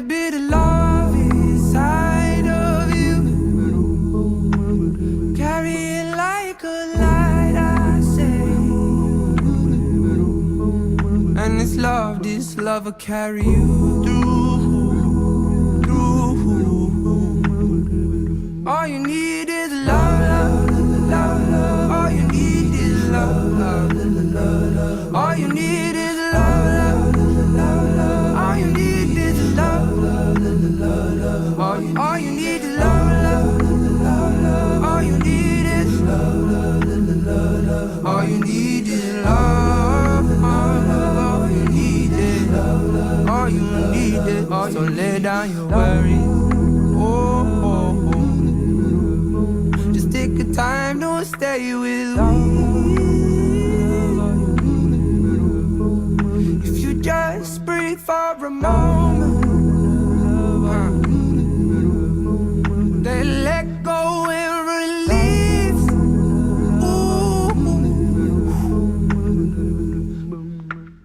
bit of love inside of you. Carry it like a light, I say. And this love will carry you through, through. All you need is love, love, love, love. All you need is love, love, love. All you need is love, love, love, love. All you need is love, love, love. All you need is love, love, love, love. All you need is love, love, love. All you need is love, all you need is love, all you need is. So lay down your worries. Oh, oh, oh. Just take your time, don't stay with me. If you just breathe for a moment, then let go and release.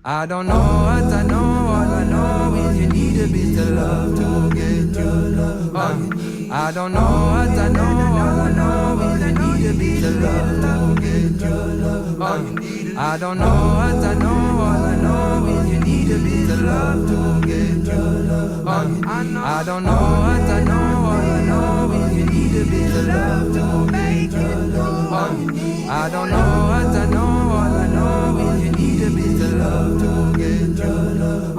I don't know what I know, all I know is you need a bit of love to get your love. I don't know what I know, all I know is you need a bit of love to get your love. I don't know what I know, all I know is you need a bit of love to get your love. I don't know what I know, all I know is you need a bit of love to make your love. I don't know what I know, all I know is you need a bit of love to get your love. I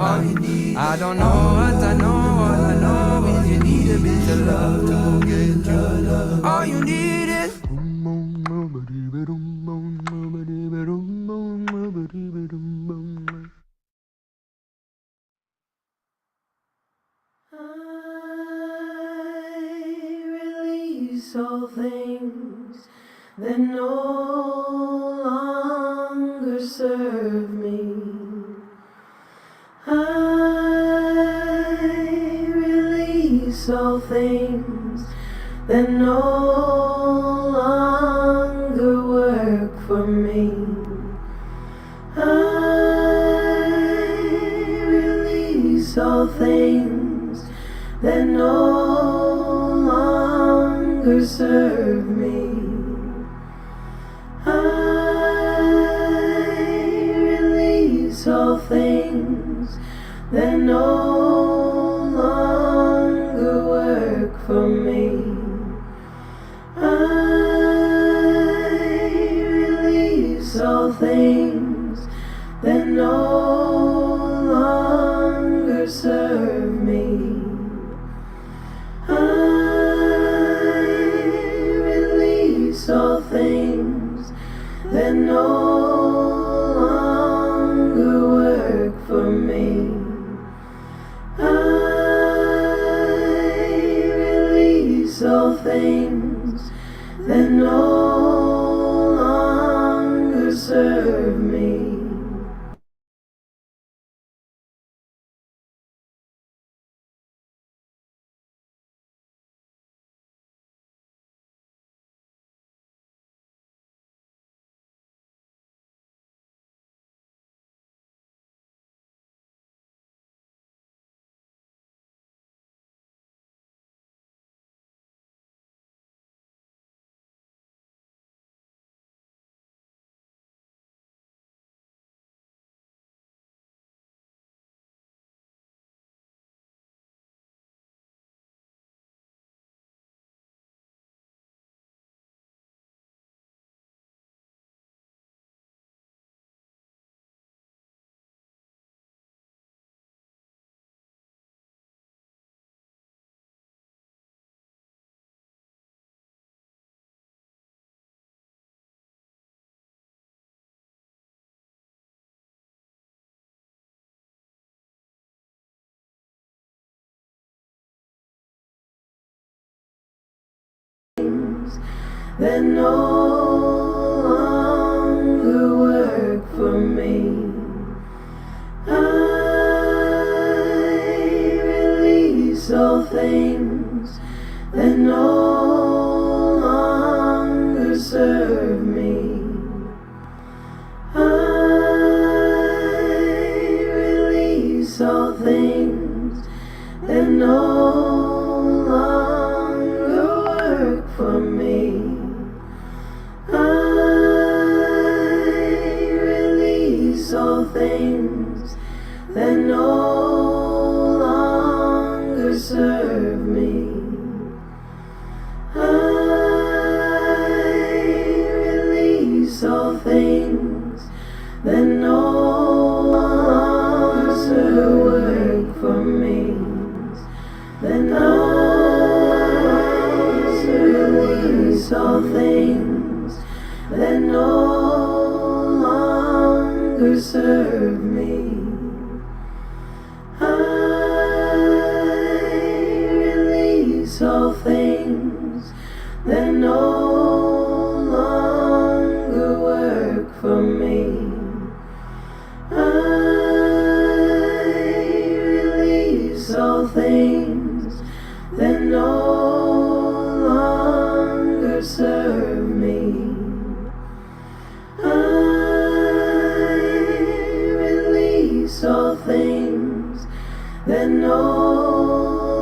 don't know what I know, all I know is you need a bit of love to get your love. All you need is all things that no longer serve me. I release all things that no longer work for me. I release all things that no longer serve me. I release all things that no longer work for me. I release all things that no longer serve me. I release all things that no longer work for me. I release all things that no longer serve me. That no longer work for me. I release all things that no longer serve me. I release all things that no release all things that no longer serve me. I release all things that no longer work for me. I release all things that no longer serve me. I release all things that no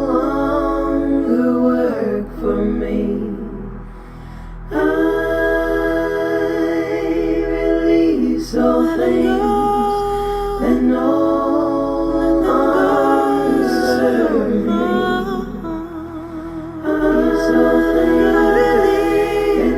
longer work for me. I release all things that no longer serve me. I release all things that no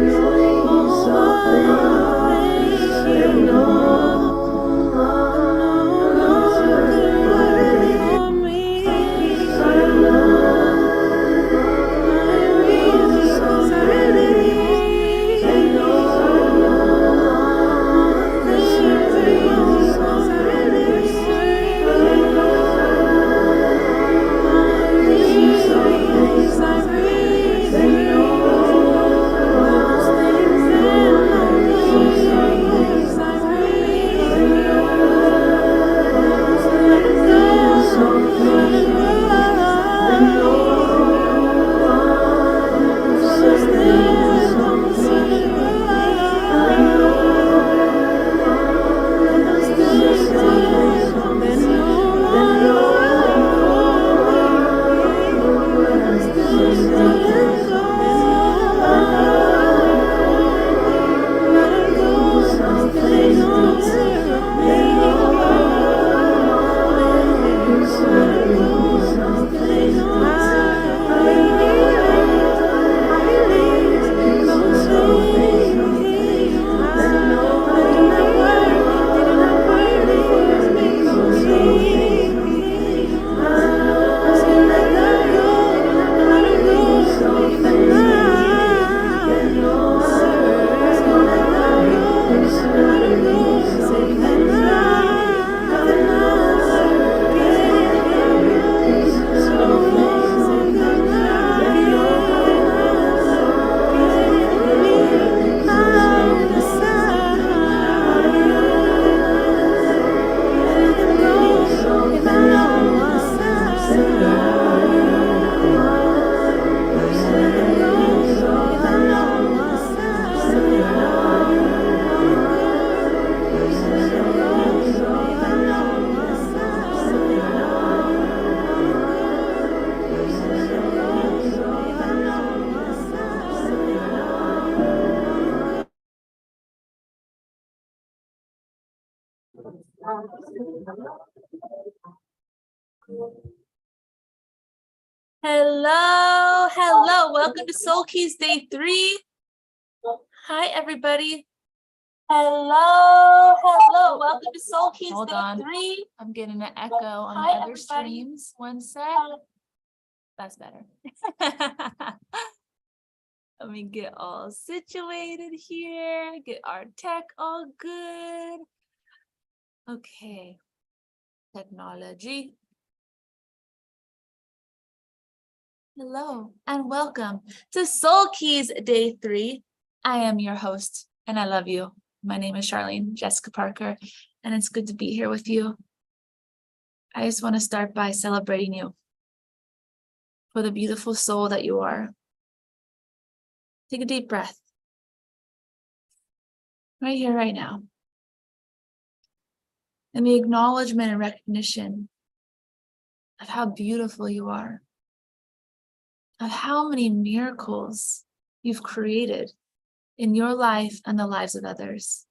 Hello, welcome to Soul Keys Day 3. Hi, everybody. Hello, welcome to Soul Keys Day 3. I'm getting an echo on the other streams. One sec. That's better. Let me get all situated here, get our tech all good. Okay, technology. Hello and welcome to Soul Keys Day 3. I am your host and I love you. My name is Charlene, Jessica Parker, and it's good to be here with you. I just want to start by celebrating you for the beautiful soul that you are. Take a deep breath. Right here, right now. And the acknowledgement and recognition of how beautiful you are. Of how many miracles you've created in your life and the lives of others.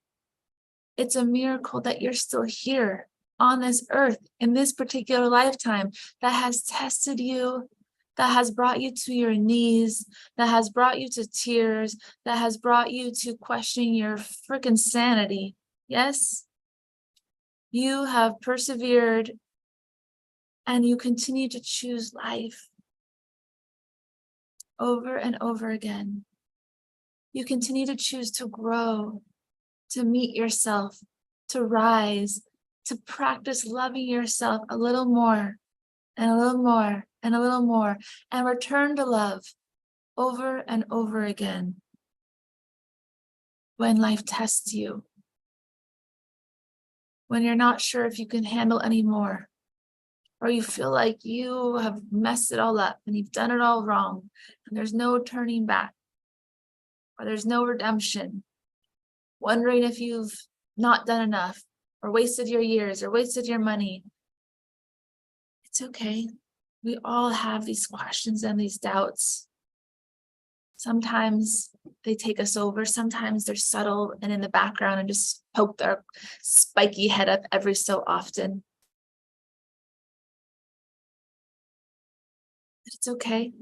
It's a miracle that you're still here on this earth in this particular lifetime that has tested you, that has brought you to your knees, that has brought you to tears, that has brought you to questioning your freaking sanity. Yes, you have persevered and you continue to choose life over and over again. you continue to choose to grow, to meet yourself, to rise, to practice loving yourself a little more and a little more and a little more, and return to love over and over again when life tests you, when you're not sure if you can handle any more, or you feel like you have messed it all up and you've done it all wrong and there's no turning back, or there's no redemption, wondering if you've not done enough or wasted your years or wasted your money. It's okay. We all have these questions and these doubts. Sometimes they take us over. Sometimes they're subtle and in the background and just poke their spiky head up every so often. But it's okay.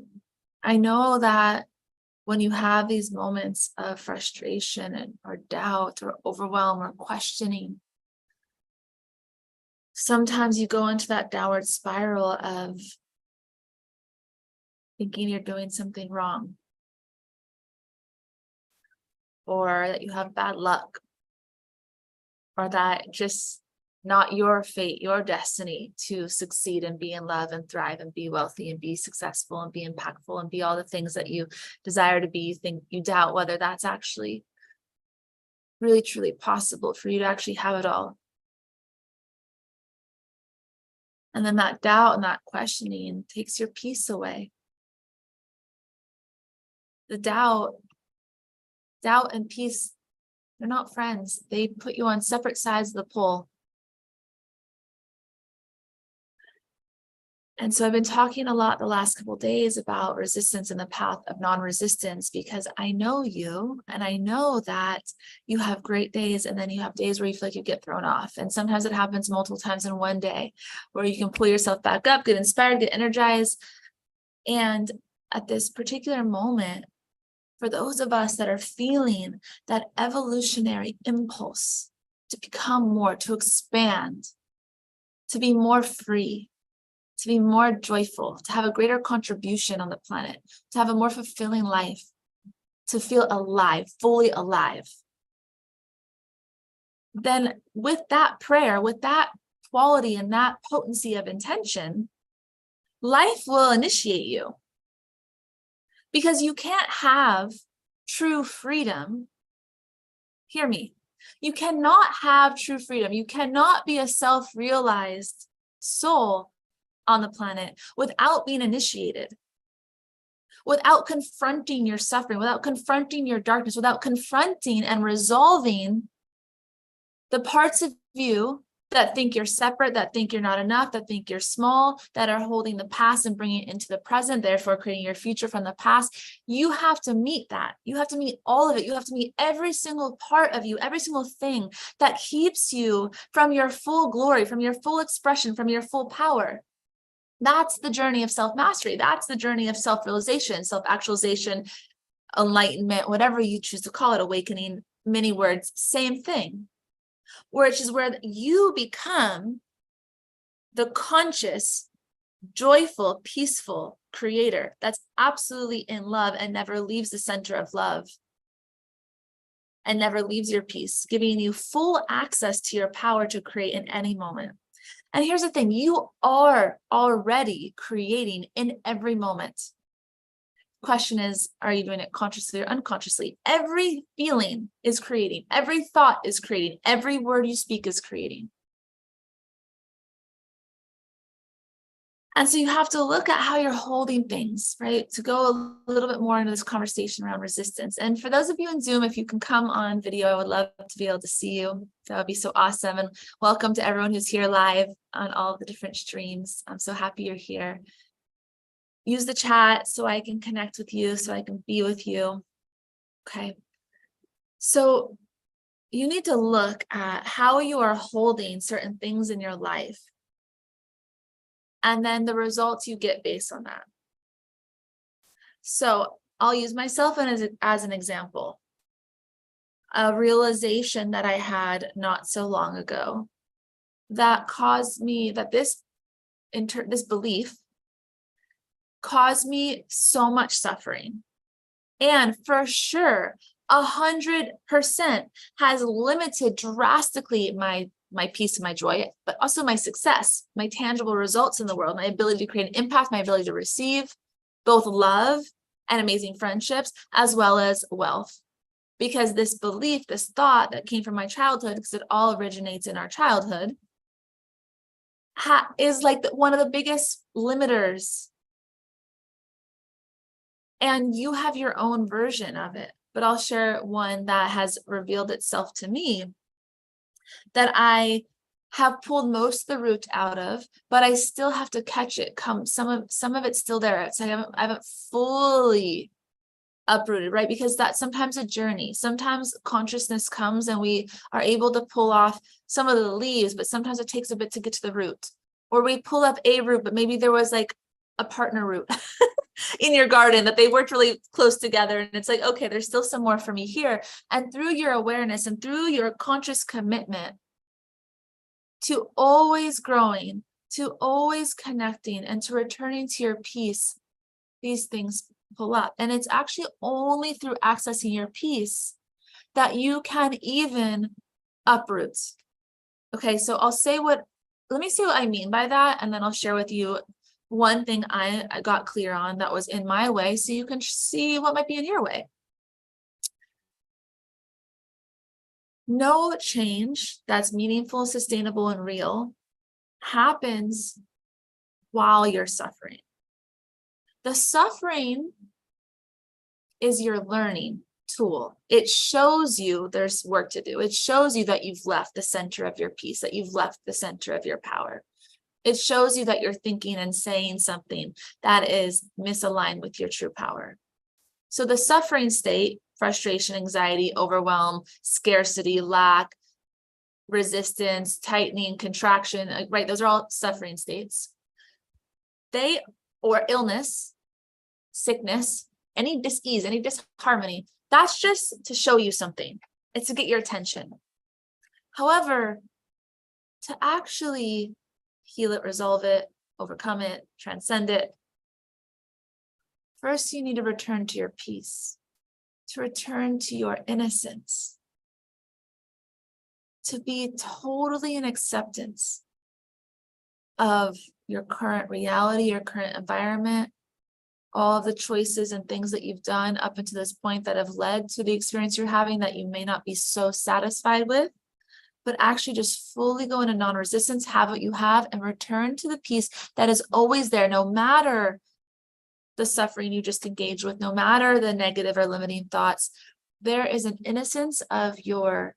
I know that when you have these moments of frustration or doubt or overwhelm or questioning, sometimes you go into that downward spiral of thinking you're doing something wrong, or that you have bad luck, or that just not your fate, your destiny to succeed and be in love and thrive and be wealthy and be successful and be impactful and be all the things that you desire to be. You think, you doubt whether that's actually really truly possible for you to actually have it all. And then that doubt and that questioning takes your peace away. The doubt and peace, they're not friends. They put you on separate sides of the pole. And so I've been talking a lot the last couple of days about resistance and the path of non-resistance, because I know you, and I know that you have great days, and then you have days where you feel like you get thrown off. And sometimes it happens multiple times in one day, where you can pull yourself back up, get inspired, get energized. And at this particular moment, for those of us that are feeling that evolutionary impulse to become more, to expand, to be more free, to be more joyful, to have a greater contribution on the planet, to have a more fulfilling life, to feel alive, fully alive, then with that prayer, with that quality and that potency of intention, life will initiate you. Because you can't have true freedom. Hear me. You cannot have true freedom. You cannot be a self-realized soul on the planet without being initiated, without confronting your suffering, without confronting your darkness, without confronting and resolving the parts of you that think you're separate, that think you're not enough, that think you're small, that are holding the past and bringing it into the present, therefore creating your future from the past. You have to meet that. You have to meet all of it. You have to meet every single part of you, every single thing that keeps you from your full glory, from your full expression, from your full power. That's the journey of self-mastery. That's the journey of self-realization, self-actualization, enlightenment, whatever you choose to call it, awakening, many words, same thing. Which is where you become the conscious, joyful, peaceful creator that's absolutely in love and never leaves the center of love and never leaves your peace, giving you full access to your power to create in any moment. And here's the thing, you are already creating in every moment. Question is, are you doing it consciously or unconsciously? Every feeling is creating, every thought is creating, every word you speak is creating. And so you have to look at how you're holding things, right? To go a little bit more into this conversation around resistance. And for those of you in Zoom, if you can come on video, I would love to be able to see you. That would be so awesome. And welcome to everyone who's here live on all of the different streams. I'm so happy you're here. Use the chat so I can connect with you, so I can be with you. Okay. So you need to look at how you are holding certain things in your life, and then the results you get based on that. So I'll use myself as an example. A realization that I had not so long ago that caused me, that this belief caused me so much suffering. And for sure, 100% has limited drastically my peace and my joy, but also my success, my tangible results in the world, my ability to create an impact, my ability to receive both love and amazing friendships, as well as wealth. Because this belief, this thought that came from my childhood, because it all originates in our childhood, is like one of the biggest limiters. And you have your own version of it, but I'll share one that has revealed itself to me, that I have pulled most of the root out of, but I still have to catch it. Some of it's still there. It's like I haven't fully uprooted, right? Because that's sometimes a journey. Sometimes consciousness comes and we are able to pull off some of the leaves, but sometimes it takes a bit to get to the root. Or we pull up a root, but maybe there was like a partner root in your garden that they worked really close together. And it's like, okay, there's still some more for me here. And through your awareness and through your conscious commitment to always growing, to always connecting, and to returning to your peace, these things pull up. And it's actually only through accessing your peace that you can even uproot. Okay, so let me say what I mean by that, and then I'll share with you one thing I got clear on that was in my way, so you can see what might be in your way. No change that's meaningful, sustainable, and real happens while you're suffering. The suffering is your learning tool. It shows you there's work to do. It shows you that you've left the center of your peace, that you've left the center of your power. It shows you that you're thinking and saying something that is misaligned with your true power. So the suffering state, frustration, anxiety, overwhelm, scarcity, lack, resistance, tightening, contraction, right? Those are all suffering states. Or illness, sickness, any dis-ease, any disharmony, that's just to show you something. It's to get your attention. However, to actually heal it, resolve it, overcome it, transcend it, first you need to return to your peace, to return to your innocence, to be totally in acceptance of your current reality, your current environment, all of the choices and things that you've done up until this point that have led to the experience you're having that you may not be so satisfied with, but actually just fully go into non-resistance, have what you have, and return to the peace that is always there, no matter the suffering you just engaged with, no matter the negative or limiting thoughts. There is an innocence of your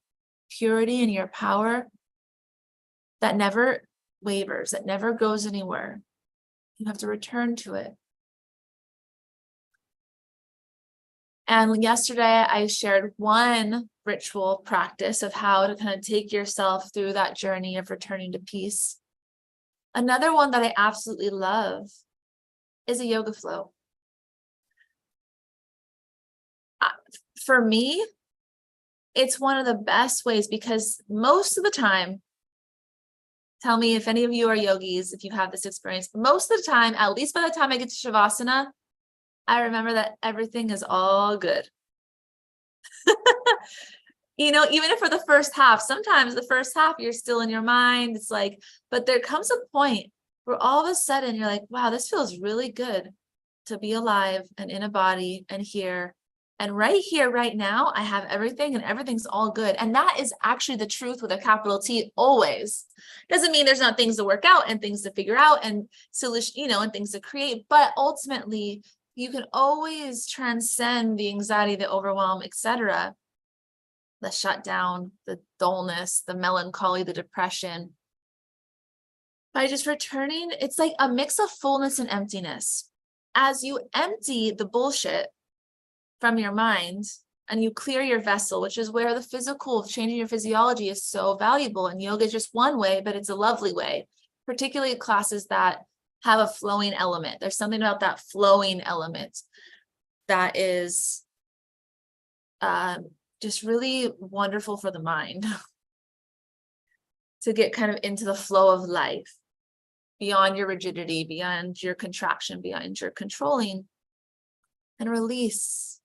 purity and your power that never wavers, that never goes anywhere. You have to return to it. And yesterday I shared one ritual practice of how to kind of take yourself through that journey of returning to peace. Another one that I absolutely love is a yoga flow. For me, it's one of the best ways, because most of the time, tell me if any of you are yogis, if you have this experience, most of the time, at least by the time I get to Shavasana, I remember that everything is all good. Even if for the first half, sometimes the first half you're still in your mind. It's like, but there comes a point where all of a sudden you're like, wow, this feels really good to be alive and in a body and here. And right here, right now, I have everything and everything's all good. And that is actually the truth with a capital T always. Doesn't mean there's not things to work out and things to figure out and solution, and things to create. But ultimately, you can always transcend the anxiety, the overwhelm, etc., the shutdown, the dullness, the melancholy, the depression, by just returning. It's like a mix of fullness and emptiness. As you empty the bullshit from your mind and you clear your vessel, which is where the physical, changing your physiology is so valuable. And yoga is just one way, but it's a lovely way, particularly classes that have a flowing element. There's something about that flowing element that is just really wonderful for the mind to get kind of into the flow of life, beyond your rigidity, beyond your contraction, beyond your controlling, and release.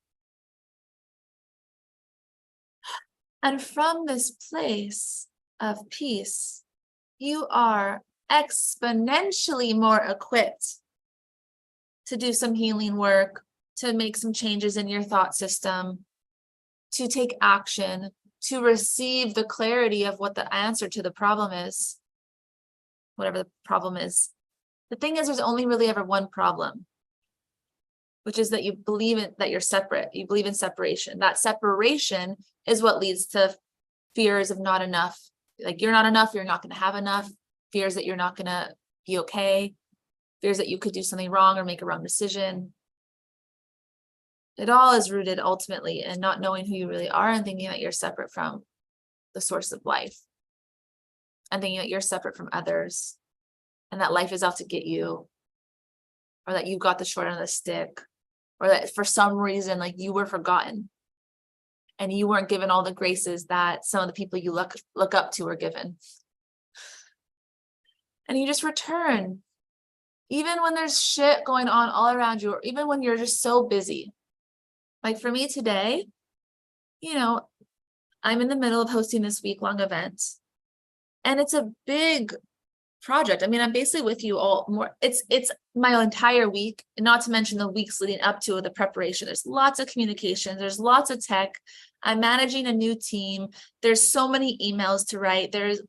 And from this place of peace, you are exponentially more equipped to do some healing work, to make some changes in your thought system, to take action, to receive the clarity of what the answer to the problem is, whatever the problem is. The thing is, there's only really ever one problem, which is that you believe that you're separate. You believe in separation. That separation is what leads to fears of not enough. Like you're not enough, you're not going to have enough. Fears that you're not going to be okay. Fears that you could do something wrong or make a wrong decision. It all is rooted ultimately in not knowing who you really are and thinking that you're separate from the source of life. And thinking that you're separate from others. And that life is out to get you. Or that you've got the short end of the stick. Or that for some reason, like you were forgotten. And you weren't given all the graces that some of the people you look up to were given. And you just return. Even when there's shit going on all around you, or even when you're just so busy. Like for me today, you know, I'm in the middle of hosting this week-long event. And it's a big project. I mean, I'm basically with you all more. It's my entire week, not to mention the weeks leading up to the preparation. There's lots of communication. There's lots of tech. I'm managing a new team. There's so many emails to write. There's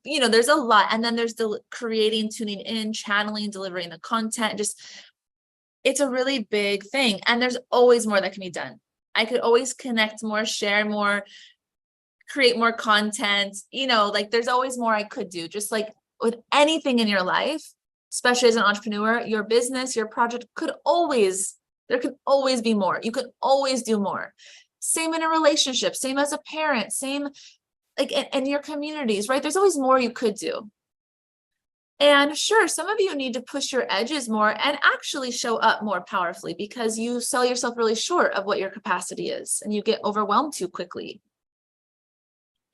a lot. And then there's the creating, tuning in, channeling, delivering the content. It's a really big thing. And there's always more that can be done. I could always connect more, share more, create more content. Like there's always more I could do. Just like with anything in your life, especially as an entrepreneur, your business, your project there could always be more. You could always do more. Same in a relationship, same as a parent, same like in your communities, right? There's always more you could do. And sure, some of you need to push your edges more and actually show up more powerfully because you sell yourself really short of what your capacity is and you get overwhelmed too quickly.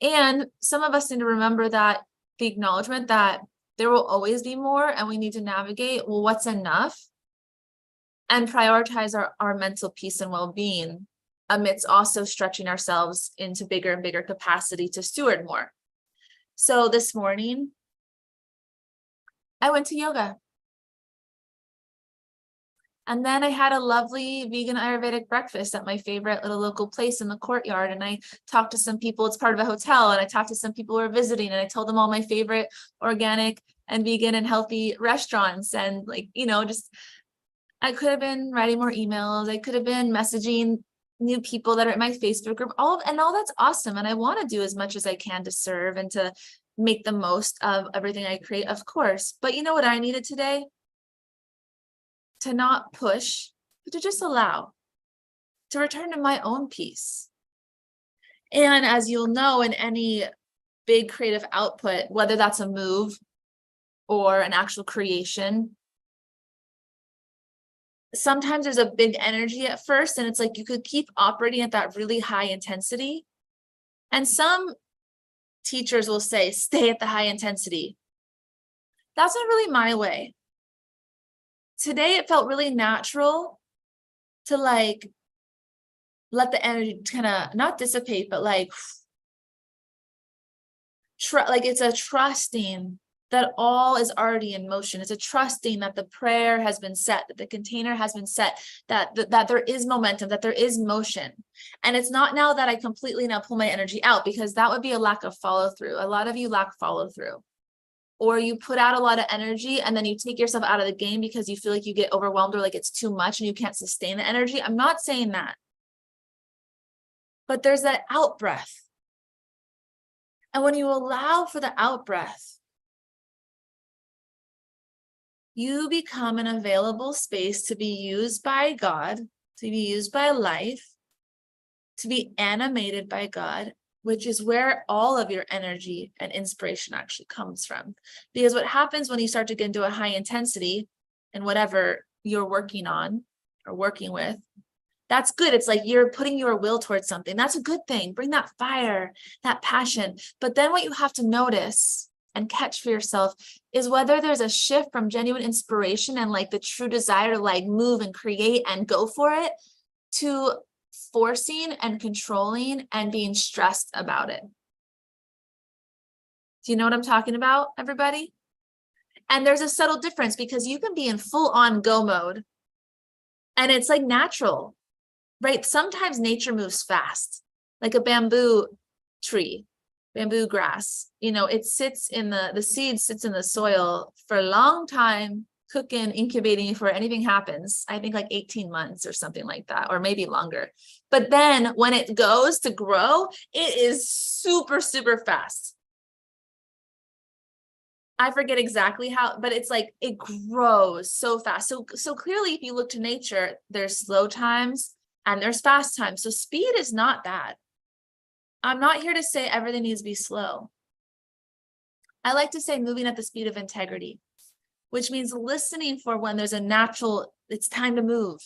And some of us need to remember that the acknowledgement that there will always be more and we need to navigate, well, what's enough? And prioritize our mental peace and well-being amidst also stretching ourselves into bigger and bigger capacity to steward more. So this morning, I went to yoga. And then I had a lovely vegan Ayurvedic breakfast at my favorite little local place in the courtyard. And I talked to some people, it's part of a hotel. And I talked to some people who were visiting and I told them all my favorite organic and vegan and healthy restaurants. And I could have been writing more emails. I could have been messaging new people that are in my Facebook group, all that's awesome. And I want to do as much as I can to serve and to make the most of everything I create, of course. But you know what I needed today? To not push, but to just allow, to return to my own peace. And as you'll know, in any big creative output, whether that's a move or an actual creation, sometimes there's a big energy at first, and it's like you could keep operating at that really high intensity. And some teachers will say, stay at the high intensity. That's not really my way. Today, it felt really natural to let the energy kind of not dissipate, but it's a trusting that all is already in motion. It's a trusting that the prayer has been set, that the container has been set, that there is momentum, that there is motion. And it's not now that I completely now pull my energy out, because that would be a lack of follow through. A lot of you lack follow through. Or you put out a lot of energy and then you take yourself out of the game because you feel like you get overwhelmed or like it's too much and you can't sustain the energy. I'm not saying that. But there's that out breath. And when you allow for the out breath, you become an available space to be used by God, to be used by life, to be animated by God, which is where all of your energy and inspiration actually comes from. Because what happens when you start to get into a high intensity in whatever you're working on or working with, that's good. It's like you're putting your will towards something. That's a good thing. Bring that fire, that passion. But then what you have to notice and catch for yourself is whether there's a shift from genuine inspiration and the true desire to move and create and go for it to forcing and controlling and being stressed about it. Do you know what I'm talking about, everybody? And there's a subtle difference because you can be in full on go mode and it's like natural, right? Sometimes nature moves fast, like a bamboo tree, bamboo grass, it sits in the seed sits in the soil for a long time, cooking, incubating before anything happens. I think like 18 months or something like that, or maybe longer. But then when it goes to grow, it is super, super fast. I forget exactly how, but it's like it grows so fast. So clearly, if you look to nature, there's slow times and there's fast times. So speed is not bad. I'm not here to say everything needs to be slow. I like to say moving at the speed of integrity, which means listening for when there's a natural, it's time to move.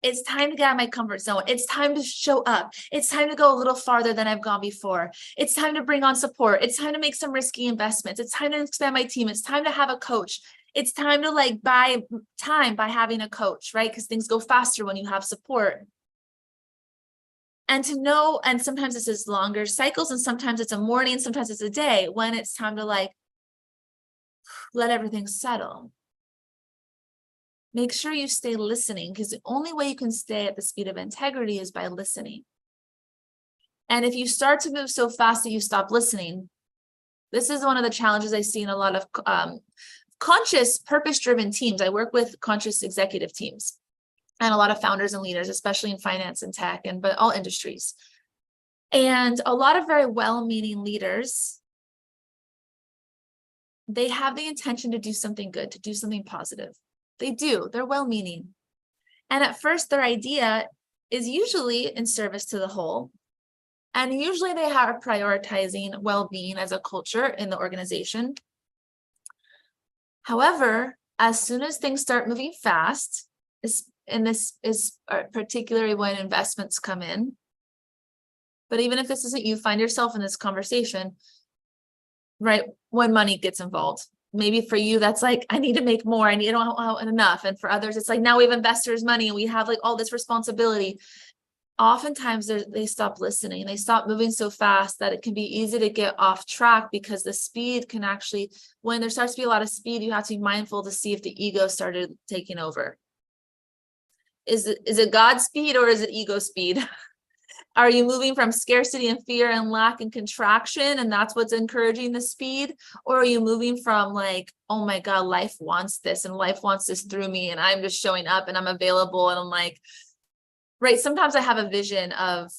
It's time to get out of my comfort zone. It's time to show up. It's time to go a little farther than I've gone before. It's time to bring on support. It's time to make some risky investments. It's time to expand my team. It's time to have a coach. It's time to like buy time by having a coach, right? Because things go faster when you have support. And to know, and sometimes this is longer cycles, and sometimes it's a morning, sometimes it's a day, when it's time to like let everything settle. Make sure you stay listening, because the only way you can stay at the speed of integrity is by listening. And if you start to move so fast that you stop listening, this is one of the challenges I see in a lot of conscious, purpose-driven teams. I work with conscious executive teams and a lot of founders and leaders, especially in finance and tech, but all industries. And a lot of very well-meaning leaders, they have the intention to do something good, to do something positive. They do. They're well-meaning. And at first, their idea is usually in service to the whole. And usually they are prioritizing well-being as a culture in the organization. However, as soon as things start moving fast, and this is particularly when investments come in, but even if this isn't you, find yourself in this conversation, right, when money gets involved. Maybe for you, that's like, I need to make more. I don't have enough. And for others, it's like, now we have investors' money and we have like all this responsibility. Oftentimes they stop listening. They stop moving so fast that it can be easy to get off track, because the speed can actually, when there starts to be a lot of speed, you have to be mindful to see if the ego started taking over. Is it God speed or is it ego speed? Are you moving from scarcity and fear and lack and contraction, and that's what's encouraging the speed? Or are you moving from like, oh my God, life wants this and life wants this through me, and I'm just showing up and I'm available, and I'm like, right? Sometimes I have a vision of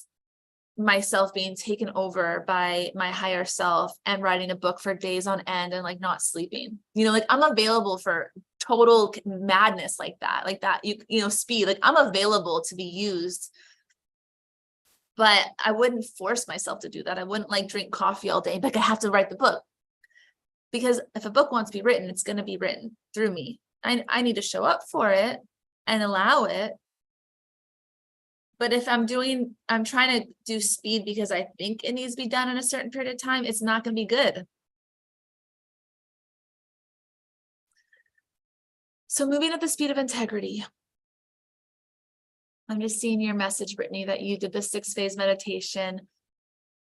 myself being taken over by my higher self and writing a book for days on end and like not sleeping, like I'm available for total madness like that, speed, like I'm available to be used. But I wouldn't force myself to do that. I wouldn't like drink coffee all day, but I have to write the book. Because if a book wants to be written, it's going to be written through me. I need to show up for it and allow it. But if I'm trying to do speed because I think it needs to be done in a certain period of time, it's not going to be good. So moving at the speed of integrity. I'm just seeing your message, Brittany, that you did the 6-phase meditation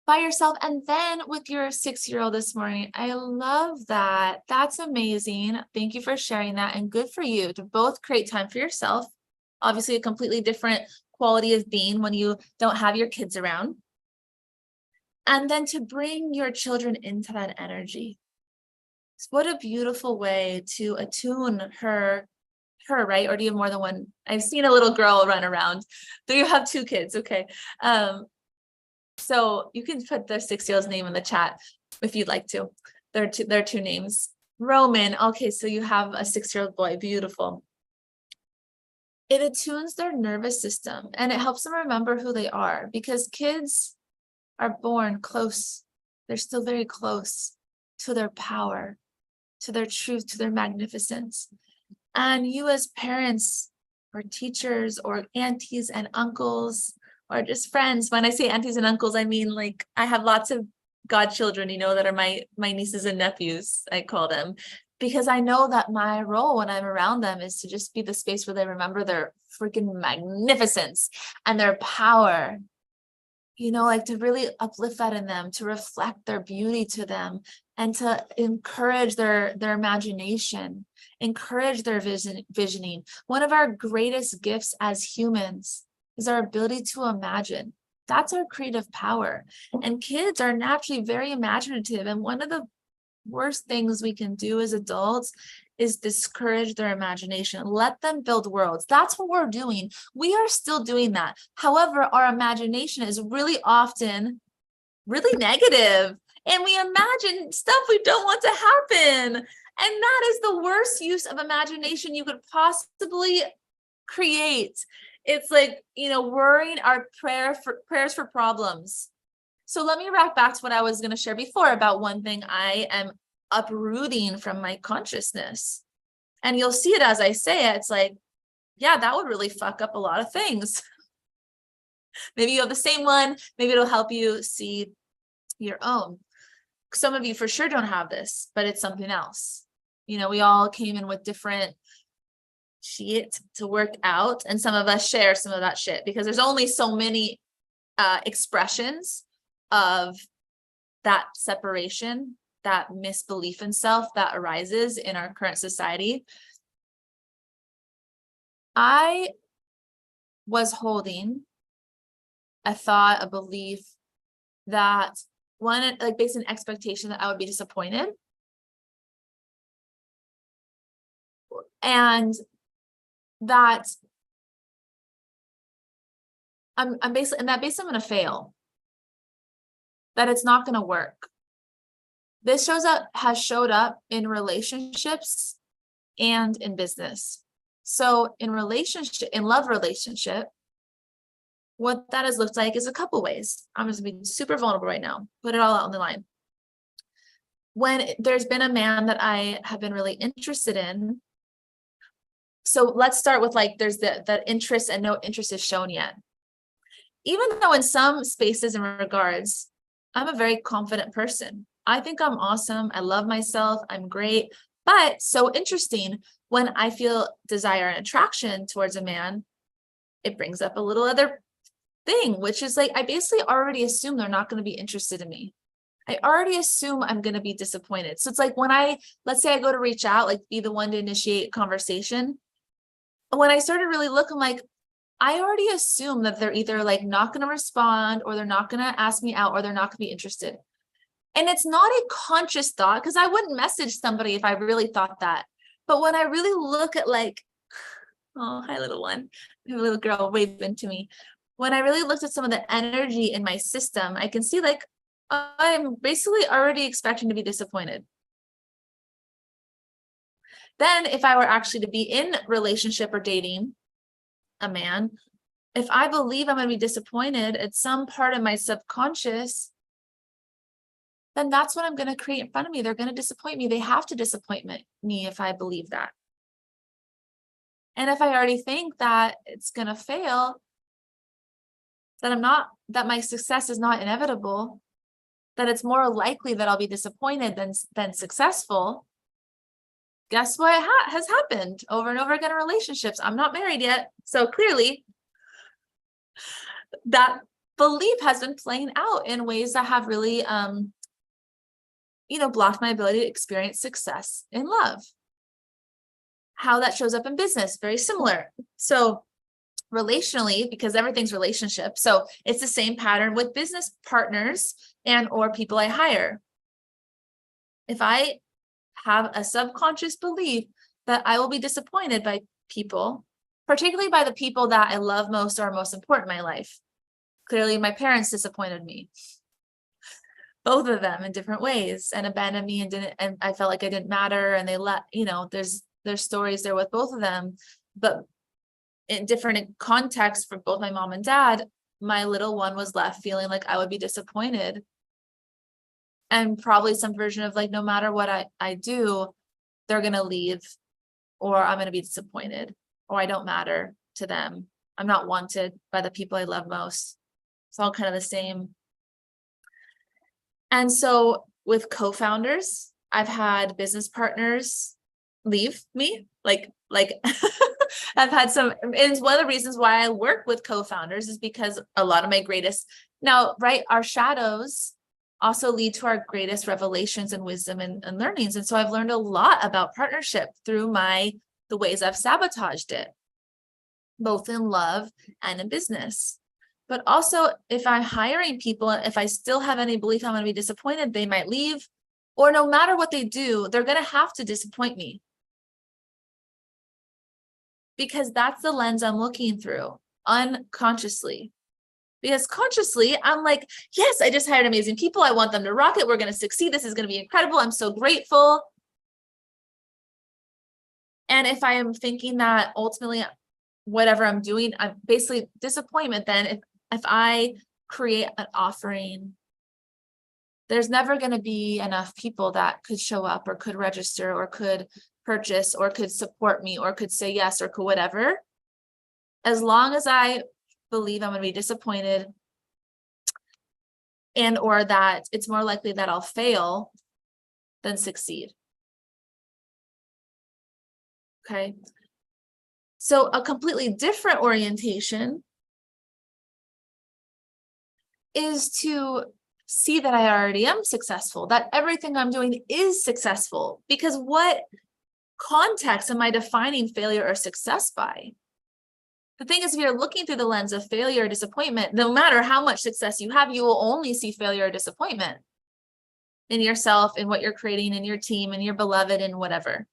by yourself and then with your 6-year-old this morning. I love that. That's amazing. Thank you for sharing that, and good for you to both create time for yourself. Obviously, a completely different quality of being when you don't have your kids around. And then to bring your children into that energy. What a beautiful way to attune her, right? Or do you have more than one? I've seen a little girl run around. Do you have 2 kids? Okay. So you can put the 6-year-old's name in the chat if you'd like to. There are 2 names. Roman. Okay. So you have a 6-year-old boy. Beautiful. It attunes their nervous system and it helps them remember who they are, because kids are born close. They're still very close to their power, to their truth, to their magnificence. And you as parents or teachers or aunties and uncles or just friends, when I say aunties and uncles, I mean like I have lots of godchildren, that are my nieces and nephews, I call them, because I know that my role when I'm around them is to just be the space where they remember their freaking magnificence and their power. like to really uplift that in them, to reflect their beauty to them, and to encourage their imagination, encourage their visioning. One of our greatest gifts as humans is our ability to imagine. That's our creative power. And kids are naturally very imaginative. And one of the worst things we can do as adults is discourage their imagination. Let them build worlds. That's what we're doing. We are still doing that. However, our imagination is really often really negative, and we imagine stuff we don't want to happen. And that is the worst use of imagination you could possibly create. It's like, worrying our prayers for problems. So let me wrap back to what I was going to share before about one thing I am uprooting from my consciousness. And you'll see it as I say it. It's like, yeah, that would really fuck up a lot of things. Maybe you have the same one. Maybe it'll help you see your own. Some of you for sure don't have this, but it's something else. We all came in with different shit to work out, and some of us share some of that shit because there's only so many expressions of that separation, that misbelief in self that arises in our current society. I was holding a thought, a belief that based on expectation that I would be disappointed. And that I'm basically I'm going to fail, that it's not going to work. This has showed up in relationships and in business. So in love relationship, what that has looked like is a couple ways. I'm just going to be super vulnerable right now, put it all out on the line. When there's been a man that I have been really interested in. So let's start with there's the interest, and no interest is shown yet. Even though in some spaces and regards, I'm a very confident person. I think I'm awesome. I love myself. I'm great. But so interesting, when I feel desire and attraction towards a man, it brings up a little other thing, which is I basically already assume they're not going to be interested in me. I already assume I'm going to be disappointed. So it's when let's say I go to reach out, be the one to initiate conversation. When I started really looking, I already assume that they're either not going to respond, or they're not going to ask me out, or they're not going to be interested. And it's not a conscious thought, because I wouldn't message somebody if I really thought that. But when I really look at oh, hi, little one, my little girl waving to me. When I really looked at some of the energy in my system, I can see I'm basically already expecting to be disappointed. Then if I were actually to be in relationship or dating a man, if I believe I'm going to be disappointed at some part of my subconscious, then that's what I'm going to create in front of me. They're going to disappoint me. They have to disappoint me if I believe that. And if I already think that it's going to fail, that my success is not inevitable, that it's more likely that I'll be disappointed than successful, guess what has happened over and over again in relationships? I'm not married yet. So clearly that belief has been playing out in ways that have really, blocked my ability to experience success in love. How that shows up in business, very similar. So relationally, because everything's relationship. So it's the same pattern with business partners and or people I hire. If I have a subconscious belief that I will be disappointed by people, particularly by the people that I love most or are most important in my life. Clearly, my parents disappointed me. Both of them in different ways, and abandoned me and I felt like I didn't matter, and they there's stories there with both of them, but in different contexts for both my mom and dad, my little one was left feeling like I would be disappointed. And probably some version of no matter what I do, they're going to leave, or I'm going to be disappointed, or I don't matter to them. I'm not wanted by the people I love most. It's all kind of the same. And so with co-founders, I've had business partners leave me, I've had some, and one of the reasons why I work with co-founders is because a lot of my greatest Now, right, our shadows also lead to our greatest revelations and wisdom and learnings. And so I've learned a lot about partnership through the ways I've sabotaged it, both in love and in business. But also, if I'm hiring people, if I still have any belief I'm going to be disappointed, they might leave, or no matter what they do, they're going to have to disappoint me. Because that's the lens I'm looking through unconsciously. Because consciously, I'm like, yes, I just hired amazing people. I want them to rock it. We're going to succeed. This is going to be incredible. I'm so grateful. And if I am thinking that ultimately, whatever I'm doing, I'm basically disappointment, then if I create an offering, there's never going to be enough people that could show up or could register or could purchase or could support me or could say yes or could whatever. As long as I believe I'm going to be disappointed and or that it's more likely that I'll fail than succeed. Okay. So a completely different orientation is to see that I already am successful, that everything I'm doing is successful. Because what context am I defining failure or success by? The thing is, if you're looking through the lens of failure or disappointment, no matter how much success you have, you will only see failure or disappointment in yourself, in what you're creating, in your team, in your beloved, and whatever.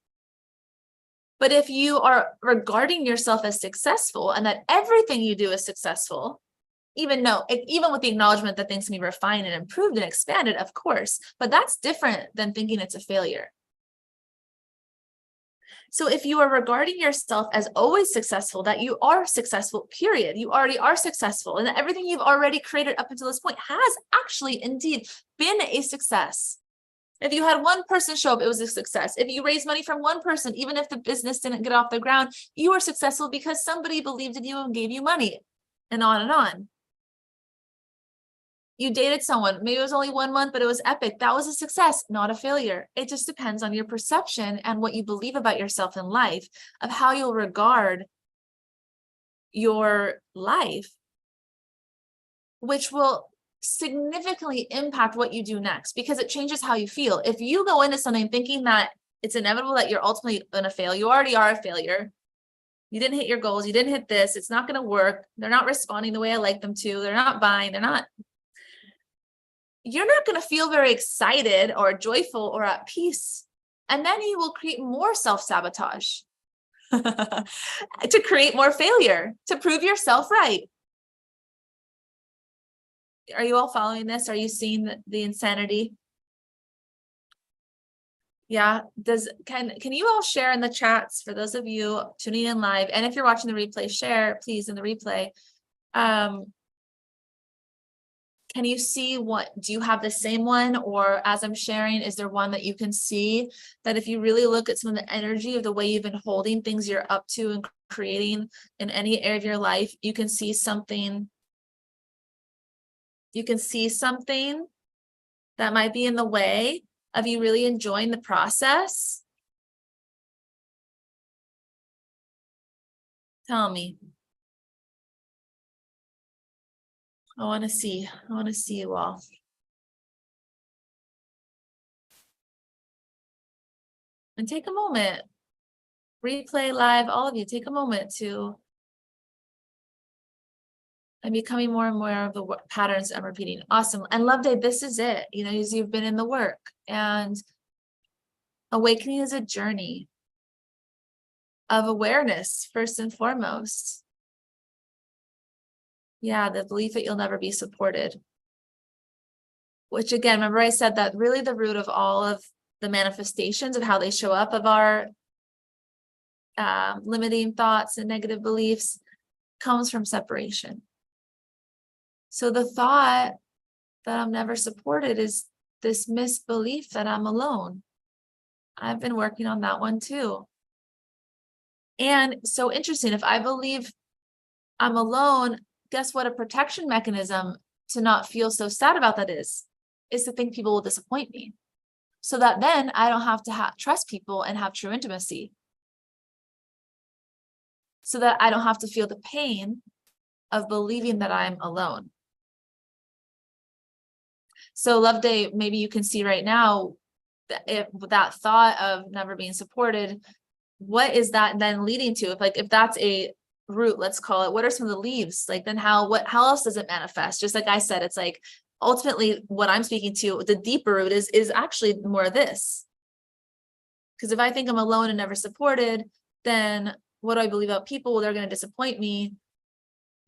But if you are regarding yourself as successful and that everything you do is successful, even with the acknowledgement that things can be refined and improved and expanded, of course, but that's different than thinking it's a failure. So if you are regarding yourself as always successful, that you are successful, period, you already are successful, and that everything you've already created up until this point has actually indeed been a success. If you had one person show up, it was a success. If you raised money from one person, even if the business didn't get off the ground, you were successful because somebody believed in you and gave you money, and on and on. You dated someone, maybe it was only 1 month, but it was epic. That was a success, not a failure. It just depends on your perception and what you believe about yourself in life, of how you'll regard your life, which will significantly impact what you do next, because it changes how you feel. If you go into something thinking that it's inevitable that you're ultimately going to fail, you already are a failure. You didn't hit your goals. You didn't hit this. It's not going to work. They're not responding the way I like them to. They're not buying. You're not going to feel very excited or joyful or at peace. And then you will create more self-sabotage to create more failure, to prove yourself right. Are you all following this? Are you seeing the insanity? Yeah. Can you all share in the chats, for those of you tuning in live, and if you're watching the replay, share please in the replay. Can you see do you have the same one, or as I'm sharing, is there one that you can see that if you really look at some of the energy of the way you've been holding things you're up to and creating in any area of your life, you can see something that might be in the way of you really enjoying the process? Tell me. I want to see you all. And take a moment, replay live, all of you, take a moment to, I'm becoming more and more of the patterns I'm repeating. Awesome. And Love Day, this is it. As you've been in the work, and awakening is a journey of awareness, first and foremost. Yeah, the belief that you'll never be supported. Which again, remember I said that really the root of all of the manifestations of how they show up of our limiting thoughts and negative beliefs comes from separation. So the thought that I'm never supported is this misbelief that I'm alone. I've been working on that one too. And so interesting, if I believe I'm alone, guess what a protection mechanism to not feel so sad about that is to think people will disappoint me. So that then I don't have to trust people and have true intimacy. So that I don't have to feel the pain of believing that I'm alone. So Love Day, maybe you can see right now that that thought of never being supported, what is that then leading to? If that's a root, let's call it, what are some of the leaves? Like, then how else does it manifest? Just like I said, it's like, ultimately what I'm speaking to, the deeper root is actually more of this. Because if I think I'm alone and never supported, then what do I believe about people? Well, they're going to disappoint me.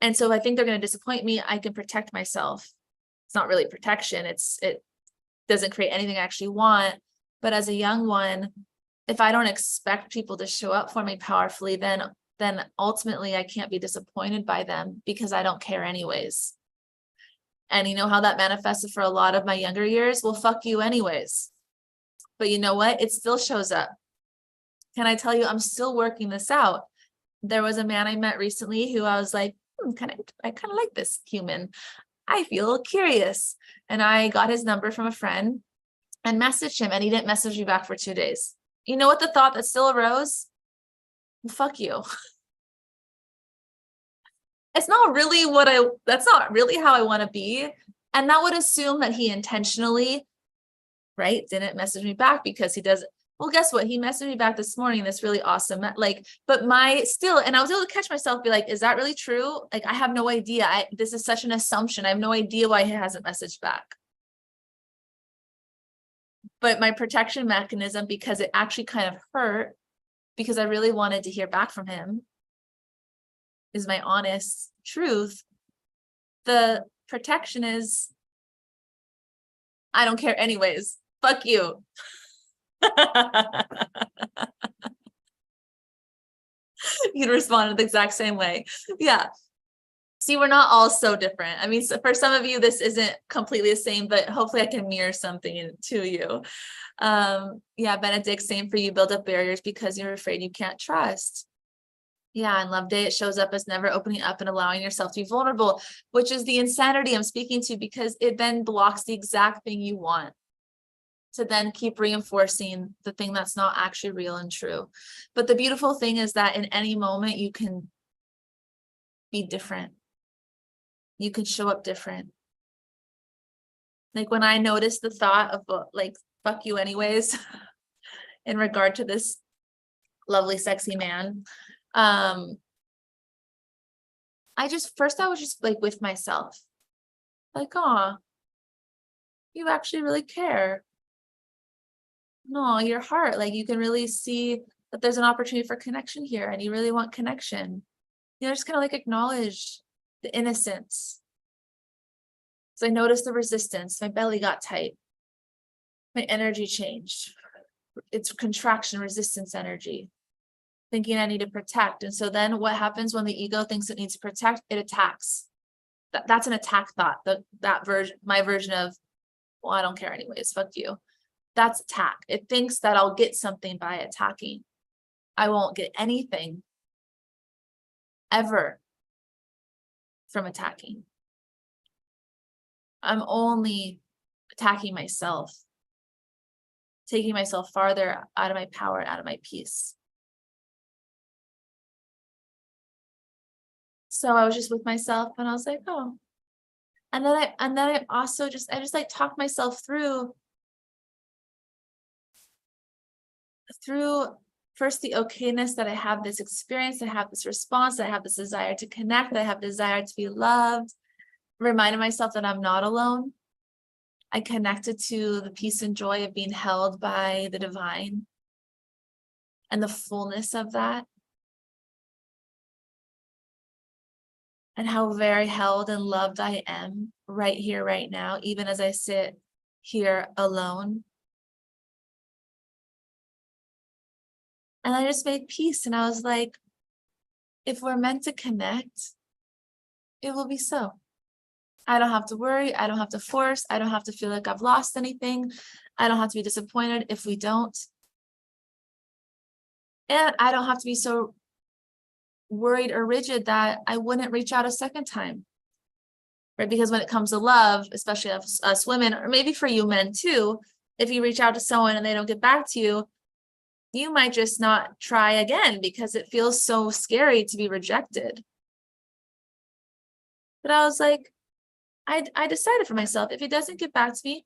And so if I think they're going to disappoint me, I can protect myself. It's not really protection. It doesn't create anything I actually want. But as a young one, if I don't expect people to show up for me powerfully, then ultimately I can't be disappointed by them because I don't care anyways. And you know how that manifested for a lot of my younger years? Well, fuck you anyways. But you know what? It still shows up. Can I tell you, I'm still working this out. There was a man I met recently who I was like, I kind of like this human. I feel curious. And I got his number from a friend and messaged him, and he didn't message me back for 2 days. You know what the thought that still arose? Well, fuck you. That's not really how I want to be. And that would assume that he intentionally, right, didn't message me back because he does. Well, guess what? He messaged me back this morning. That's really awesome. And I was able to catch myself, be like, is that really true? Like, I have no idea. This is such an assumption. I have no idea why he hasn't messaged back. But my protection mechanism, because it actually kind of hurt, because I really wanted to hear back from him, is my honest truth. The protection is, I don't care anyways. Fuck you. You'd respond the exact same way. Yeah. See, we're not all so different. I mean, so for some of you, this isn't completely the same, but hopefully I can mirror something to you. Yeah, Benedict, same for you. Build up barriers because you're afraid you can't trust. Yeah, and Love Day, it shows up as never opening up and allowing yourself to be vulnerable, which is the insanity I'm speaking to, because it then blocks the exact thing you want to then keep reinforcing the thing that's not actually real and true. But the beautiful thing is that in any moment you can be different. You can show up different. Like when I noticed the thought of like, fuck you anyways, in regard to this lovely, sexy man, I was just like with myself, like, oh, you actually really care. No, your heart, like you can really see that there's an opportunity for connection here and you really want connection. Just kind of like acknowledge the innocence. So I noticed the resistance, my belly got tight, my energy changed. It's contraction, resistance energy, thinking I need to protect. And so then what happens when the ego thinks it needs to protect? It attacks. That's an attack thought. My version of, well, I don't care anyways, fuck you. That's attack. It thinks that I'll get something by attacking. I won't get anything ever from attacking. I'm only attacking myself, taking myself farther out of my power, out of my peace. So I was just with myself and I was like, oh. And then I also just like talked myself through first the okayness that I have this experience, that I have this response, that I have this desire to connect, that I have desire to be loved. Reminded myself that I'm not alone. I connected to the peace and joy of being held by the divine and the fullness of that. And how very held and loved I am right here, right now, even as I sit here alone. And I just made peace. And I was like, if we're meant to connect, it will be so. I don't have to worry. I don't have to force. I don't have to feel like I've lost anything. I don't have to be disappointed if we don't. And I don't have to be so worried or rigid that I wouldn't reach out a second time. Right? Because when it comes to love, especially us women, or maybe for you men too, if you reach out to someone and they don't get back to you, you might just not try again because it feels so scary to be rejected. But I was like, I decided for myself, if he doesn't get back to me,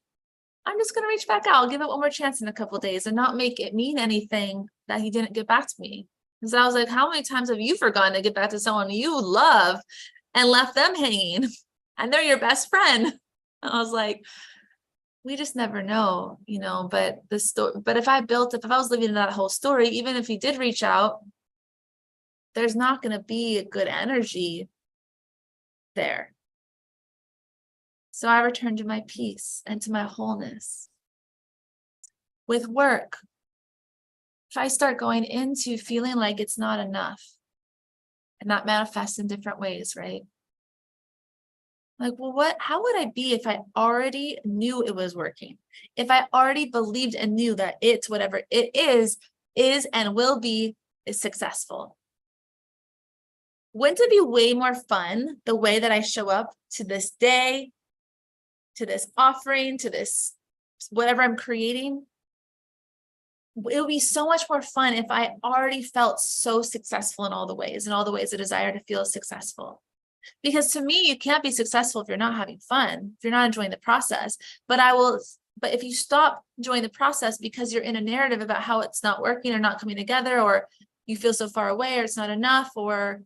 I'm just going to reach back out. I'll give it one more chance in a couple of days and not make it mean anything that he didn't get back to me. Because I was like, how many times have you forgotten to get back to someone you love and left them hanging? And they're your best friend. And I was like, we just never know, you know, but the story, but if I was living in that whole story, even if he did reach out, there's not going to be a good energy there. So I return to my peace and to my wholeness. With work, if I start going into feeling like it's not enough, and that manifests in different ways, right? Like, well, how would I be if I already knew it was working? If I already believed and knew that it's whatever it is and will be is successful? Wouldn't it be way more fun the way that I show up to this day, to this offering, to this whatever I'm creating? It would be so much more fun if I already felt so successful in all the ways I desire to feel successful. Because to me, you can't be successful if you're not having fun, if you're not enjoying the process. But if you stop enjoying the process because you're in a narrative about how it's not working or not coming together, or you feel so far away, or it's not enough, or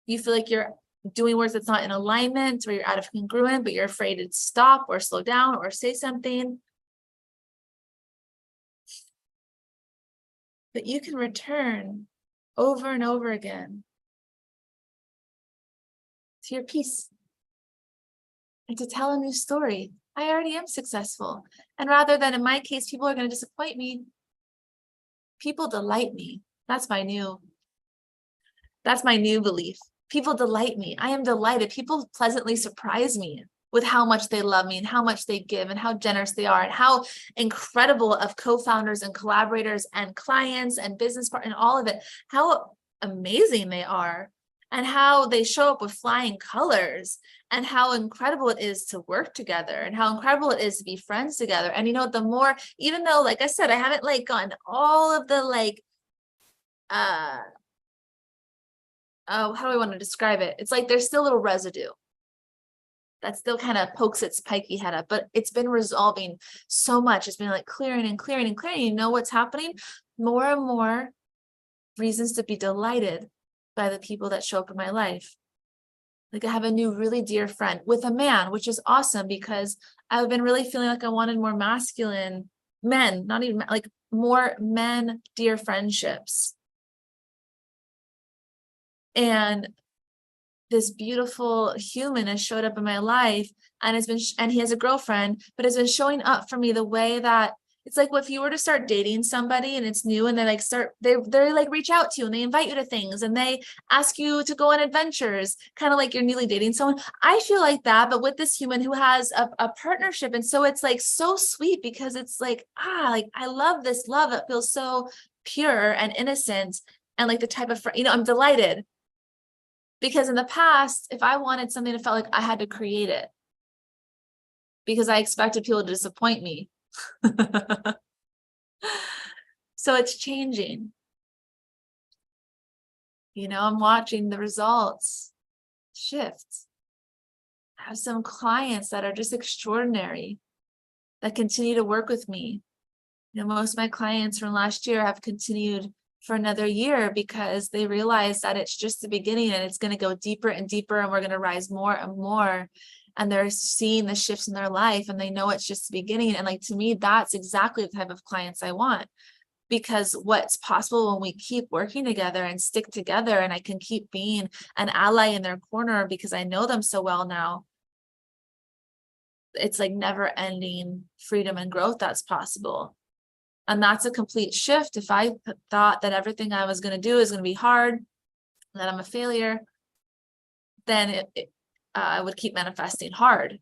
you feel like you're doing work that's not in alignment, or you're out of congruent, but you're afraid to stop or slow down or say something. But you can return over and over again to your peace and to tell a new story. I already am successful. And rather than, in my case, people are going to disappoint me, people delight me. That's my new belief. People delight me. I am delighted. People pleasantly surprise me with how much they love me and how much they give and how generous they are and how incredible of co-founders and collaborators and clients and business partners and all of it, how amazing they are and how they show up with flying colors and how incredible it is to work together and how incredible it is to be friends together. And you know, the more, even though, like I said, I haven't like gotten all of the how do I want to describe it? It's like there's still a little residue that still kind of pokes its pikey head up, but it's been resolving so much. It's been like clearing and clearing and clearing. You know what's happening? More and more reasons to be delighted by the people that show up in my life. Like I have a new really dear friend with a man, which is awesome because I've been really feeling like I wanted more masculine men, not even like more men, dear friendships. And this beautiful human has showed up in my life and he has a girlfriend, but has been showing up for me the way that it's like, if you were to start dating somebody and it's new and they they like reach out to you and they invite you to things and they ask you to go on adventures, kind of like you're newly dating someone. I feel like that, but with this human who has a partnership. And so it's like so sweet because it's like, like I love this love that feels so pure and innocent and like the type of friend, I'm delighted. Because in the past, if I wanted something, it felt like I had to create it because I expected people to disappoint me. So it's changing. I'm watching the results shift. I have some clients that are just extraordinary that continue to work with me. Most of my clients from last year have continued for another year because they realize that it's just the beginning and it's going to go deeper and deeper and we're going to rise more and more. And they're seeing the shifts in their life and they know it's just the beginning. And like, to me, that's exactly the type of clients I want, because what's possible when we keep working together and stick together and I can keep being an ally in their corner because I know them so well now. It's like never ending freedom and growth that's possible. And that's a complete shift. If I thought that everything I was going to do is going to be hard, that I'm a failure, then I would keep manifesting hard.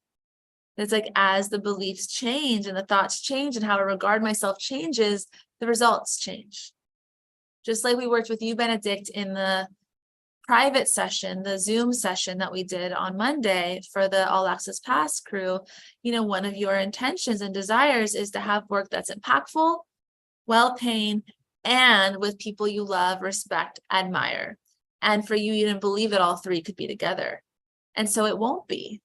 It's like as the beliefs change and the thoughts change and how I regard myself changes, the results change. Just like we worked with you, Benedict, in the private session, the Zoom session that we did on Monday for the All Access Pass crew, one of your intentions and desires is to have work that's impactful, well-paying, and with people you love, respect, admire. And for you, you didn't believe that all three could be together. And so it won't be.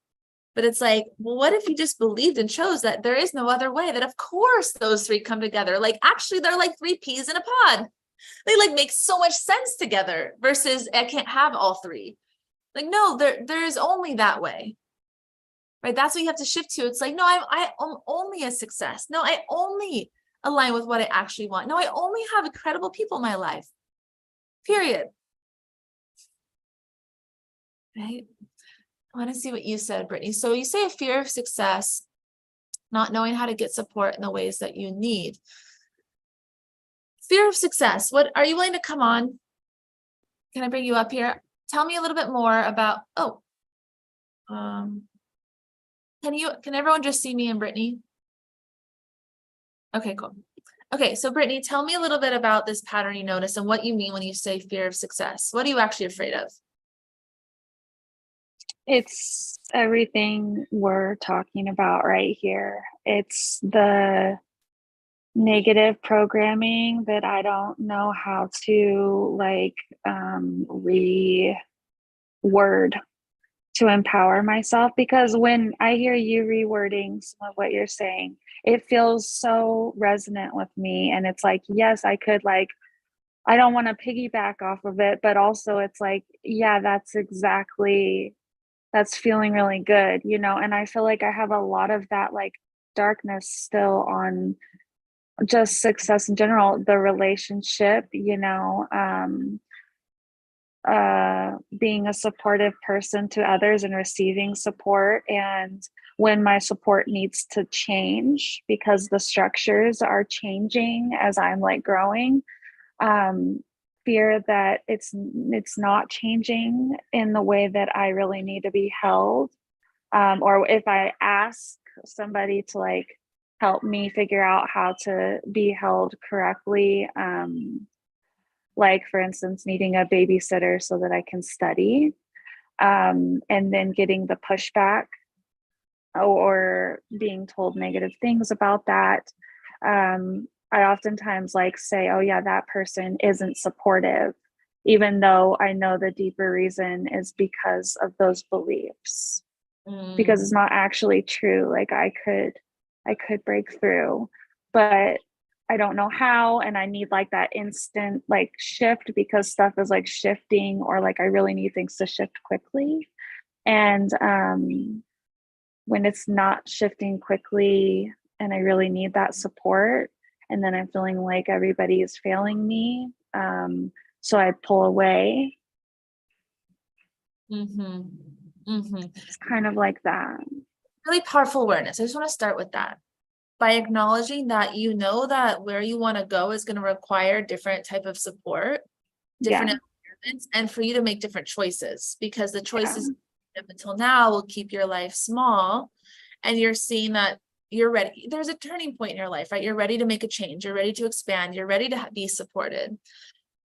But it's like, well, what if you just believed and chose that there is no other way, that of course those three come together? Like, actually, they're like three peas in a pod. They like make so much sense together versus I can't have all three. Like, no, there is only that way. Right? That's what you have to shift to. It's like, no, I'm only a success. No, I only align with what I actually want. No, I only have incredible people in my life. Period. Right? I want to see what you said, Brittany. So you say a fear of success, not knowing how to get support in the ways that you need. Fear of success. What are you willing to come on? Can I bring you up here? Tell me a little bit more about, can everyone just see me and Brittany? Okay, cool. Okay, so Brittany, tell me a little bit about this pattern you notice and what you mean when you say fear of success. What are you actually afraid of? It's everything we're talking about right here. It's the negative programming that I don't know how to reword to empower myself, because when I hear you rewording some of what you're saying, it feels so resonant with me. And it's like, yes, I could I don't want to piggyback off of it, but also it's like, yeah, that's feeling really good, and I feel like I have a lot of that darkness still on just success in general, the relationship, being a supportive person to others and receiving support. And when my support needs to change because the structures are changing as I'm growing, fear that it's not changing in the way that I really need to be held. Or if I ask somebody to help me figure out how to be held correctly, for instance, needing a babysitter so that I can study, and then getting the pushback or being told negative things about that. I oftentimes say, oh yeah, that person isn't supportive, even though I know the deeper reason is because of those beliefs, because it's not actually true. I could break through, but I don't know how, and I need that instant shift, because stuff is shifting, or I really need things to shift quickly. And when it's not shifting quickly and I really need that support, and then I'm feeling like everybody is failing me, so I pull away. It's kind of like that. Really powerful awareness. I just want to start with that. By acknowledging that that where you want to go is going to require different type of support, different environments, and for you to make different choices, because the choices up until now will keep your life small, and you're seeing that you're ready. There's a turning point in your life, right? You're ready to make a change. You're ready to expand. You're ready to be supported.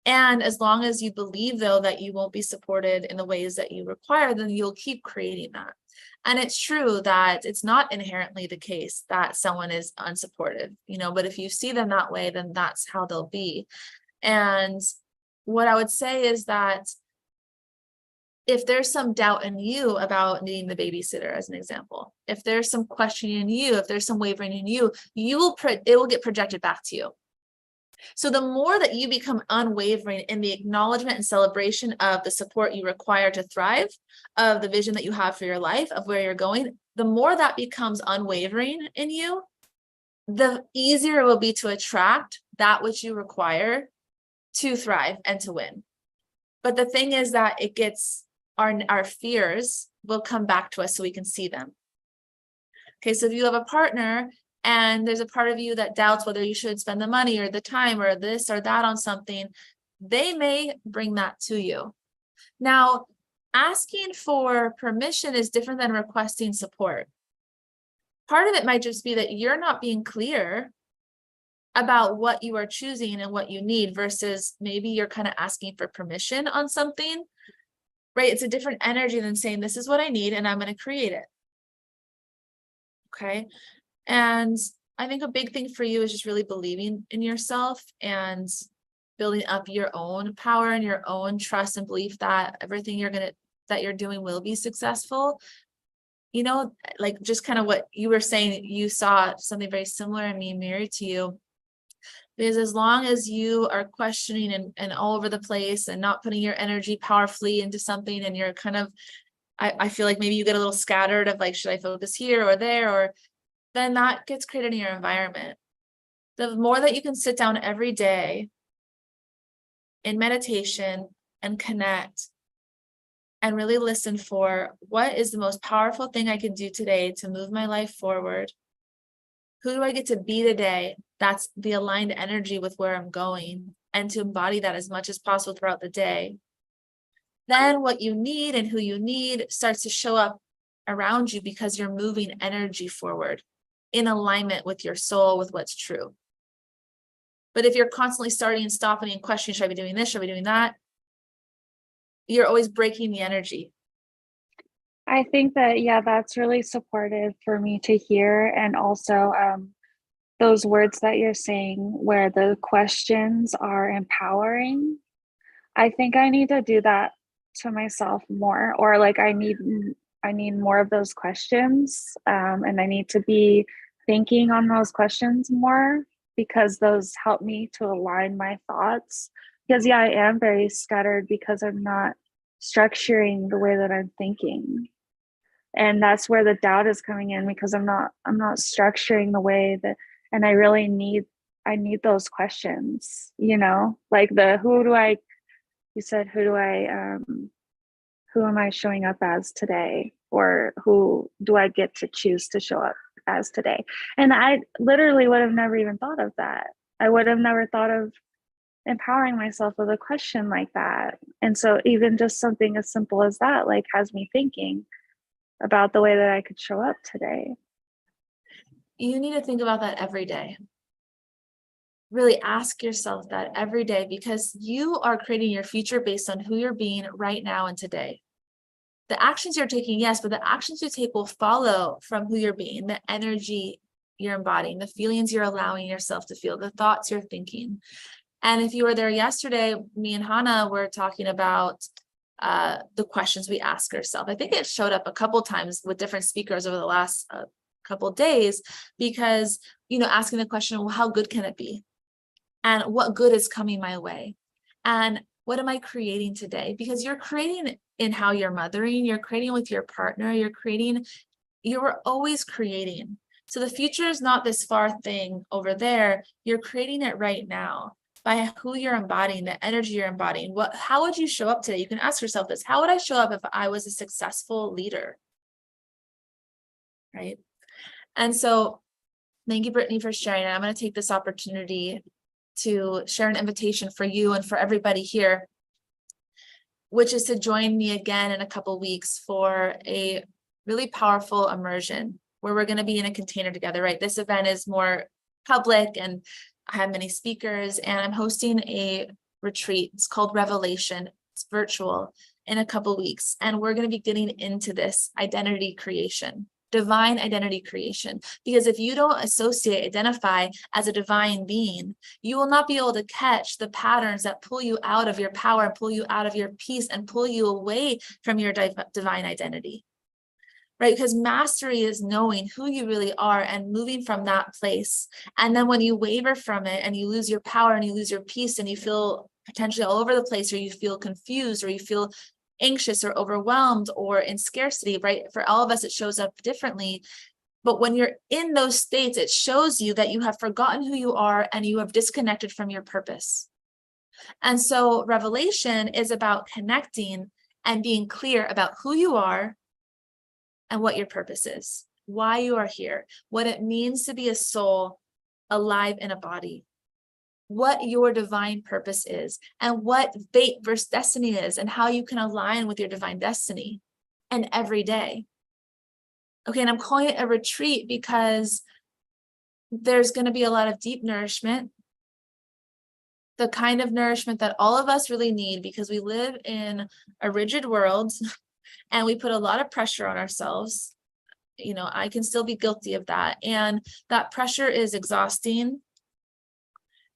And as long as you believe, though, that you won't be supported in the ways that you require, then you'll keep creating that. And it's true that it's not inherently the case that someone is unsupportive, but if you see them that way, then that's how they'll be. And what I would say is that if there's some doubt in you about needing the babysitter, as an example, if there's some questioning in you, if there's some wavering in you, it will get projected back to you. So the more that you become unwavering in the acknowledgement and celebration of the support you require to thrive, of the vision that you have for your life, of where you're going, the more that becomes unwavering in you, the easier it will be to attract that which you require to thrive and to win. But the thing is that it gets our fears will come back to us so we can see them. Okay, so if you have a partner and there's a part of you that doubts whether you should spend the money or the time or this or that on something, they may bring that to you. Now, asking for permission is different than requesting support. Part of it might just be that you're not being clear about what you are choosing and what you need, versus maybe you're kind of asking for permission on something, right? It's a different energy than saying, this is what I need and I'm going to create it. Okay. And I think a big thing for you is just really believing in yourself and building up your own power and your own trust and belief that everything that you're doing will be successful. you know, like just kind of what you were saying, you saw something very similar in me mirrored to you. Because as long as you are questioning and all over the place and not putting your energy powerfully into something, and you're kind of, I feel like maybe you get a little scattered of like, should I focus here or there? Or then that gets created in your environment. The more that you can sit down every day in meditation and connect and really listen for what is the most powerful thing I can do today to move my life forward. Who do I get to be today? That's the aligned energy with where I'm going, and to embody that as much as possible throughout the day. Then what you need and who you need starts to show up around you, because you're moving energy forward in alignment with your soul, with what's true. But if you're constantly starting and stopping and questioning, should I be doing this? Should I be doing that? You're always breaking the energy. I think that, yeah, that's really supportive for me to hear. And also those words that you're saying where the questions are empowering. I think I need to do that to myself more, or like I need more of those questions. And I need to be thinking on those questions more, because those help me to align my thoughts. Because yeah, I am very scattered because I'm not structuring the way that I'm thinking. And that's where the doubt is coming in, because I'm not structuring the way that, and I really need those questions, you know, like you said, who am I showing up as today? Or who do I get to choose to show up as today? And I literally would have never even thought of that. I would have never thought of empowering myself with a question like that. And so even just something as simple as that, like, has me thinking about the way that I could show up today. You need to think about that every day. Really ask yourself that every day, because you are creating your future based on who you're being right now and today. The actions you're taking, yes, but the actions you take will follow from who you're being, the energy you're embodying, the feelings you're allowing yourself to feel, the thoughts you're thinking. And if you were there yesterday, me and Hannah were talking about the questions we ask ourselves. I think it showed up a couple times with different speakers over the last couple days, because, you know, asking the question, well, how good can it be? And what good is coming my way? And what am I creating today? Because you're creating in how you're mothering, you're creating with your partner, you're always creating. So the future is not this far thing over there. You're creating it right now by who you're embodying, the energy you're embodying. How would you show up today? You can ask yourself this: how would I show up if I was a successful leader? Right? And so thank you, Brittany, for sharing. And I'm going to take this opportunity to share an invitation for you and for everybody here, which is to join me again in a couple weeks for a really powerful immersion where we're going to be in a container together, right? This event is more public and I have many speakers, and I'm hosting a retreat. It's called Revelation. It's virtual, in a couple weeks. And we're going to be getting into this identity creation, divine identity creation. Because if you don't identify as a divine being, you will not be able to catch the patterns that pull you out of your power, pull you out of your peace, and pull you away from your divine identity. Right? Because mastery is knowing who you really are and moving from that place. And then when you waver from it and you lose your power and you lose your peace and you feel potentially all over the place, or you feel confused, or you feel anxious or overwhelmed or in scarcity, right? For all of us, it shows up differently. But when you're in those states, it shows you that you have forgotten who you are and you have disconnected from your purpose. And so Revelation is about connecting and being clear about who you are and what your purpose is, why you are here, what it means to be a soul alive in a body, what your divine purpose is, and what fate versus destiny is, and how you can align with your divine destiny, and every day. Okay, and I'm calling it a retreat because there's going to be a lot of deep nourishment, the kind of nourishment that all of us really need, because we live in a rigid world and we put a lot of pressure on ourselves. You know, I can still be guilty of that. And that pressure is exhausting.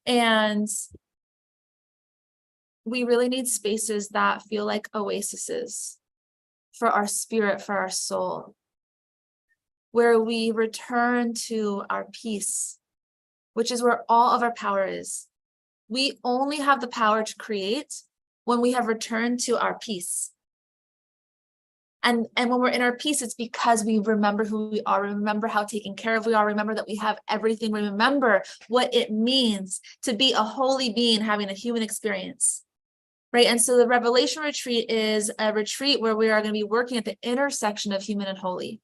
And we really need spaces that feel like oases for our spirit, for our soul. where we return to our peace, which is where all of our power is. We only have the power to create when we have returned to our peace. And when we're in our peace, it's because we remember who we are, remember how taken care of we are, remember that we have everything, remember what it means to be a holy being having a human experience, right? And so the Revelation Retreat is a retreat where we are going to be working at the intersection of human and holy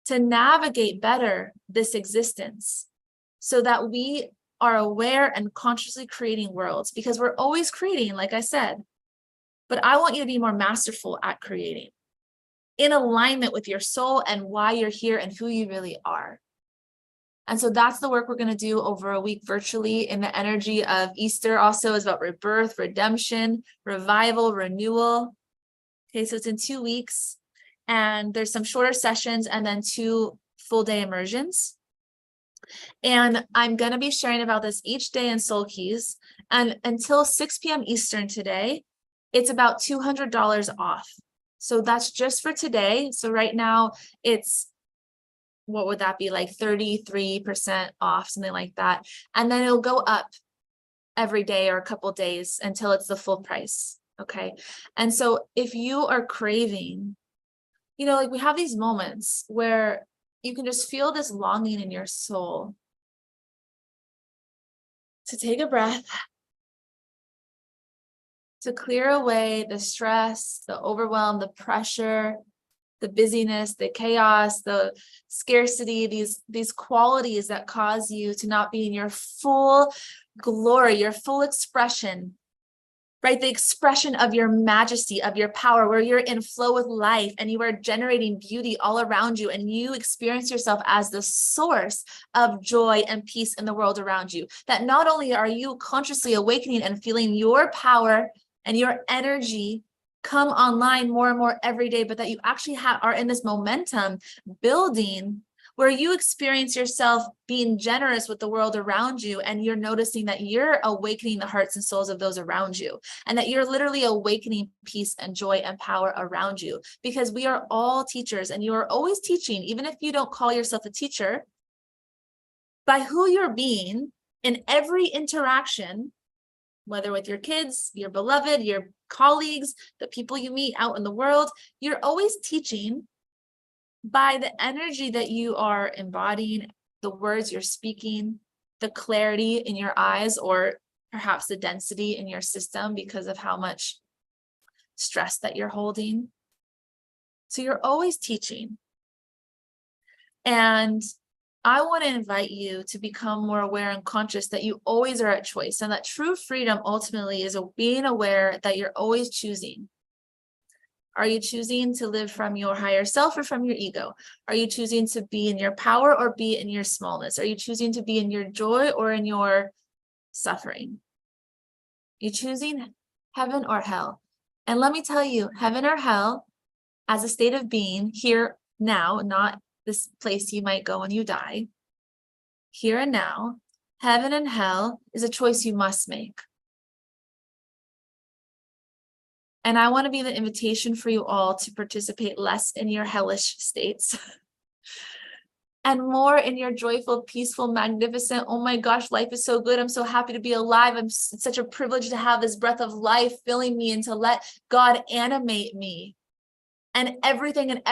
to navigate better this existence so that we are aware and consciously creating worlds, because we're always creating, like I said. But I want you to be more masterful at creating in alignment with your soul and why you're here and who you really are. And so that's the work we're going to do over a week virtually in the energy of Easter. Also is about rebirth, redemption, revival, renewal. Okay, so it's in 2 weeks and there's some shorter sessions and then 2 full-day immersions. And I'm going to be sharing about this each day in Soul Keys. And until 6 p.m. Eastern today, it's about $200 off. So that's just for today. So right now it's, what would that be, like 33% off, something like that. And then it'll go up every day or a couple days until it's the full price. Okay. And so if you are craving, you know, like we have these moments where you can just feel this longing in your soul to take a breath, to clear away the stress, the overwhelm, the pressure, the busyness, the chaos, the scarcity, these qualities that cause you to not be in your full glory, your full expression, right? The expression of your majesty, of your power, where you're in flow with life and you are generating beauty all around you and you experience yourself as the source of joy and peace in the world around you. That not only are you consciously awakening and feeling your power and your energy come online more and more every day, but that you actually are in this momentum building where you experience yourself being generous with the world around you, and you're noticing that you're awakening the hearts and souls of those around you, and that you're literally awakening peace and joy and power around you, because we are all teachers and you are always teaching, even if you don't call yourself a teacher, by who you're being in every interaction, whether with your kids, your beloved, your colleagues, the people you meet out in the world. You're always teaching by the energy that you are embodying, the words you're speaking, the clarity in your eyes, or perhaps the density in your system because of how much stress that you're holding. So you're always teaching. And I want to invite you to become more aware and conscious that you always are at choice, and that true freedom ultimately is being aware that you're always choosing. Are you choosing to live from your higher self or from your ego? Are you choosing to be in your power or be in your smallness? Are you choosing to be in your joy or in your suffering? Are you choosing heaven or hell? And let me tell you, heaven or hell, as a state of being here now, not this place you might go when you die, here and now, heaven and hell is a choice you must make. And I want to be the invitation for you all to participate less in your hellish states and more in your joyful, peaceful, magnificent, oh my gosh, life is so good, I'm so happy to be alive, it's such a privilege to have this breath of life filling me and to let God animate me. And everything and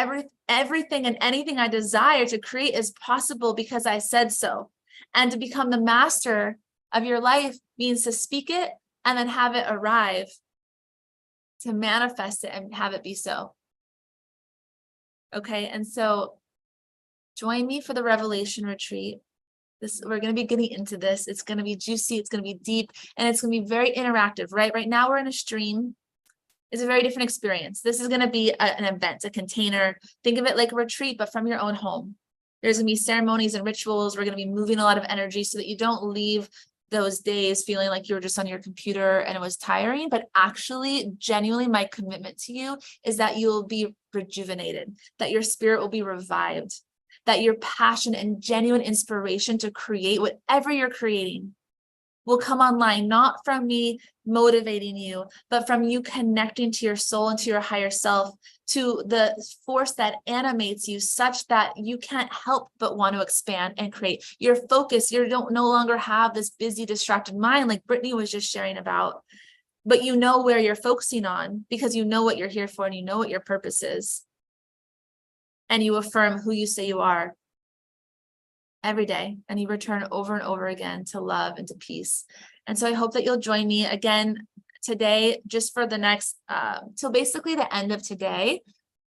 anything I desire to create is possible because I said so. And to become the master of your life means to speak it and then have it arrive, to manifest it and have it be so. Okay, and so join me for the Revelation Retreat. We're going to be getting into this. It's going to be juicy, it's going to be deep, and it's going to be very interactive, right? Right now we're in a stream. It's a very different experience. This is going to be an event, a container. Think of it like a retreat, but from your own home. There's going to be ceremonies and rituals. We're going to be moving a lot of energy so that you don't leave those days feeling like you were just on your computer and it was tiring. But actually, genuinely, my commitment to you is that you'll be rejuvenated, that your spirit will be revived, that your passion and genuine inspiration to create whatever you're creating will come online, not from me motivating you, but from you connecting to your soul and to your higher self to the force that animates you, such that you can't help but want to expand and create. Your focus, you don't no longer have this busy, distracted mind like Brittany was just sharing about, but you know where you're focusing on because you know what you're here for and you know what your purpose is. And you affirm who you say you are every day, and you return over and over again to love and to peace. And so I hope that you'll join me again today, just for the next, till basically the end of today.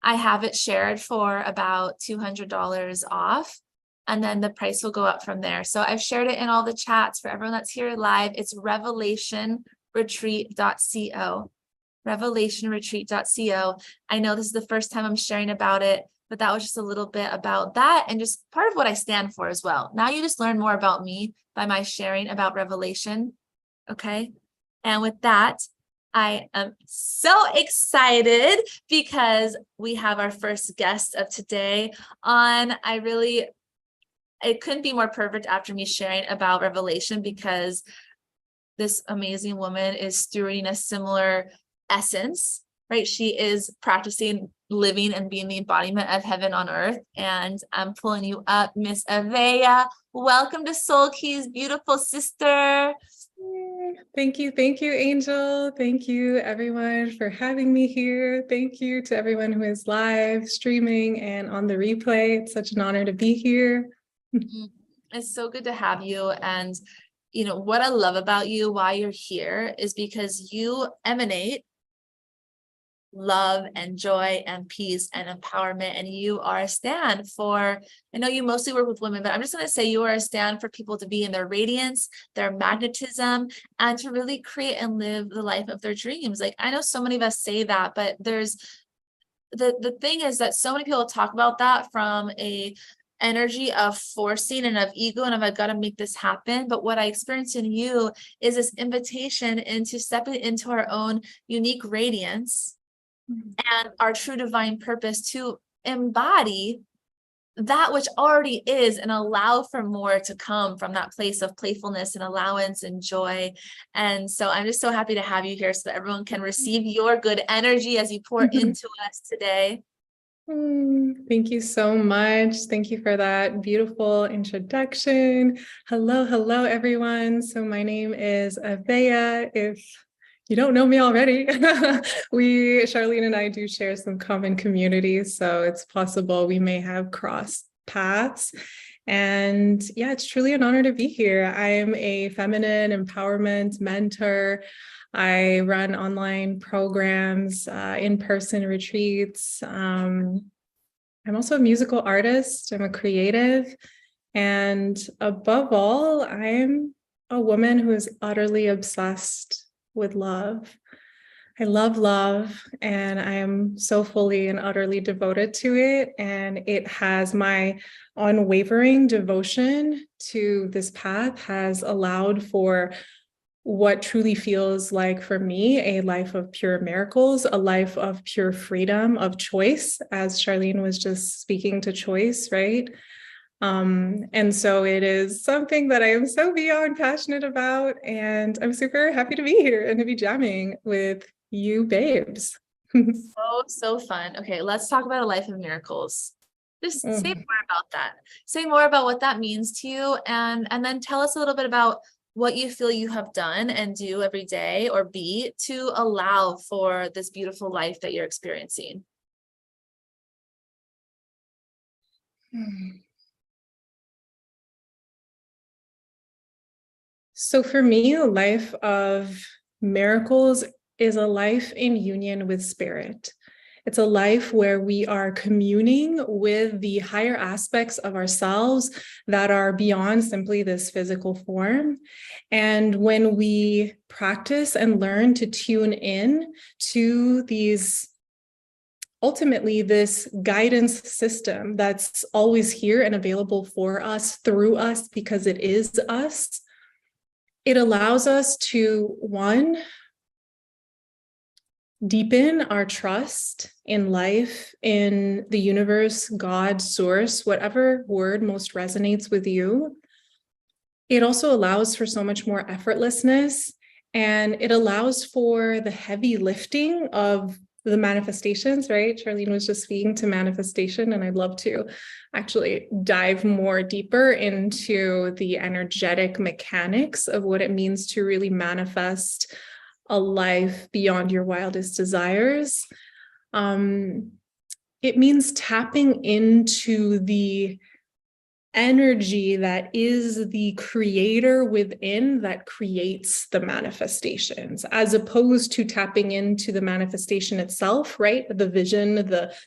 I have it shared for about $200 off, and then the price will go up from there. So I've shared it in all the chats for everyone that's here live. It's revelationretreat.co, revelationretreat.co. I know this is the first time I'm sharing about it, but that was just a little bit about that and just part of what I stand for as well. Now you just learn more about me by my sharing about Revelation. Okay. And with that, I am so excited because we have our first guest of today on. It couldn't be more perfect after me sharing about Revelation, because this amazing woman is stewarding a similar essence, right? She is practicing living and being the embodiment of heaven on earth. And I'm pulling you up, Miss Aveyah. Welcome to Soul Keys, beautiful sister. Thank you, Angel. Thank you, everyone, for having me here. Thank you to everyone who is live streaming and on the replay. It's such an honor to be here. It's so good to have you. And you know what I love about you, why you're here, is because you emanate love and joy and peace and empowerment, and you are a stand for, I know you mostly work with women, but I'm just going to say you are a stand for people to be in their radiance, their magnetism, and to really create and live the life of their dreams. Like, I know so many of us say that, but there's the thing is that so many people talk about that from a energy of forcing and of ego and of, I've got to make this happen. But what I experienced in you is this invitation into stepping into our own unique radiance and our true divine purpose to embody that which already is and allow for more to come from that place of playfulness and allowance and joy. And so I'm just so happy to have you here so that everyone can receive your good energy as you pour into us today. Thank you so much. Thank you for that beautiful introduction. Hello, everyone. So my name is Aveyah. If you don't know me already, Charlene and I do share some common communities, so it's possible we may have crossed paths. And yeah, it's truly an honor to be here. I am a feminine empowerment mentor. I run online programs, in-person retreats. I'm also a musical artist. I'm a creative. And above all, I'm a woman who is utterly obsessed with love. I love love, and I am so fully and utterly devoted to it. And it has my unwavering devotion to this path has allowed for what truly feels like for me a life of pure miracles, a life of pure freedom, of choice, as Charlene was just speaking to choice, right? And so it is something that I am so beyond passionate about, and I'm super happy to be here and to be jamming with you babes. So fun. Okay, let's talk about a life of miracles. Just say more about that. Say more about what that means to you, and then tell us a little bit about what you feel you have done and do every day or be to allow for this beautiful life that you're experiencing. So for me, a life of miracles is a life in union with spirit. It's a life where we are communing with the higher aspects of ourselves that are beyond simply this physical form. And when we practice and learn to tune in to these, ultimately this guidance system that's always here and available for us, through us, because it is us, it allows us to, one, deepen our trust in life, in the universe, God, source, whatever word most resonates with you. It also allows for so much more effortlessness, and it allows for the heavy lifting of the manifestations, right? Charlene was just speaking to manifestation, and I'd love to actually dive more deeper into the energetic mechanics of what it means to really manifest a life beyond your wildest desires. It means tapping into the energy that is the creator within that creates the manifestations, as opposed to tapping into the manifestation itself, right? The vision,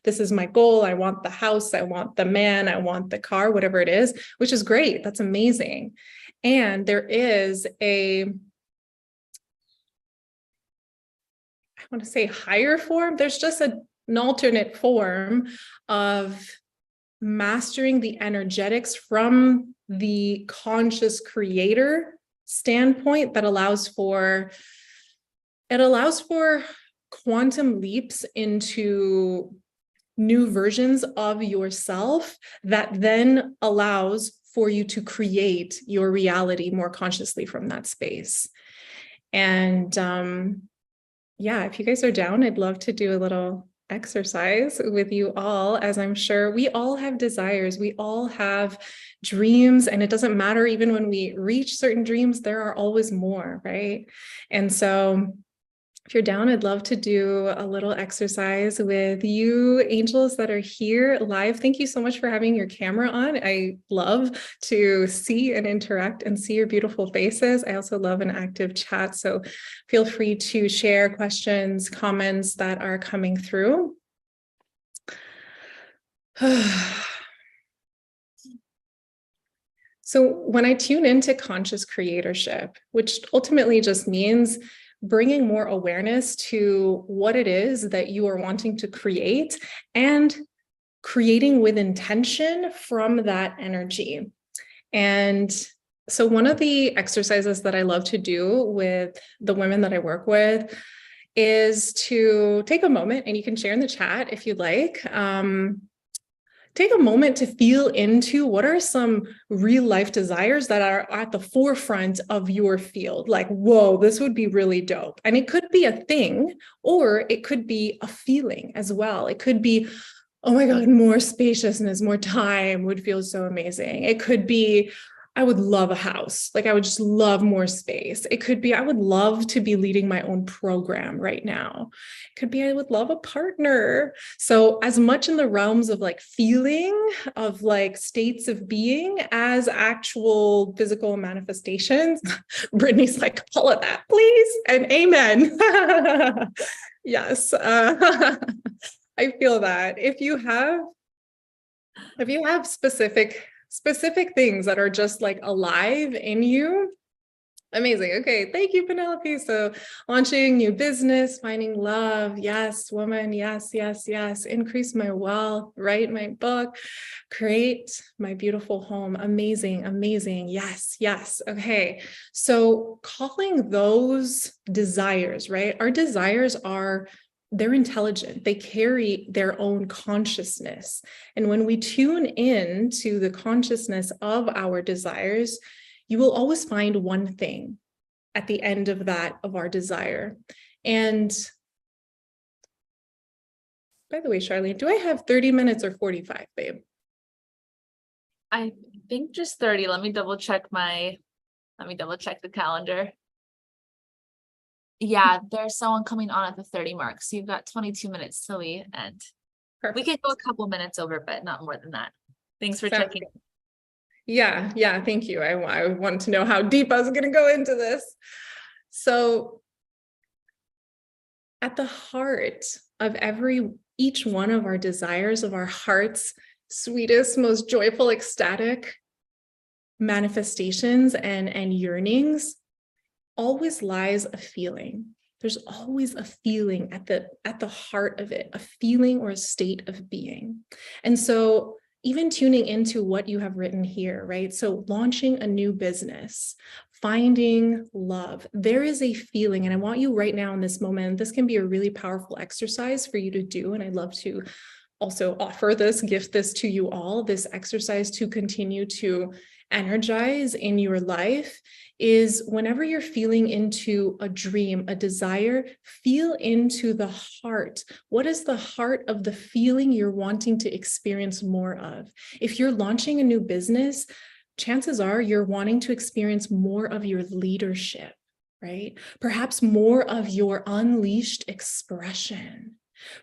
this is my goal. I want the house. I want the man. I want the car, whatever it is, which is great. That's amazing. And there is I want to say higher form. There's just an alternate form of mastering the energetics from the conscious creator standpoint that allows for quantum leaps into new versions of yourself that then allows for you to create your reality more consciously from that space. And yeah, if you guys are down, I'd love to do a little exercise with you all, as I'm sure we all have desires, we all have dreams, and it doesn't matter, even when we reach certain dreams, there are always more, right? And so if you're down, I'd love to do a little exercise with you angels that are here live. Thank you so much for having your camera on. I love to see and interact and see your beautiful faces. I also love an active chat. So feel free to share questions, comments that are coming through. So when I tune into conscious creatorship, which ultimately just means bringing more awareness to what it is that you are wanting to create and creating with intention from that energy. And so one of the exercises that I love to do with the women that I work with is to take a moment, and you can share in the chat if you'd like, take a moment to feel into what are some real life desires that are at the forefront of your field. Like, whoa, this would be really dope. And it could be a thing, or it could be a feeling as well. It could be, oh my God, more spaciousness, more time would feel so amazing. It could be, I would love a house. Like, I would just love more space. It could be, I would love to be leading my own program right now. It could be, I would love a partner. So as much in the realms of like feeling, of like states of being, as actual physical manifestations. Brittany's like, all of that, please. And amen. Yes. I feel that if you have specific things that are just like alive in you. Amazing. Okay. Thank you, Penelope. So launching new business, finding love. Yes, woman. Yes, yes, yes. Increase my wealth, write my book, create my beautiful home. Amazing. Amazing. Yes, yes. Okay. So calling those desires, right? Our desires they're intelligent. They carry their own consciousness. And when we tune in to the consciousness of our desires, you will always find one thing at the end of our desire. And by the way, Charlene, do I have 30 minutes or 45, babe? I think just 30. Let me double check the calendar. Yeah, there's someone coming on at the 30 mark. So you've got 22 minutes till we end. Perfect. We can go a couple minutes over, but not more than that. Thanks for checking. Good. Yeah, thank you. I wanted to know how deep I was going to go into this. So at the heart of each one of our desires, of our heart's sweetest, most joyful, ecstatic manifestations and yearnings, always lies a feeling. There's always a feeling at the heart of it, a feeling or a state of being. And so even tuning into what you have written here, right? So launching a new business, finding love, there is a feeling. And I want you right now in this moment, this can be a really powerful exercise for you to do. And I'd love to also gift this to you all, this exercise to continue to energize in your life is whenever you're feeling into a dream, a desire, feel into the heart. What is the heart of the feeling you're wanting to experience more of? If you're launching a new business, chances are you're wanting to experience more of your leadership, right? Perhaps more of your unleashed expression.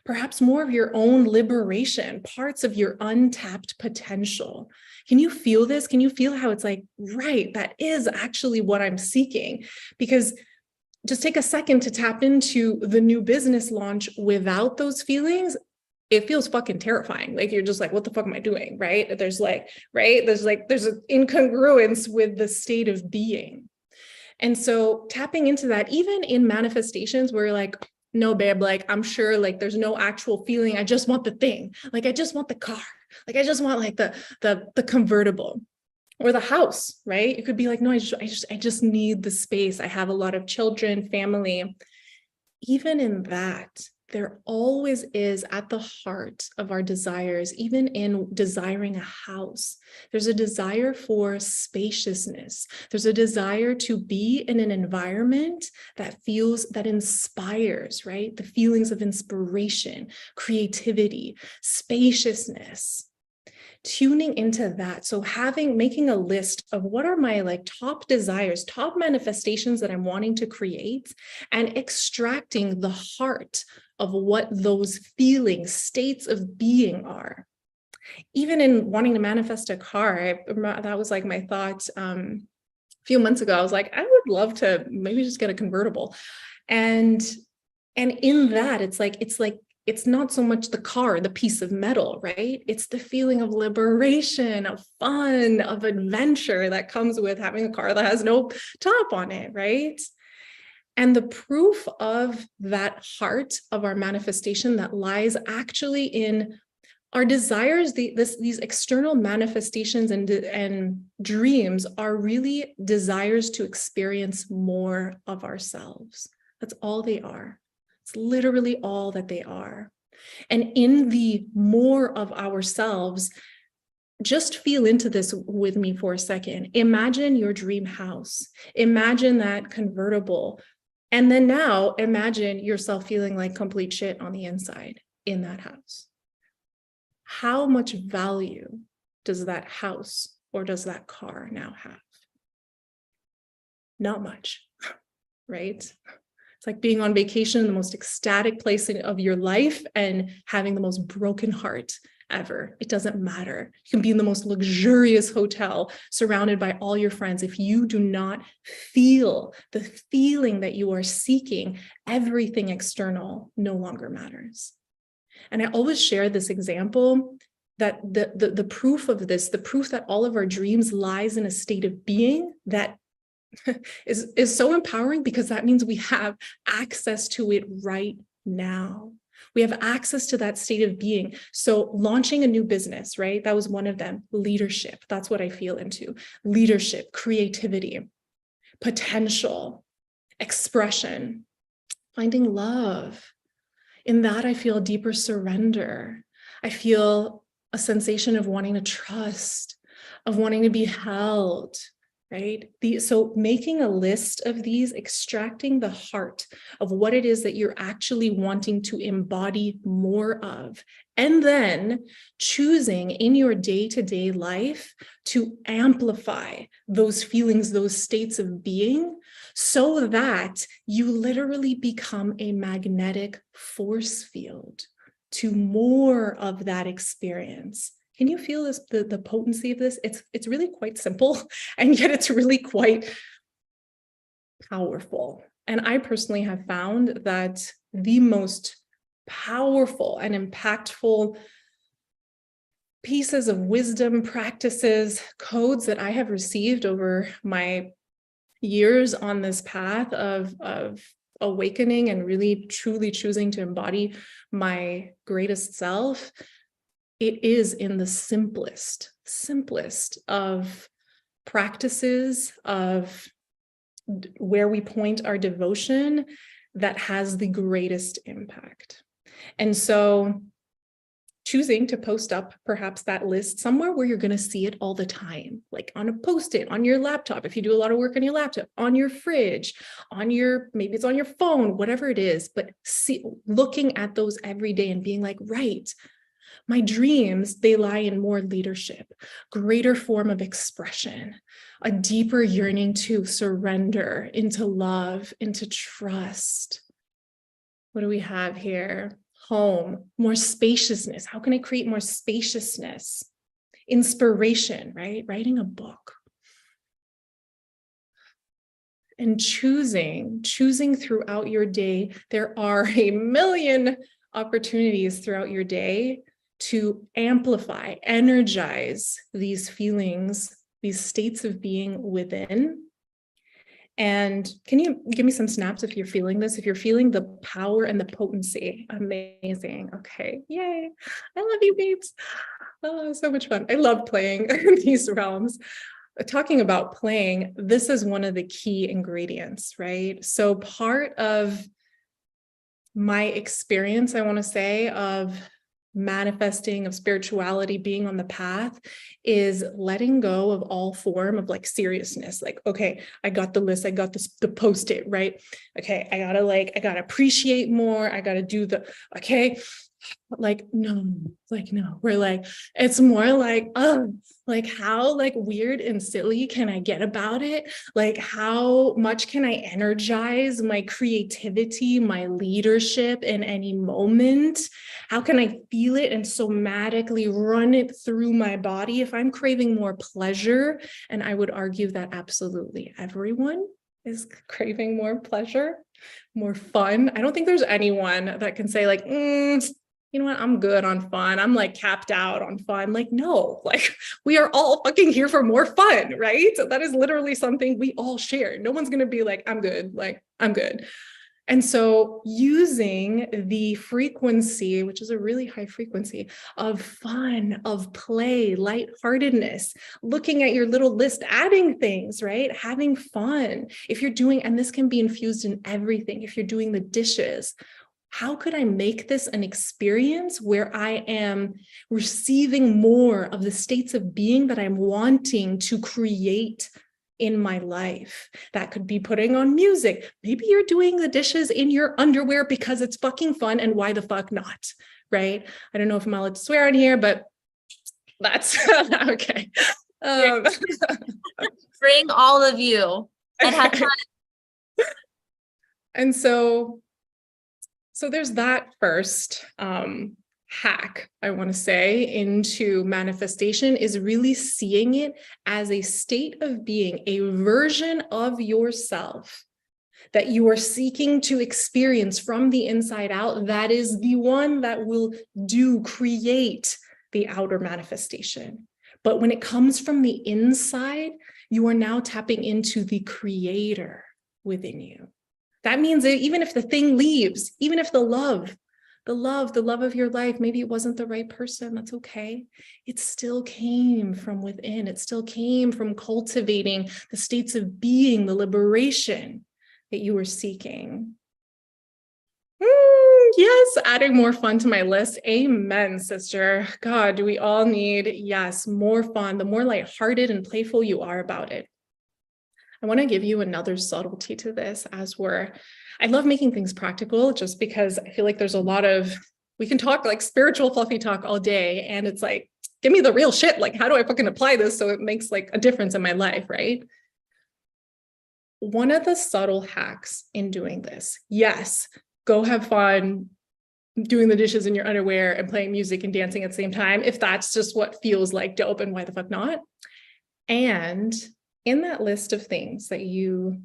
Perhaps more of your own liberation, parts of your untapped potential. Can you feel this? Can you feel how it's like, right, that is actually what I'm seeking? Because just take a second to tap into the new business launch without those feelings. It feels fucking terrifying. Like, you're just like, what the fuck am I doing? Right? There's an incongruence with the state of being. And so tapping into that, even in manifestations where you're like, no, babe, like, I'm sure like there's no actual feeling. I just want the thing. Like, I just want the car. Like, I just want like the convertible or the house, right? It could be like, no, I just need the space. I have a lot of children, family. Even in that, there always is at the heart of our desires, even in desiring a house, there's a desire for spaciousness. There's a desire to be in an environment that inspires, right? The feelings of inspiration, creativity, spaciousness. Tuning into that. So making a list of what are my like top desires, top manifestations that I'm wanting to create, and extracting the heart of what those feelings, states of being are. Even in wanting to manifest a car, that was like my thought a few months ago. I was like, I would love to maybe just get a convertible. And in that, it's not so much the car, the piece of metal, right? It's the feeling of liberation, of fun, of adventure that comes with having a car that has no top on it, right? And the proof of that heart of our manifestation that lies actually in our desires, these external manifestations and dreams are really desires to experience more of ourselves. That's all they are. It's literally all that they are. And in the more of ourselves, just feel into this with me for a second. Imagine your dream house. Imagine that convertible. And then now imagine yourself feeling like complete shit on the inside in that house. How much value does that house or does that car now have? Not much, right? It's like being on vacation in the most ecstatic place of your life and having the most broken heart ever. It doesn't matter. You can be in the most luxurious hotel surrounded by all your friends. If you do not feel the feeling that you are seeking, everything external no longer matters. And I always share this example that the proof of this, the proof that all of our dreams lies in a state of being that is so empowering, because that means we have access to it right now. We have access to that state of being. So launching a new business, right? That was one of them. Leadership. That's what I feel into. Leadership, creativity, potential, expression, finding love. In that, I feel deeper surrender. I feel a sensation of wanting to trust, of wanting to be held, right? So making a list of these, extracting the heart of what it is that you're actually wanting to embody more of, and then choosing in your day-to-day life to amplify those feelings, those states of being, so that you literally become a magnetic force field to more of that experience. Can you feel this, the potency of this? It's really quite simple, and yet it's really quite powerful. And I personally have found that the most powerful and impactful pieces of wisdom, practices, codes that I have received over my years on this path of awakening and really truly choosing to embody my greatest self, it is in the simplest of practices of where we point our devotion that has the greatest impact. And so choosing to post up perhaps that list somewhere where you're going to see it all the time, like on a post-it, on your laptop, if you do a lot of work on your laptop, on your fridge, maybe it's on your phone, whatever it is, but looking at those every day and being like, right, my dreams, they lie in more leadership, greater form of expression, a deeper yearning to surrender into love, into trust. What do we have here? Home, more spaciousness. How can I create more spaciousness? Inspiration, right? Writing a book. And choosing throughout your day. There are a million opportunities throughout your day to amplify, energize these feelings, these states of being within. And can you give me some snaps if you're feeling this? If you're feeling the power and the potency, amazing. Okay, yay. I love you, babes. Oh, so much fun. I love playing in these realms. Talking about playing, this is one of the key ingredients, right? So part of my experience, I want to say, of manifesting, of spirituality, being on the path, is letting go of all form of like seriousness. Like, okay, I got the list, I got the post-it, right? Okay, I gotta appreciate more. I gotta do okay. No, we're like, it's more like, like how like weird and silly can I get about it? Like how much can I energize my creativity, my leadership in any moment? How can I feel it and somatically run it through my body if I'm craving more pleasure? And I would argue that absolutely everyone is craving more pleasure, more fun. I don't think there's anyone that can say like, you know what, I'm good on fun. I'm like capped out on fun. Like, no, like we are all fucking here for more fun, right? So that is literally something we all share. No one's going to be like, I'm good. Like, I'm good. And so using the frequency, which is a really high frequency of fun, of play, lightheartedness, looking at your little list, adding things, right? Having fun. If you're doing, and this can be infused in everything, if you're doing the dishes, how could I make this an experience where I am receiving more of the states of being that I'm wanting to create in my life? That could be putting on music. Maybe you're doing the dishes in your underwear because it's fucking fun, and why the fuck not, right? I don't know if I'm allowed to swear on here, but that's okay. Bring all of you and have fun. And so there's that first hack, I want to say, into manifestation, is really seeing it as a state of being, a version of yourself that you are seeking to experience from the inside out. That is the one that will create the outer manifestation. But when it comes from the inside, you are now tapping into the creator within you. That means that even if the thing leaves, even if the love of your life, maybe it wasn't the right person, that's okay. It still came from within. It still came from cultivating the states of being, the liberation that you were seeking. Yes, adding more fun to my list. Amen, sister. God, do we all need, yes, more fun. The more lighthearted and playful you are about it. I want to give you another subtlety to this I love making things practical just because I feel like there's a lot of, we can talk like spiritual fluffy talk all day. And it's like, give me the real shit. Like, how do I fucking apply this so it makes like a difference in my life, right? One of the subtle hacks in doing this, yes, go have fun doing the dishes in your underwear and playing music and dancing at the same time, if that's just what feels like dope, and why the fuck not? And in that list of things that you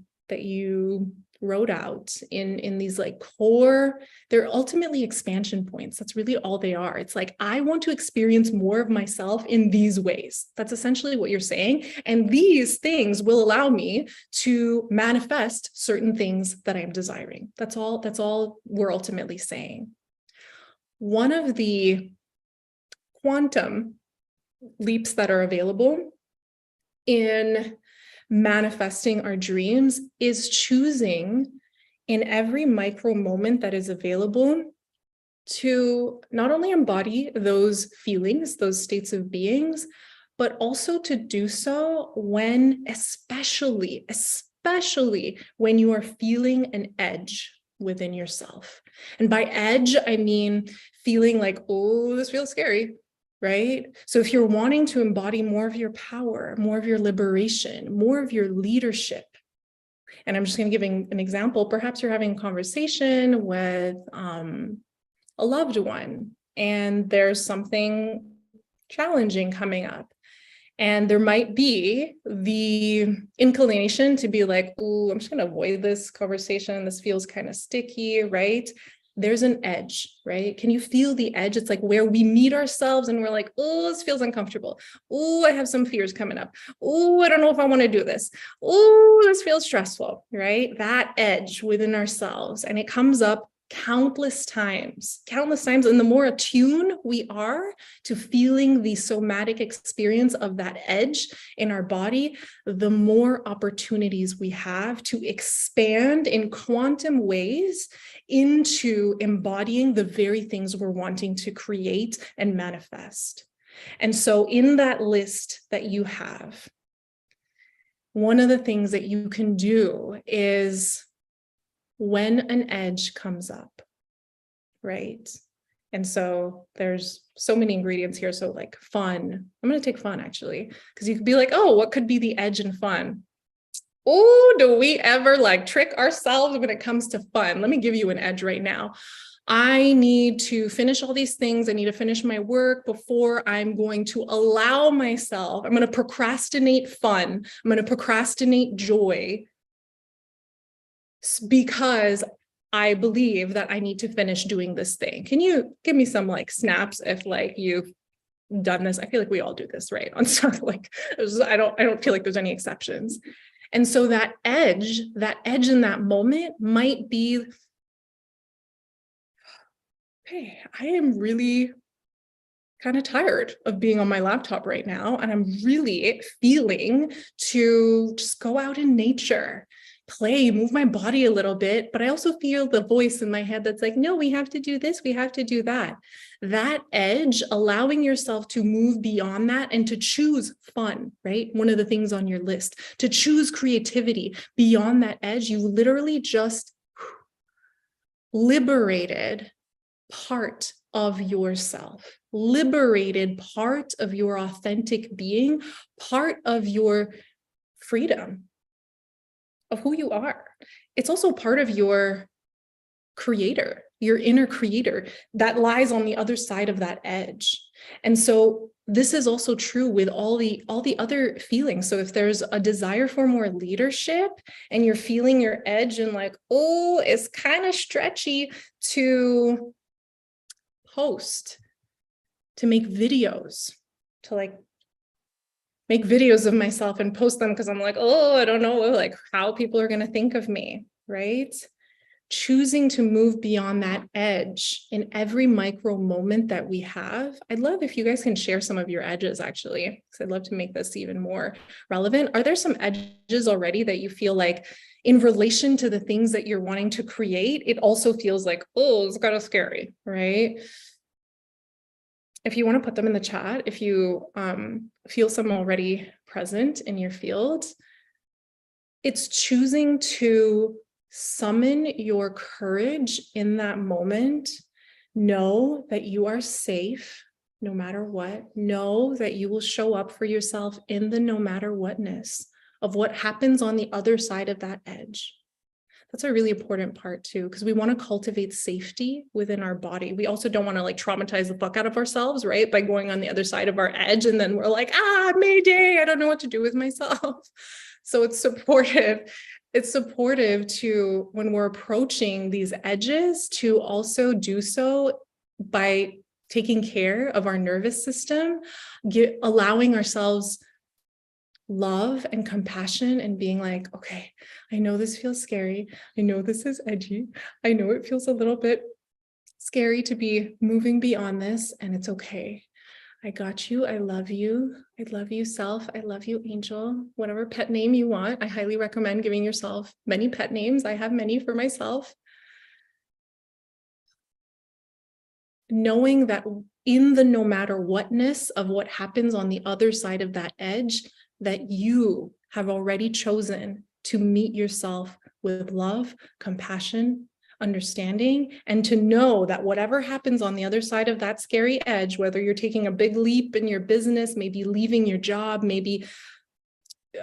wrote out in these like core, they're ultimately expansion points. That's really all they are. It's like, I want to experience more of myself in these ways. That's essentially what you're saying. And these things will allow me to manifest certain things that I'm desiring. That's all we're ultimately saying. One of the quantum leaps that are available in manifesting our dreams is choosing in every micro moment that is available to not only embody those feelings, those states of beings, but also to do so when, especially when you are feeling an edge within yourself. And by edge, I mean feeling like, oh, this feels scary, right? So if you're wanting to embody more of your power, more of your liberation, more of your leadership, and I'm just going to give an example. Perhaps you're having a conversation with a loved one, and there's something challenging coming up. And there might be the inclination to be like, oh, I'm just going to avoid this conversation. This feels kind of sticky, right? There's an edge, right? Can you feel the edge? It's like where we meet ourselves and we're like, oh, this feels uncomfortable. Oh, I have some fears coming up. Oh, I don't know if I want to do this. Oh, this feels stressful, right? That edge within ourselves. And it comes up countless times. And the more attuned we are to feeling the somatic experience of that edge in our body, the more opportunities we have to expand in quantum ways into embodying the very things we're wanting to create and manifest. And so in that list that you have, one of the things that you can do is when an edge comes up, right? And so there's so many ingredients here. So like fun, I'm going to take fun actually, because you could be like, oh, what could be the edge in fun? Oh, do we ever like trick ourselves when it comes to fun? Let me give you an edge right now. I need to finish all these things. I need to finish my work before I'm going to allow myself, I'm going to procrastinate fun. I'm going to procrastinate joy because I believe that I need to finish doing this thing. Can you give me some like snaps if like you've done this? I feel like we all do this, right? On stuff like I don't feel like there's any exceptions. And so that edge in that moment might be, hey, I am really kind of tired of being on my laptop right now. And I'm really feeling to just go out in nature, play, move my body a little bit. But I also feel the voice in my head that's like, no, we have to do this. We have to do that. That edge, allowing yourself to move beyond that and to choose fun, right? One of the things on your list, to choose creativity beyond that edge, you literally just liberated part of yourself, liberated part of your authentic being, part of your freedom, of who you are. It's also part of your creator, your inner creator that lies on the other side of that edge. And so this is also true with all the other feelings. So if there's a desire for more leadership and you're feeling your edge and like, oh, it's kind of stretchy to post, to make videos, to like make videos of myself and post them because I'm like, oh, I don't know like how people are going to think of me, right? Choosing to move beyond that edge in every micro moment that we have. I'd love if you guys can share some of your edges actually, because I'd love to make this even more relevant. Are there some edges already that you feel like in relation to the things that you're wanting to create, it also feels like, oh, it's kind of scary, right? If you want to put them in the chat, if you feel some already present in your field, it's choosing to summon your courage in that moment. Know that you are safe no matter what. Know that you will show up for yourself in the no matter whatness of what happens on the other side of that edge. That's a really important part too, because we want to cultivate safety within our body. We also don't want to like traumatize the fuck out of ourselves, right? By going on the other side of our edge and then we're like, Mayday, I don't know what to do with myself. So it's supportive. It's supportive to, when we're approaching these edges, to also do so by taking care of our nervous system, allowing ourselves love and compassion and being like, okay, I know this feels scary. I know this is edgy. I know it feels a little bit scary to be moving beyond this, and it's okay. I got you. I love you. I love you, self. I love you, angel. Whatever pet name you want. I highly recommend giving yourself many pet names. I have many for myself. knowing that in the no matter whatness of what happens on the other side of that edge, that you have already chosen to meet yourself with love, compassion, understanding, and to know that whatever happens on the other side of that scary edge, whether you're taking a big leap in your business, maybe leaving your job, maybe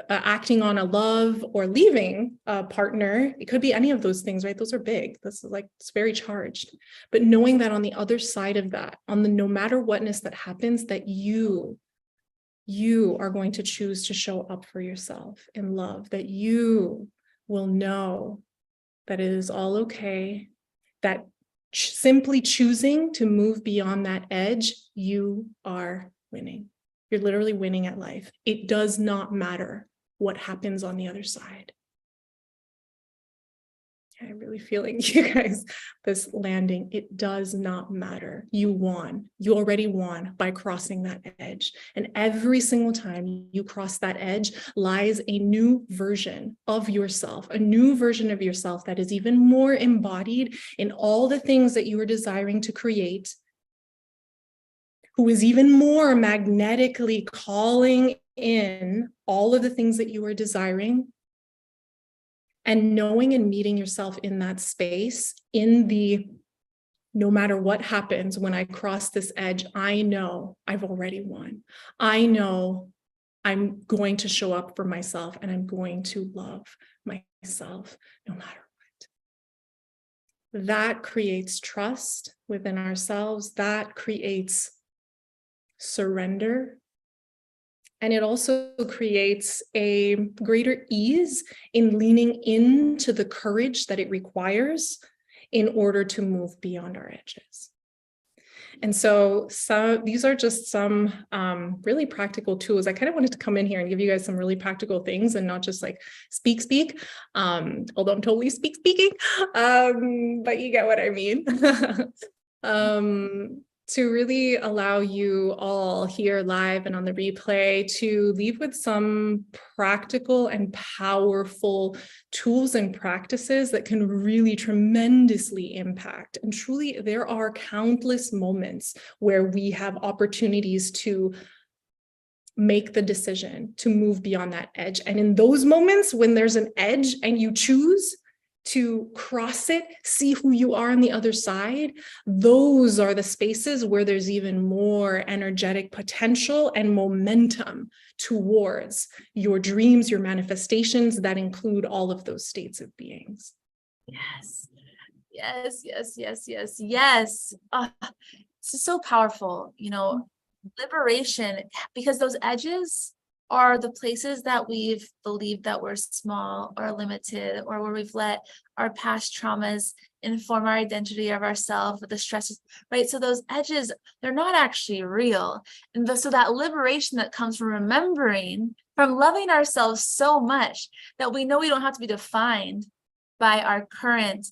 acting on a love or leaving a partner, it could be any of those things, right? Those are big. This is like, it's very charged. But knowing that on the other side of that, on the no matter whatness that happens, that you are going to choose to show up for yourself in love, that you will know that it is all okay, that simply choosing to move beyond that edge, you are winning. You're literally winning at life. It does not matter what happens on the other side. I'm really feeling you guys, this landing. It does not matter. You won. You already won by crossing that edge. And every single time you cross that edge lies a new version of yourself, a new version of yourself that is even more embodied in all the things that you are desiring to create, who is even more magnetically calling in all of the things that you are desiring. And knowing and meeting yourself in that space, in the no matter what happens when I cross this edge, I know I've already won. I know I'm going to show up for myself and I'm going to love myself no matter what. That creates trust within ourselves. That creates surrender. And it also creates a greater ease in leaning into the courage that it requires in order to move beyond our edges. And so these are just some really practical tools. I kind of wanted to come in here and give you guys some really practical things and not just like speak, although I'm totally speaking, but you get what I mean. To really allow you all here live and on the replay to leave with some practical and powerful tools and practices that can really tremendously impact. And truly, there are countless moments where we have opportunities to make the decision to move beyond that edge. And in those moments when there's an edge and you choose to cross it, see who you are on the other side, those are the spaces where there's even more energetic potential and momentum towards your dreams, your manifestations that include all of those states of beings. Yes. It's so powerful, liberation, because those edges are the places that we've believed that we're small or limited, or where we've let our past traumas inform our identity of ourselves with the stresses, right? So those edges, they're not actually real. And so that liberation that comes from remembering, from loving ourselves so much that we know we don't have to be defined by our current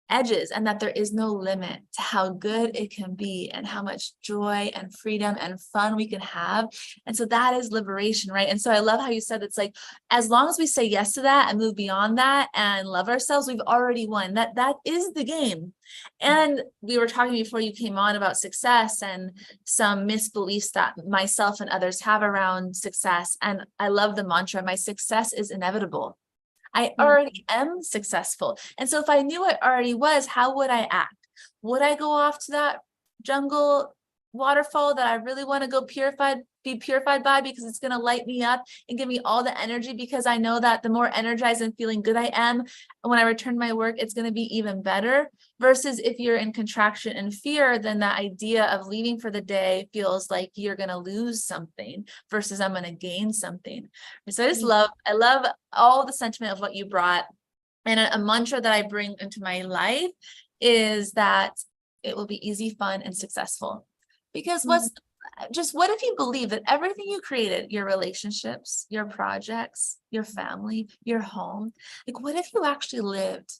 edges, and that there is no limit to how good it can be and how much joy and freedom and fun we can have. And so that is liberation, right? And so I love how you said it's like, as long as we say yes to that and move beyond that and love ourselves, we've already won. That is the game. And we were talking before you came on about success and some misbeliefs that myself and others have around success. And I love the mantra, my success is inevitable. I already am successful. And so if I knew I already was, how would I act? Would I go off to that jungle waterfall that I really want to go be purified by, because it's going to light me up and give me all the energy, because I know that the more energized and feeling good I am, when I return my work, it's going to be even better? Versus if you're in contraction and fear, then that idea of leaving for the day feels like you're going to lose something versus I'm going to gain something. So I love all the sentiment of what you brought. And a mantra that I bring into my life is that it will be easy, fun, and successful. Because what if you believe that everything you created, your relationships, your projects, your family, your home, like what if you actually lived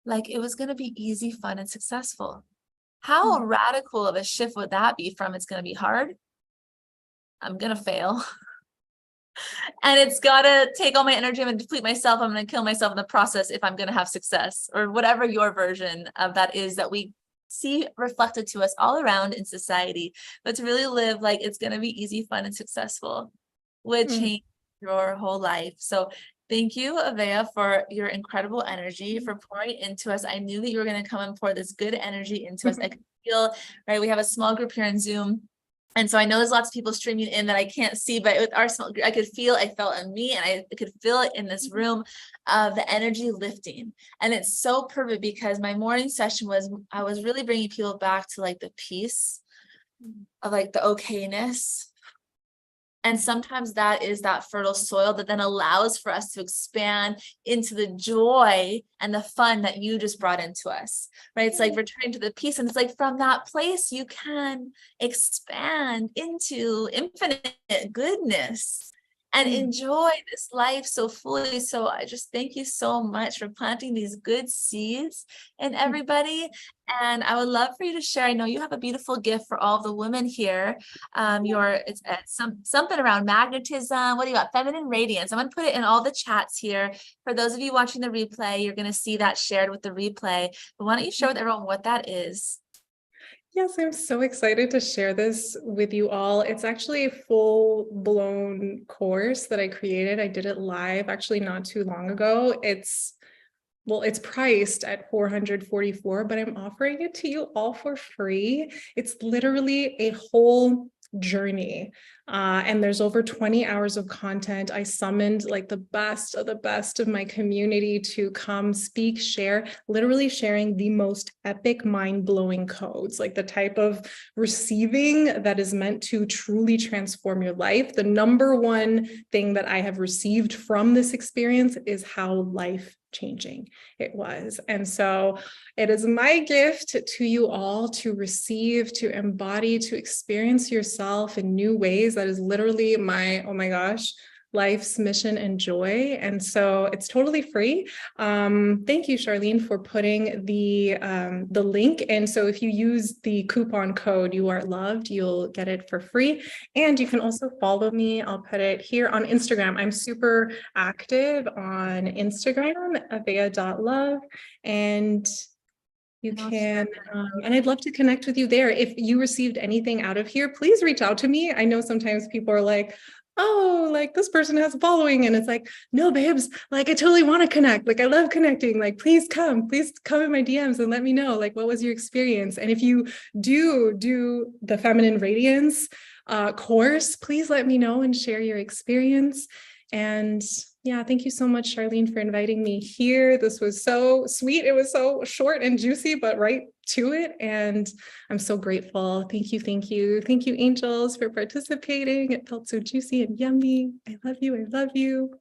like it was going to be easy, fun, and successful? How radical of a shift would that be from it's going to be hard, I'm going to fail, and it's got to take all my energy, I'm going to deplete myself, I'm going to kill myself in the process if I'm going to have success, or whatever your version of that is that we see reflected to us all around in society, but to really live like it's going to be easy, fun, and successful would change your whole life. So thank you, Aveyah, for your incredible energy, for pouring into us. I knew that you were going to come and pour this good energy into us. I could feel, right? We have a small group here in Zoom. And so I know there's lots of people streaming in that I can't see, but with our small group, I felt in me, and I could feel it in this room of the energy lifting. And it's so perfect because my morning session I was really bringing people back to like the peace of like the okayness. And sometimes that is that fertile soil that then allows for us to expand into the joy and the fun that you just brought into us, right? It's like returning to the peace. And it's like from that place, you can expand into infinite goodness and enjoy this life so fully. So I just thank you so much for planting these good seeds in everybody. And I would love for you to share. I know you have a beautiful gift for all of the women here. It's something around magnetism. What do you got? Feminine radiance. I'm going to put it in all the chats here. For those of you watching the replay, you're going to see that shared with the replay. But why don't you share with everyone what that is? Yes, I'm so excited to share this with you all. It's actually a full-blown course that I created. I did it live actually not too long ago. It's priced at $444, but I'm offering it to you all for free. It's literally a whole journey. And there's over 20 hours of content. I summoned like the best of my community to come speak, share, literally sharing the most epic, mind-blowing codes, like the type of receiving that is meant to truly transform your life. The number one thing that I have received from this experience is how life changing it was. And so it is my gift to you all to receive, to embody, to experience yourself in new ways. That is literally my, oh my gosh, life's mission and joy. And so it's totally free. Thank you, Charlene, for putting the link. And so if you use the coupon code "You Are Loved," you'll get it for free. And you can also follow me. I'll put it here on Instagram. I'm super active on Instagram, aveyah.love. And you can, and I'd love to connect with you there. If you received anything out of here, please reach out to me. I know sometimes people are like, oh, like this person has a following. And it's like, no, babes, like I totally want to connect. Like I love connecting. Like, please come in my DMs and let me know, like, what was your experience? And if you do the Feminine Radiance course, please let me know and share your experience. And yeah, thank you so much, Charlene, for inviting me here. This was so sweet. It was so short and juicy, but right to it. And I'm so grateful. Thank you. Thank you. Thank you, angels, for participating. It felt so juicy and yummy. I love you. I love you.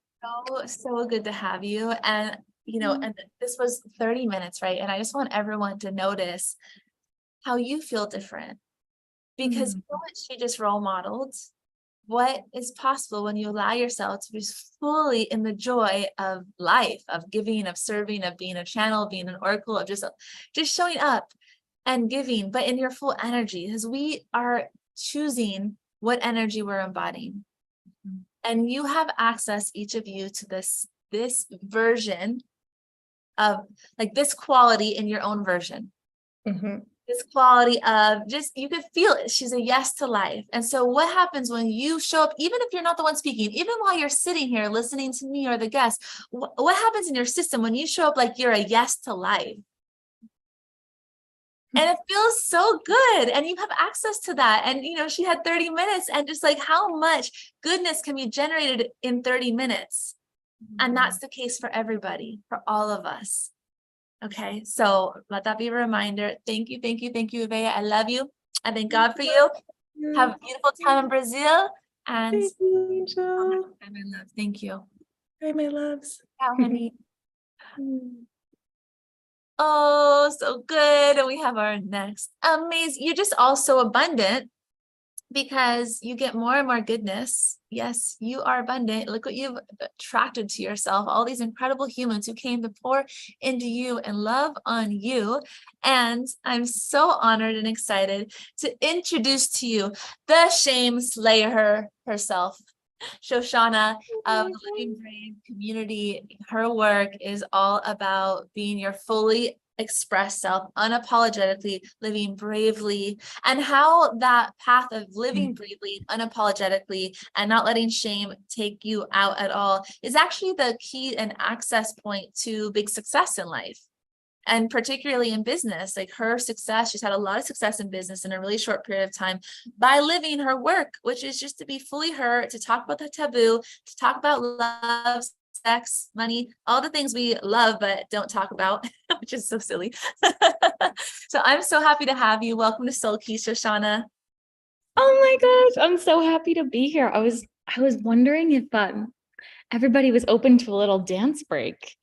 So good to have you. And, and this was 30 minutes, right? And I just want everyone to notice how you feel different, because you know what she just role modeled, what is possible when you allow yourself to be fully in the joy of life, of giving, of serving, of being a channel, being an oracle, of just showing up and giving, but in your full energy, because we are choosing what energy we're embodying. And you have access, each of you, to this version of like this quality in your own version. This quality of just, you could feel it. She's a yes to life. And so what happens when you show up, even if you're not the one speaking, even while you're sitting here listening to me or the guest, what happens in your system when you show up like you're a yes to life? And it feels so good. And you have access to that. And, she had 30 minutes, and just like how much goodness can be generated in 30 minutes. And that's the case for everybody, for all of us. Okay, so let that be a reminder. Thank you, Aveyah. I love you. I thank God for you. Have a beautiful time in Brazil. And thank you, Angel. Thank you. Hi, my loves. Ciao, honey. Oh, so good. And we have our next amazing. You're just also abundant because you get more and more goodness. Yes, you are abundant. Look what you've attracted to yourself. All these incredible humans who came to pour into you and love on you. And I'm so honored and excited to introduce to you the shame slayer herself, Shoshanna of the Living Brave community. Her work is all about being your fully express self, unapologetically living bravely, and how that path of living bravely, unapologetically, and not letting shame take you out at all is actually the key and access point to big success in life. And particularly in business, like her success, she's had a lot of success in business in a really short period of time by living her work, which is just to be fully her, to talk about the taboo, to talk about love, sex, money, all the things we love but don't talk about, which is so silly. So I'm so happy to have you. Welcome to Soul Keys, Shoshanna. Oh my gosh, I'm so happy to be here. I was wondering if everybody was open to a little dance break.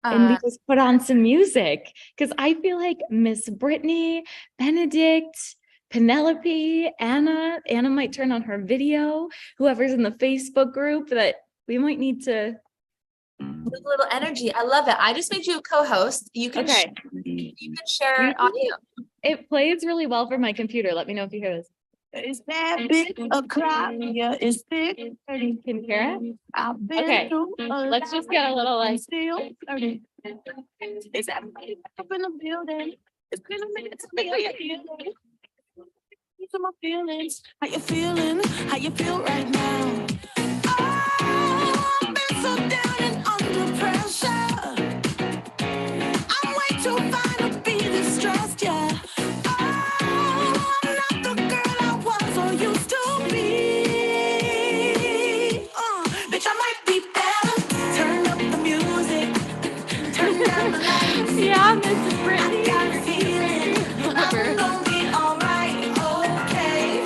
And we just put on some music, because I feel like Miss Brittany, Benedict, Penelope, Anna might turn on her video, whoever's in the Facebook group, that we might need to. With a little energy. I love it. I just made you a co-host. You can share audio. It plays really well for my computer. Let me know if you hear this. Is that big a crowd? Yeah, it's big. Can you hear it? I've been Okay, through let's just get a little like. still 30. Is that up in the building? It's been a minute to me. To my feelings. How you feeling? How you feel right now? Oh, I've been so down and under pressure. I'm way too fine to be distressed, yeah. Oh, I'm not the girl I was or used to be. Bitch, I might be better. Turn up the music. Turn down the lights. Yeah, Miss Brittany. I got a feeling. I'm gonna be alright. Okay.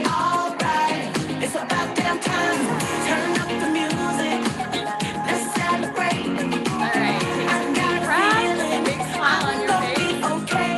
Alright. It's about damn time. Turn up the music. Let's celebrate. All right, take I a got deep a breath, feeling. big smile on I'm your gonna face. be okay.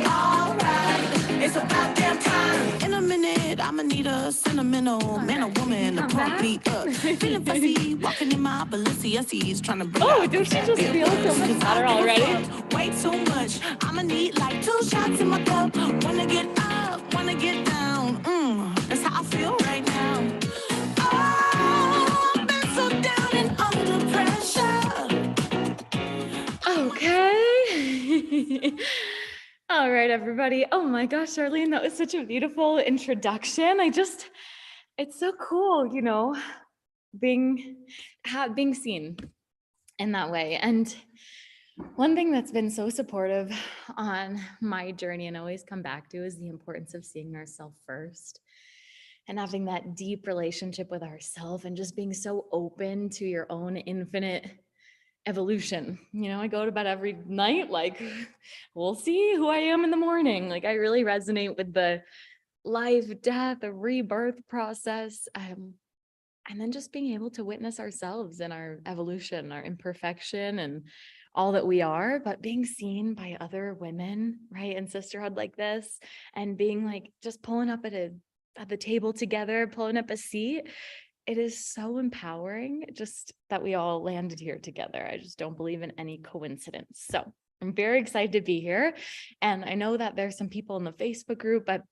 Alright. It's about damn time. In a minute, I'ma need a sentimental man or woman to Come pump back. me up. Feeling fussy, walking in my Balenciennes, trying to bring Oh, out don't you that just big feel so buzz. much 'Cause better I give a already? fuck way too much. I'ma need like 2 shots in my cup. Wanna get up, wanna get down. That's how I feel right now. Oh, I've been so down and under pressure. Okay. All right, everybody. Oh my gosh, Charlene, that was such a beautiful introduction. It's so cool, being seen in that way. And one thing that's been so supportive on my journey and always come back to is the importance of seeing ourselves first and having that deep relationship with ourselves and just being so open to your own infinite evolution. I go to bed every night like, we'll see who I am in the morning. Like, I really resonate with the life, death, the rebirth process. And then just being able to witness ourselves and our evolution, our imperfection, and all that we are, but being seen by other women, right, in sisterhood like this, and being like just pulling up at the table together, pulling up a seat. It is so empowering just that we all landed here together. I just don't believe in any coincidence. So I'm very excited to be here. And I know that there's some people in the Facebook group, but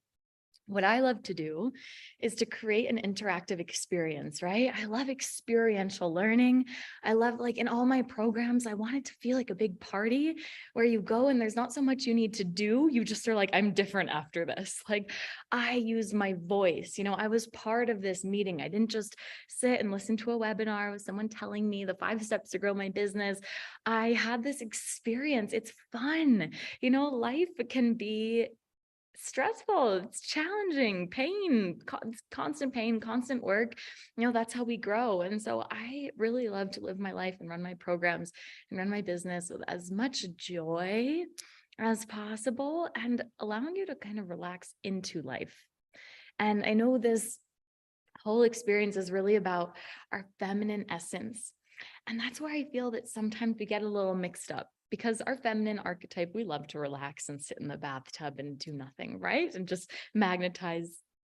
what I love to do is to create an interactive experience, right? I love experiential learning. I love, like, in all my programs, I want it to feel like a big party where you go and there's not so much you need to do. You just are like, I'm different after this. Like, I use my voice. I was part of this meeting. I didn't just sit and listen to a webinar with someone telling me the 5 steps to grow my business. I had this experience. It's fun. Life can be stressful, it's challenging, constant pain, constant work. That's how we grow. And so I really love to live my life and run my programs and run my business with as much joy as possible and allowing you to kind of relax into life. And I know this whole experience is really about our feminine essence. And that's where I feel that sometimes we get a little mixed up. Because our feminine archetype, we love to relax and sit in the bathtub and do nothing, right? And just magnetize.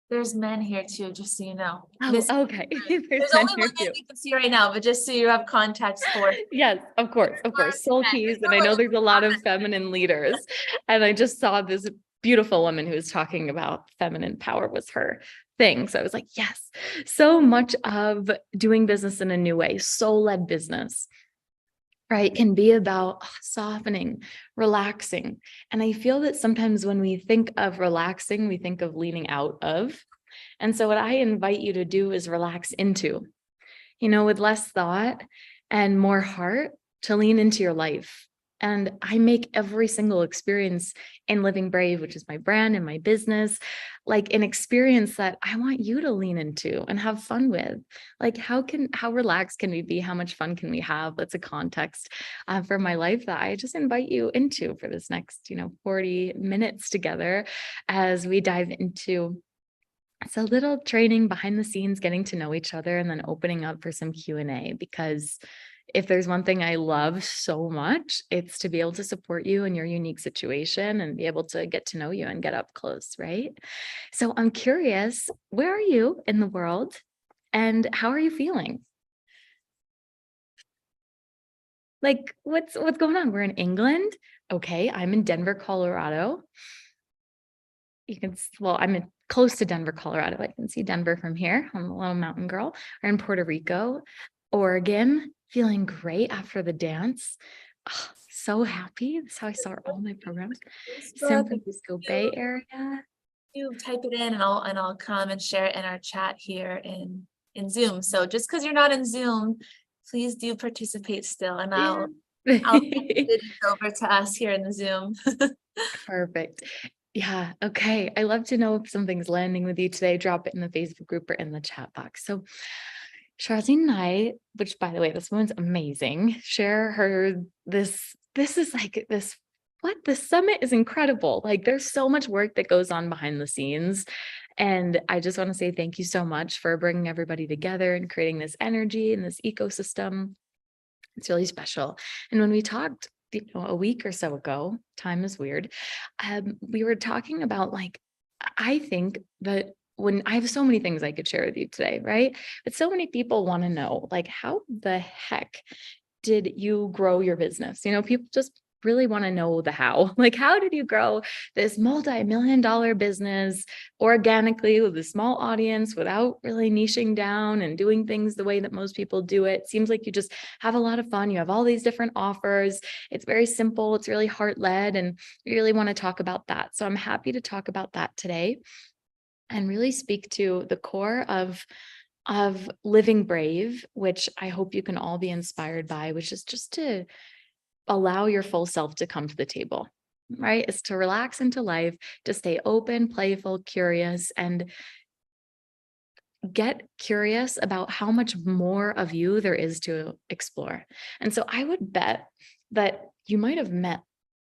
There's men here too, just so you know. Oh, okay. There's only women we can see right now, but just so you have context for it. Yes, of course. Soul Keys. And I know there's a lot of feminine leaders. And I just saw this beautiful woman who was talking about feminine power was her thing. So I was like, yes, so much of doing business in a new way, soul-led business, right, can be about softening, relaxing. And I feel that sometimes when we think of relaxing, we think of leaning out of. And so what I invite you to do is relax into, with less thought and more heart, to lean into your life. And I make every single experience in Living Brave, which is my brand and my business, like an experience that I want you to lean into and have fun with. Like how relaxed can we be? How much fun can we have? That's a context for my life that I just invite you into for this next, 40 minutes together as we dive into a little training behind the scenes, getting to know each other, and then opening up for some Q&A, because if there's one thing I love so much, it's to be able to support you in your unique situation and be able to get to know you and get up close, right? So I'm curious, where are you in the world and how are you feeling? Like, what's going on? We're in England. Okay, I'm in Denver, Colorado. I'm close to Denver, Colorado. I can see Denver from here. I'm a little mountain girl. We're in Puerto Rico, Oregon, feeling great after the dance. Oh, so happy. That's how I start all my programs. San Francisco Bay Area. You type it in and I'll come and share it in our chat here in Zoom. So just because you're not in Zoom, please do participate still, and I'll send it over to us here in the Zoom. Perfect. Yeah. Okay. I love to know if something's landing with you today. Drop it in the Facebook group or in the chat box. So Charlene and I, which by the way, this woman's amazing, share her this is like this. What? The summit is incredible. Like there's so much work that goes on behind the scenes. And I just want to say thank you so much for bringing everybody together and creating this energy and this ecosystem. It's really special. And when we talked, a week or so ago, time is weird. We were talking about I think that when I have so many things I could share with you today, right? But so many people want to know, how the heck did you grow your business? People just really want to know the how. How did you grow this multi-million-dollar business organically with a small audience without really niching down and doing things the way that most people do it? Seems like you just have a lot of fun. You have all these different offers. It's very simple. It's really heart-led, and we really want to talk about that. So I'm happy to talk about that today and really speak to the core of Living Brave, which I hope you can all be inspired by, which is just to allow your full self to come to the table, right? It's to relax into life, to stay open, playful, curious, and get curious about how much more of you there is to explore. And so I would bet that you might have met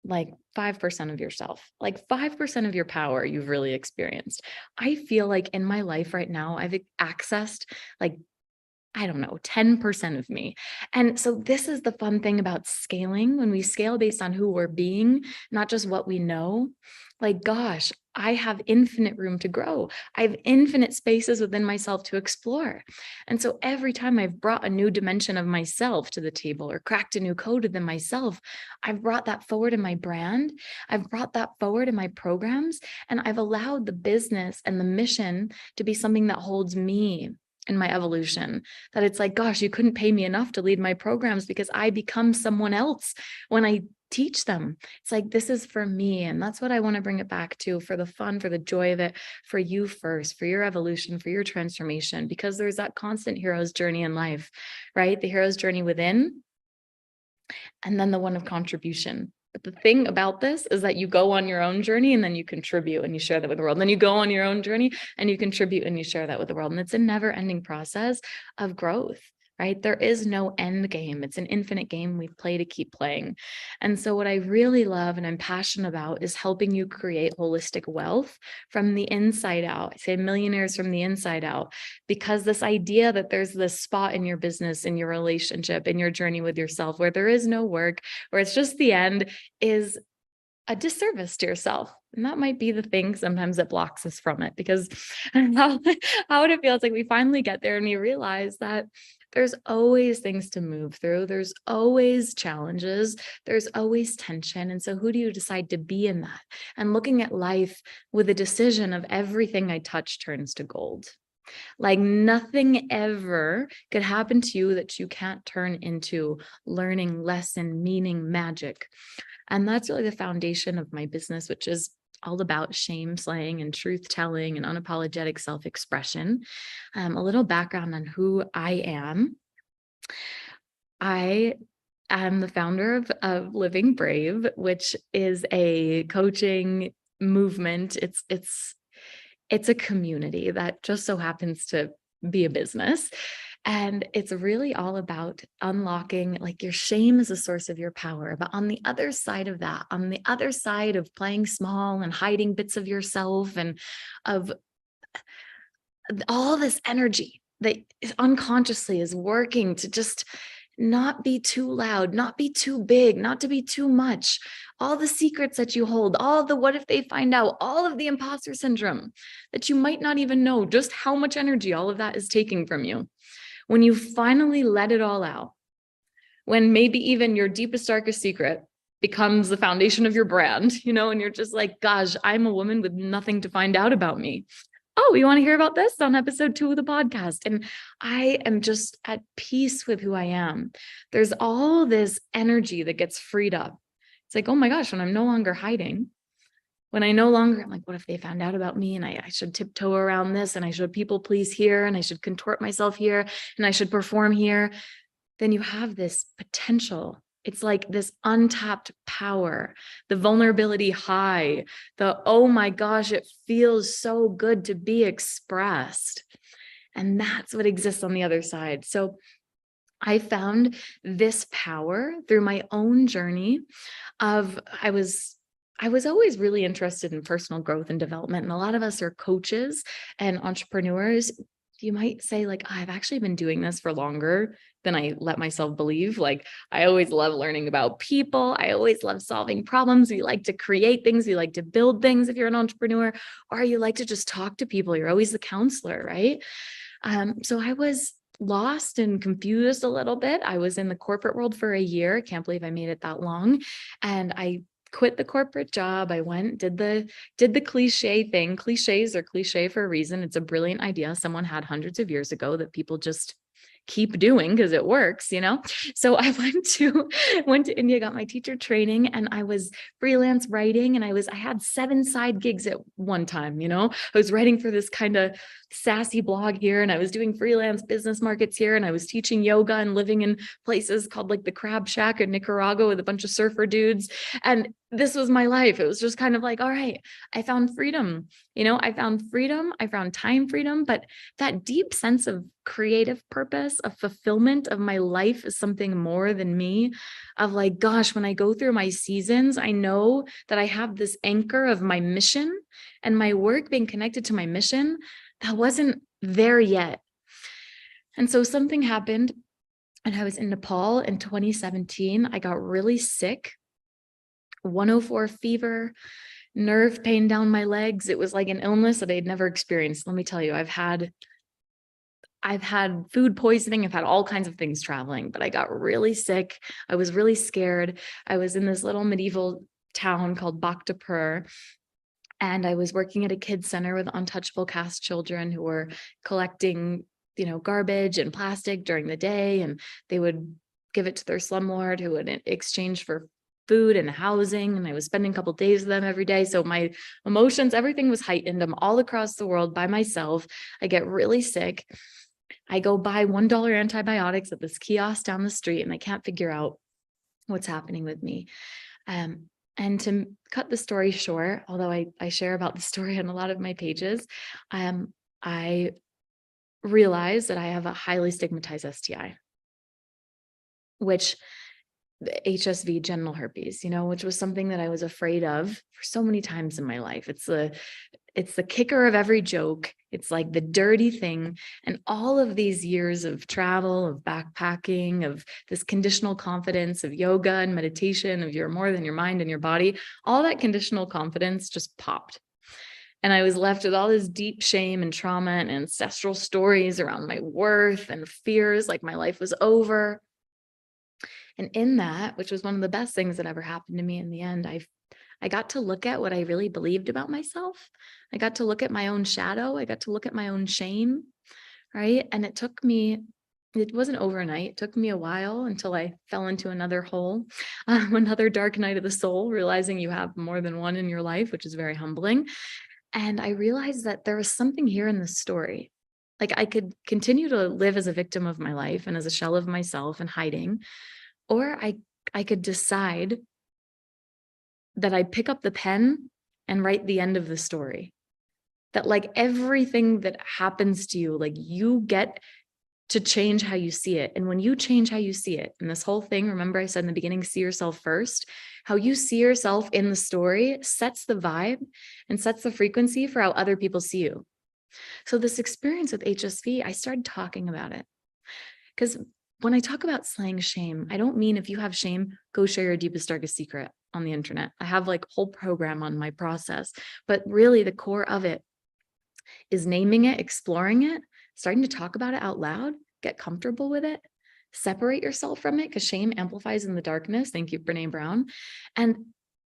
5% of yourself, 5% of your power you've really experienced. I feel like in my life right now, I've accessed 10% of me. And so this is the fun thing about scaling. When we scale based on who we're being, not just what we know, gosh, I have infinite room to grow. I have infinite spaces within myself to explore. And so every time I've brought a new dimension of myself to the table or cracked a new code within myself, I've brought that forward in my brand. I've brought that forward in my programs, and I've allowed the business and the mission to be something that holds me in my evolution. That it's gosh, you couldn't pay me enough to lead my programs because I become someone else when I teach them. It's this is for me. And that's what I want to bring it back to, for the fun, for the joy of it, for you first, for your evolution, for your transformation, because there's that constant hero's journey in life, right? The hero's journey within, and then the one of contribution. But the thing about this is that you go on your own journey and then you contribute and you share that with the world. And then you go on your own journey and you contribute and you share that with the world. And it's a never-ending process of growth, right? There is no end game. It's an infinite game we play to keep playing. And so what I really love and I'm passionate about is helping you create holistic wealth from the inside out. I say millionaires from the inside out, because this idea that there's this spot in your business, in your relationship, in your journey with yourself, where there is no work, where it's just the end, is a disservice to yourself. And that might be the thing sometimes that blocks us from it, because how it feels we finally get there and we realize that there's always things to move through. There's always challenges. There's always tension. And so who do you decide to be in that? And looking at life with a decision of everything I touch turns to gold. Like nothing ever could happen to you that you can't turn into learning, lesson, meaning, magic. And that's really the foundation of my business, which is all about shame slaying and truth telling and unapologetic self-expression. A little background on who I am. I am the founder of Living Brave, which is a coaching movement. It's a community that just so happens to be a business. And it's really all about unlocking, like, your shame is a source of your power. But on the other side of that, on the other side of playing small and hiding bits of yourself and of all this energy that is unconsciously is working to just not be too loud, not be too big, not to be too much. All the secrets that you hold, all the what if they find out, all of the imposter syndrome that you might not even know just how much energy all of that is taking from you. When you finally let it all out, when maybe even your deepest, darkest secret becomes the foundation of your brand, and you're just like, gosh, I'm a woman with nothing to find out about me. Oh, you want to hear about this on episode 2 of the podcast? And I am just at peace with who I am. There's all this energy that gets freed up. It's like, oh my gosh, when I'm no longer hiding, when I'm like, what if they found out about me and I should tiptoe around this and I should people please here and I should contort myself here and I should perform here, then you have this potential. It's like this untapped power, the vulnerability high, the, oh my gosh, it feels so good to be expressed. And that's what exists on the other side. So I found this power through my own journey of, I was always really interested in personal growth and development. And a lot of us are coaches and entrepreneurs. You might say, like, I've actually been doing this for longer than I let myself believe. Like, I always love learning about people. I always love solving problems. We like to create things. We like to build things if you're an entrepreneur, or you like to just talk to people. You're always the counselor, right? So I was lost and confused a little bit. I was in the corporate world for a year. Can't believe I made it that long. And I quit the corporate job. I went, did the cliche thing. Cliches are cliche for a reason. It's a brilliant idea someone had hundreds of years ago that people just keep doing because it works, So I went to India, got my teacher training, and I was freelance writing, and I had 7 side gigs at one time, I was writing for this kind of sassy blog here, and I was doing freelance business markets here, and I was teaching yoga and living in places called like the Crab Shack in Nicaragua with a bunch of surfer dudes. And this was my life. It was just kind of like, all right, I found freedom. I found freedom. I found time freedom, but that deep sense of creative purpose, of fulfillment of my life is something more than me, of like, gosh, when I go through my seasons, I know that I have this anchor of my mission and my work being connected to my mission that wasn't there yet. And so something happened, and I was in Nepal in 2017. I got really sick, 104 fever, nerve pain down my legs. It was like an illness that I'd never experienced. Let me tell you, I've had food poisoning. I've had all kinds of things traveling, but I got really sick. I was really scared. I was in this little medieval town called Bhaktapur, and I was working at a kids center with untouchable caste children who were collecting, garbage and plastic during the day, and they would give it to their slumlord who would exchange for food and housing. And I was spending a couple of days with them every day. So my emotions, everything was heightened. I'm all across the world by myself. I get really sick. I go buy $1 antibiotics at this kiosk down the street, and I can't figure out what's happening with me. And to cut the story short, although I share about the story on a lot of my pages, I realized that I have a highly stigmatized STI, which the HSV, genital herpes, which was something that I was afraid of for so many times in my life. It's the kicker of every joke. It's like the dirty thing. And all of these years of travel, of backpacking, of this conditional confidence, of yoga and meditation, of you're more than your mind and your body, all that conditional confidence just popped. And I was left with all this deep shame and trauma and ancestral stories around my worth and fears, like my life was over. And in that, which was one of the best things that ever happened to me in the end, I got to look at what I really believed about myself. I got to look at my own shadow. I got to look at my own shame. right? And it wasn't overnight. It took me a while until I fell into another hole, another dark night of the soul, realizing you have more than one in your life, which is very humbling. And I realized that there was something here in the story. Like I could continue to live as a victim of my life and as a shell of myself and hiding, or I could decide that I'd pick up the pen and write the end of the story. That like everything that happens to you, like you get to change how you see it. And when you change how you see it, and this whole thing, remember I said in the beginning, see yourself first, how you see yourself in the story sets the vibe and sets the frequency for how other people see you. So this experience with HSV, I started talking about it. Because when I talk about slaying shame, I don't mean if you have shame, go share your deepest, darkest secret on the internet. I have like a whole program on my process, but really the core of it is naming it, exploring it, starting to talk about it out loud, get comfortable with it, separate yourself from it because shame amplifies in the darkness. Thank you, Brene Brown. And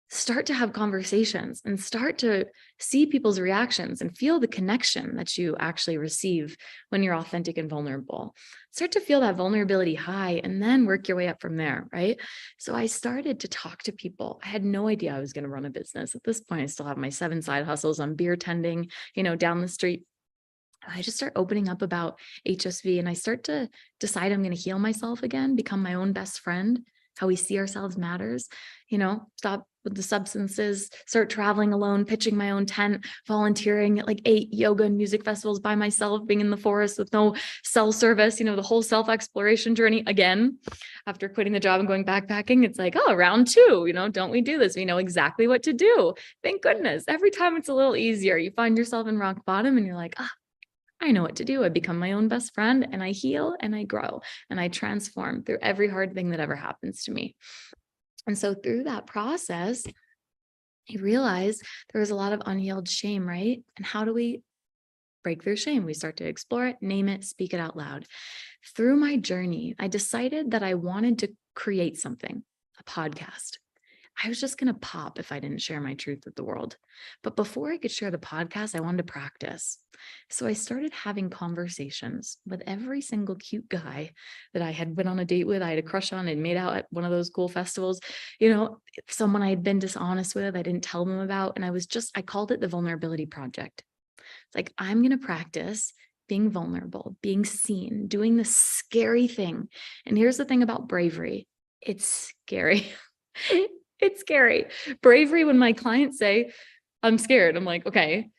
start to have conversations and start to see people's reactions and feel the connection that you actually receive when you're authentic and vulnerable. Start to feel that vulnerability high and then work your way up from there, right? So I started to talk to people. I had no idea I was going to run a business. At this point, I still have my 7 side hustles. I'm beer tending, down the street. I just start opening up about HSV and I start to decide I'm going to heal myself again, become my own best friend. How we see ourselves matters, stop with the substances, start traveling alone, pitching my own tent, volunteering at like 8 yoga and music festivals by myself, being in the forest with no cell service, the whole self-exploration journey again. After quitting the job and going backpacking, it's like, oh, round 2, don't we do this? We know exactly what to do. Thank goodness. Every time it's a little easier. You find yourself in rock bottom and you're like, I know what to do. I become my own best friend and I heal and I grow and I transform through every hard thing that ever happens to me. And so through that process, I realized there was a lot of unhealed shame, right? And how do we break through shame? We start to explore it, name it, speak it out loud. Through my journey, I decided that I wanted to create something, a podcast. I was just going to pop if I didn't share my truth with the world. But before I could share the podcast, I wanted to practice. So I started having conversations with every single cute guy that I had been on a date with. I had a crush on and made out at one of those cool festivals, someone I had been dishonest with, I didn't tell them about. And I called it the Vulnerability Project. It's like, I'm going to practice being vulnerable, being seen, doing this scary thing. And here's the thing about bravery. It's scary. It's scary. Bravery, when my clients say, I'm scared, I'm like, okay.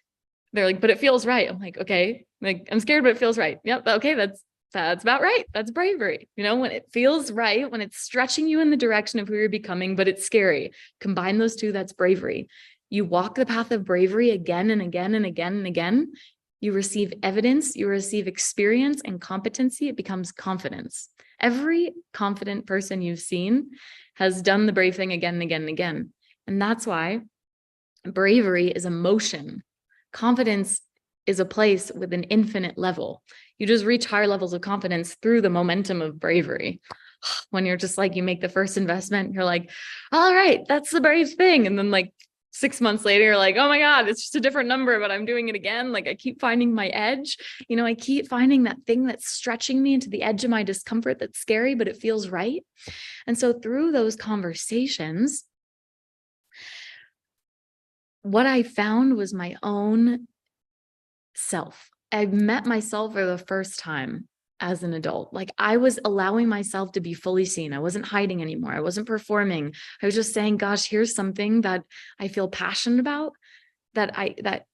They're like, but it feels right. I'm like, okay. I'm scared, but it feels right. Yep. Okay. That's about right. That's bravery. When it feels right, when it's stretching you in the direction of who you're becoming, but it's scary. Combine those two, that's bravery. You walk the path of bravery again and again and again and again. You receive evidence, you receive experience and competency. It becomes confidence. Every confident person you've seen has done the brave thing again and again and again. And that's why bravery is a motion. Confidence is a place with an infinite level. You just reach higher levels of confidence through the momentum of bravery. When you're just like, you make the first investment, you're like, all right, that's the brave thing. And then like 6 months later, you're like, oh my God, it's just a different number, but I'm doing it again. Like I keep finding my edge. I keep finding that thing that's stretching me into the edge of my discomfort that's scary, but it feels right. And so through those conversations, what I found was my own self. I met myself for the first time as an adult. Like I was allowing myself to be fully seen. I wasn't hiding anymore. I wasn't performing. I was just saying, gosh, here's something that I feel passionate about, that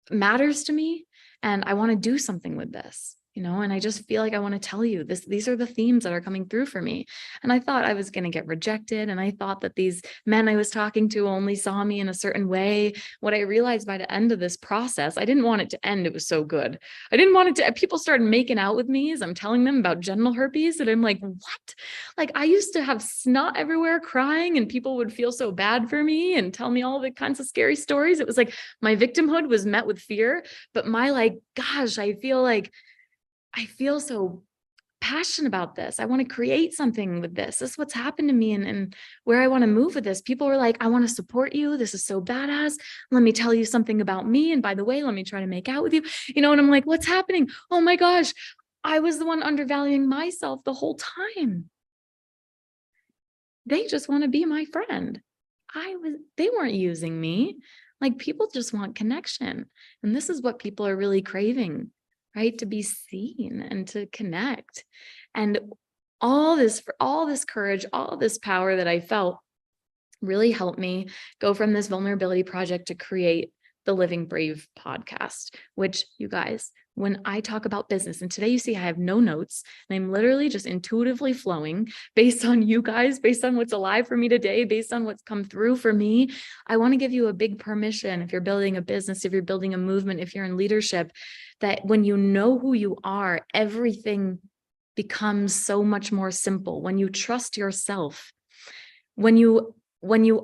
matters to me. And I want to do something with this. And I just feel like I want to tell you this. These are the themes that are coming through for me. And I thought I was going to get rejected. And I thought that these men I was talking to only saw me in a certain way. What I realized by the end of this process, I didn't want it to end. It was so good. I didn't want it to, people started making out with me as I'm telling them about genital herpes. And I'm like, what? Like I used to have snot everywhere crying and people would feel so bad for me and tell me all the kinds of scary stories. It was like my victimhood was met with fear, but my gosh, I feel so passionate about this. I want to create something with this. This is what's happened to me and where I want to move with this. People were like, I want to support you. This is so badass. Let me tell you something about me. And by the way, let me try to make out with you. And I'm like, what's happening? Oh my gosh, I was the one undervaluing myself the whole time. They just want to be my friend. They weren't using me. Like, people just want connection. And this is what people are really craving, right? To be seen and to connect. And all this courage, all this power that I felt really helped me go from this vulnerability project to create the Living Brave podcast, which, you guys, when I talk about business, and today you see I have no notes, and I'm literally just intuitively flowing based on you guys, based on what's alive for me today, based on what's come through for me. I want to give you a big permission, if you're building a business, if you're building a movement, if you're in leadership, that when you know who you are, everything becomes so much more simple. When you trust yourself, when you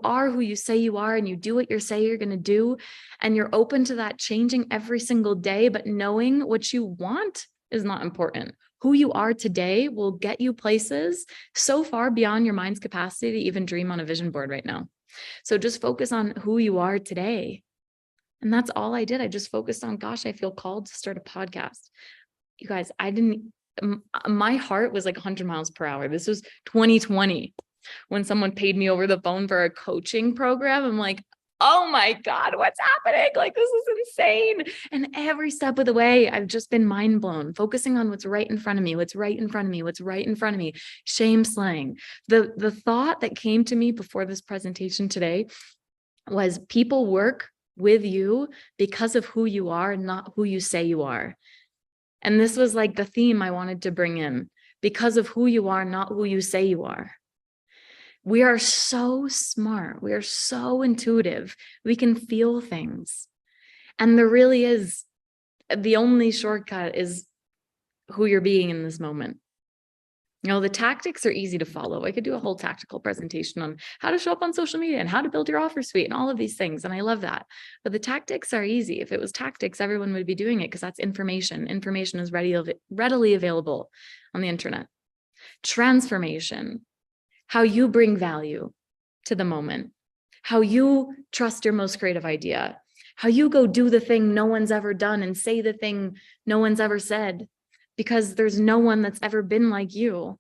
are who you say you are and you do what you say you're going to do, and you're open to that changing every single day, but knowing what you want is not important. Who you are today will get you places so far beyond your mind's capacity to even dream on a vision board right now. So just focus on who you are today. And that's all I did. I just focused on, gosh, I feel called to start a podcast. You guys, my heart was like 100 miles per hour. This was 2020. When someone paid me over the phone for a coaching program, I'm like, oh my God, what's happening? Like, this is insane. And every step of the way, I've just been mind blown, focusing on what's right in front of me, what's right in front of me, what's right in front of me, shame slaying. The thought that came to me before this presentation today was, people work with you because of who you are, not who you say you are. And this was like the theme I wanted to bring in, because of who you are, not who you say you are. We are so smart. We are so intuitive. We can feel things. And there really is, the only shortcut is who you're being in this moment. The tactics are easy to follow. I could do a whole tactical presentation on how to show up on social media and how to build your offer suite and all of these things. And I love that. But the tactics are easy. If it was tactics, everyone would be doing it, because that's information. Information is readily available on the internet. Transformation. How you bring value to the moment, how you trust your most creative idea, how you go do the thing no one's ever done and say the thing no one's ever said, because there's no one that's ever been like you,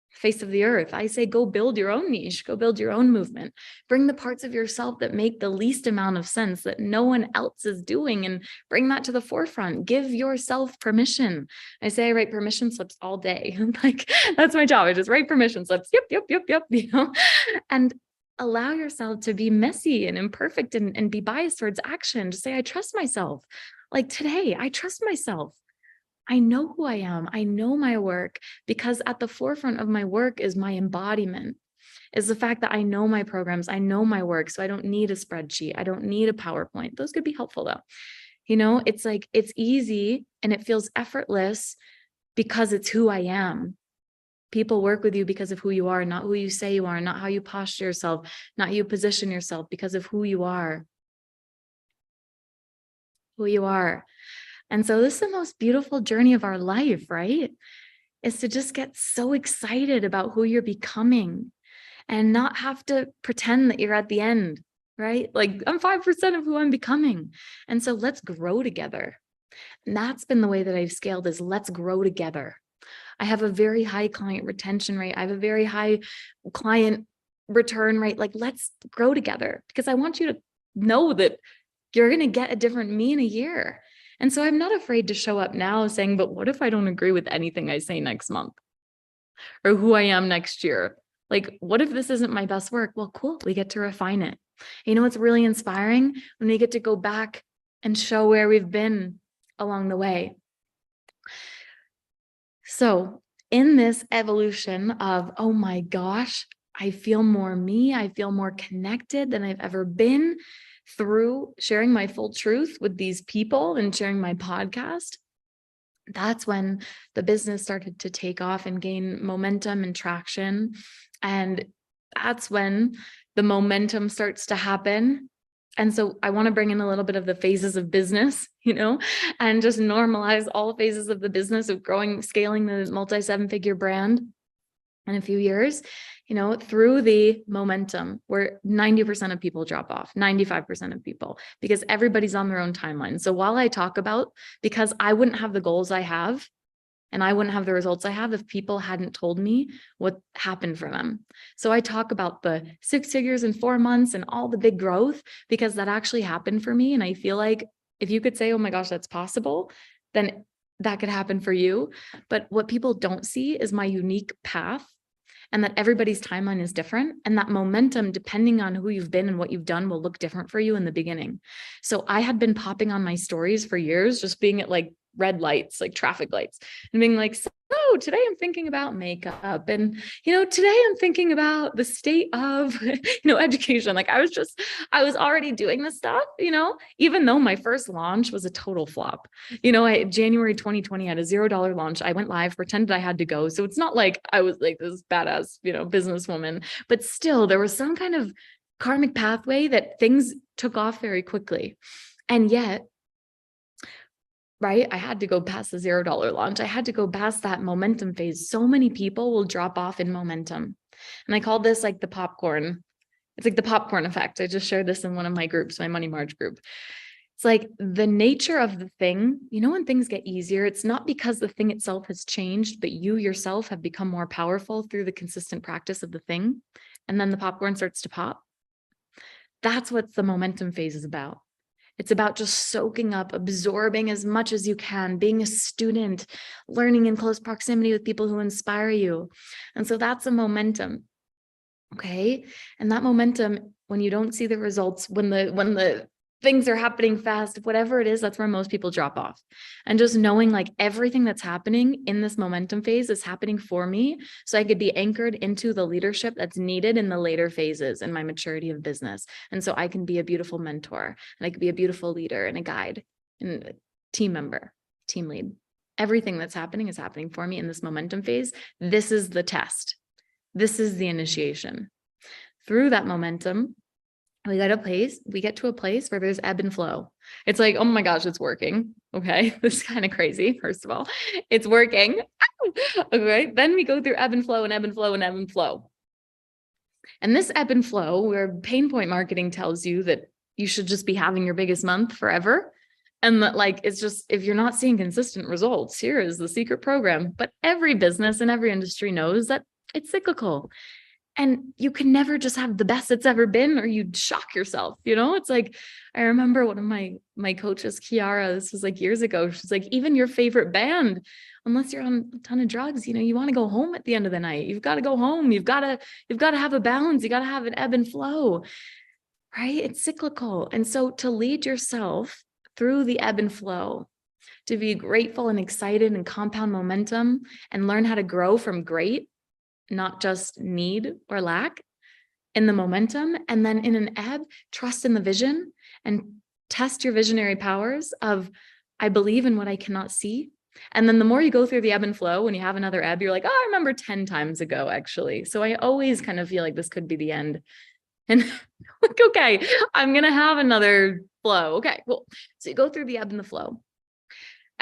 face of the earth. I say, go build your own niche, go build your own movement, bring the parts of yourself that make the least amount of sense that no one else is doing, and bring that to the forefront. Give yourself permission. I say I write permission slips all day. Like, that's my job. I just write permission slips. Yep. And allow yourself to be messy and imperfect and be biased towards action. Just say, I trust myself. Like today, I trust myself. I know who I am. I know my work, because at the forefront of my work is my embodiment, is the fact that I know my programs. I know my work. So I don't need a spreadsheet. I don't need a PowerPoint. Those could be helpful though. It's like, it's easy and it feels effortless because it's who I am. People work with you because of who you are, not who you say you are, not how you posture yourself, not how you position yourself, because of who you are. Who you are. And so this is the most beautiful journey of our life, right? Is to just get so excited about who you're becoming and not have to pretend that you're at the end, right? Like, I'm 5% of who I'm becoming. And so let's grow together. And that's been the way that I've scaled, is let's grow together. I have a very high client retention rate. I have a very high client return rate. Like, let's grow together, because I want you to know that you're going to get a different me in a year. And so I'm not afraid to show up now saying, but what if I don't agree with anything I say next month, or who I am next year? Like, what if this isn't my best work? Well, cool. We get to refine it. It's really inspiring when we get to go back and show where we've been along the way. So in this evolution of, oh my gosh, I feel more me, I feel more connected than I've ever been, through sharing my full truth with these people and sharing my podcast, that's when the business started to take off and gain momentum and traction. And that's when the momentum starts to happen. And so I want to bring in a little bit of the phases of business, and just normalize all phases of the business of growing, scaling the multi-7-figure brand in a few years, through the momentum where 90% of people drop off, 95% of people, because everybody's on their own timeline. So while I talk about, because I wouldn't have the goals I have, and I wouldn't have the results I have if people hadn't told me what happened for them. So I talk about the 6 figures in 4 months and all the big growth, because that actually happened for me. And I feel like if you could say, oh my gosh, that's possible, then that could happen for you. But what people don't see is my unique path, and that everybody's timeline is different. And that momentum, depending on who you've been and what you've done, will look different for you in the beginning. So I had been popping on my stories for years, just being at like red lights, like traffic lights, and being like, so today I'm thinking about makeup, and today I'm thinking about the state of education. Like I was already doing this stuff, even though my first launch was a total flop. January 2020 I had a $0 launch. I went live, pretended I had to go, so it's not like I was like this badass businesswoman, but still there was some kind of karmic pathway that things took off very quickly. And yet, right, I had to go past the $0 launch. I had to go past that momentum phase. So many people will drop off in momentum. And I call this like the popcorn. It's like the popcorn effect. I just shared this in one of my groups, my Money March group. It's like the nature of the thing, when things get easier, it's not because the thing itself has changed, but you yourself have become more powerful through the consistent practice of the thing. And then the popcorn starts to pop. That's what the momentum phase is about. It's about just soaking up, absorbing as much as you can, being a student, learning in close proximity with people who inspire you. And so that's a momentum. Okay. And that momentum, when you don't see the results, when the things are happening fast, whatever it is, that's where most people drop off. And just knowing like everything that's happening in this momentum phase is happening for me, so I could be anchored into the leadership that's needed in the later phases in my maturity of business. And so I can be a beautiful mentor, and I could be a beautiful leader and a guide and a team member, team lead. Everything that's happening is happening for me in this momentum phase. This is the test. This is the initiation. Through that momentum, we get to a place where there's ebb and flow. It's like, oh my gosh, it's working. Okay. This is kind of crazy. First of all, it's working. Okay. Then we go through ebb and flow and ebb and flow and ebb and flow. And this ebb and flow, where pain point marketing tells you that you should just be having your biggest month forever. And that like, it's just, if you're not seeing consistent results, here is the secret program. But every business and every industry knows that it's cyclical. And you can never just have the best it's ever been, or you'd shock yourself. It's like, I remember one of my coaches, Kiara, this was like years ago. She's like, even your favorite band, unless you're on a ton of drugs, you want to go home at the end of the night. You've got to go home. You've got to have a balance. You got to have an ebb and flow, right? It's cyclical. And so to lead yourself through the ebb and flow, to be grateful and excited and compound momentum and learn how to grow from great, not just need or lack, in the momentum. And then in an ebb, trust in the vision and test your visionary powers of, I believe in what I cannot see. And then the more you go through the ebb and flow, when you have another ebb, you're like, oh, I remember 10 times ago, actually. So I always kind of feel like this could be the end. And like, okay, I'm going to have another flow. Okay, cool. So you go through the ebb and the flow,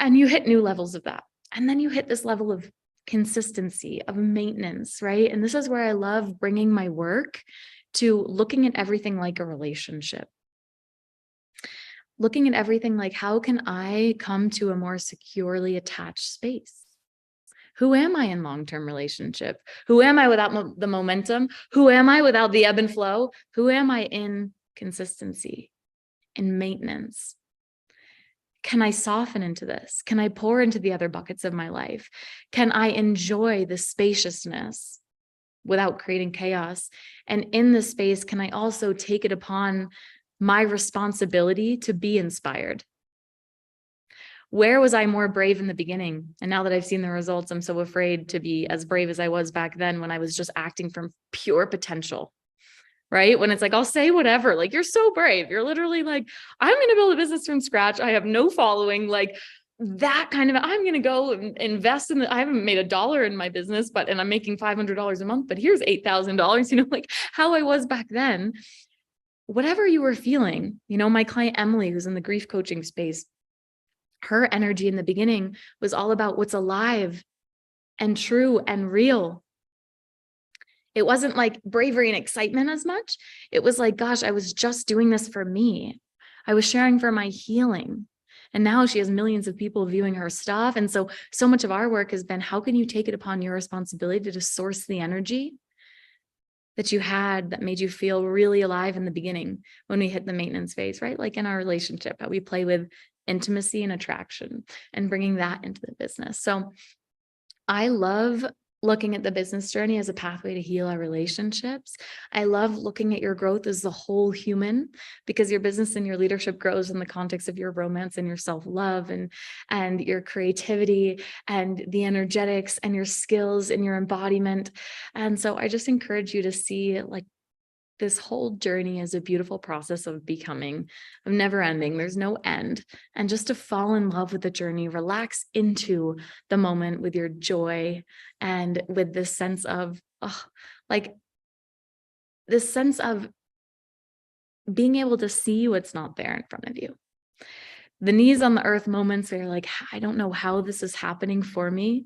and you hit new levels of that. And then you hit this level of consistency, of maintenance, right? And this is where I love bringing my work to looking at everything like a relationship. Looking at everything like, how can I come to a more securely attached space? Who am I in long-term relationship? Who am I without the momentum? Who am I without the ebb and flow? Who am I in consistency, in maintenance? Can I soften into this? Can I pour into the other buckets of my life? Can I enjoy the spaciousness without creating chaos? And in this space, can I also take it upon my responsibility to be inspired? Where was I more brave in the beginning? And now that I've seen the results, I'm so afraid to be as brave as I was back then, when I was just acting from pure potential. Right? When it's like, I'll say whatever, like, you're so brave. You're literally like, I'm going to build a business from scratch. I have no following, like that kind of, I'm going to go and invest in I haven't made $1 in my business, and I'm making $500 a month, but here's $8,000, like how I was back then. whatever you were feeling, my client Emily, who's in the grief coaching space, her energy in the beginning was all about what's alive and true and real. It wasn't like bravery and excitement as much. It was like, gosh, I was just doing this for me. I was sharing for my healing. And now she has millions of people viewing her stuff. And so much of our work has been, how can you take it upon your responsibility to source the energy that you had that made you feel really alive in the beginning when we hit the maintenance phase, right? Like in our relationship, how we play with intimacy and attraction and bringing that into the business. So I love looking at the business journey as a pathway to heal our relationships. I love looking at your growth as the whole human, because your business and your leadership grows in the context of your romance and your self-love and your creativity and the energetics and your skills and your embodiment. And so I just encourage you to see like this whole journey is a beautiful process of becoming, of never ending. There's no end. And just to fall in love with the journey, relax into the moment with your joy and with this sense of, this sense of being able to see what's not there in front of you. The knees on the earth moments where you're like, I don't know how this is happening for me,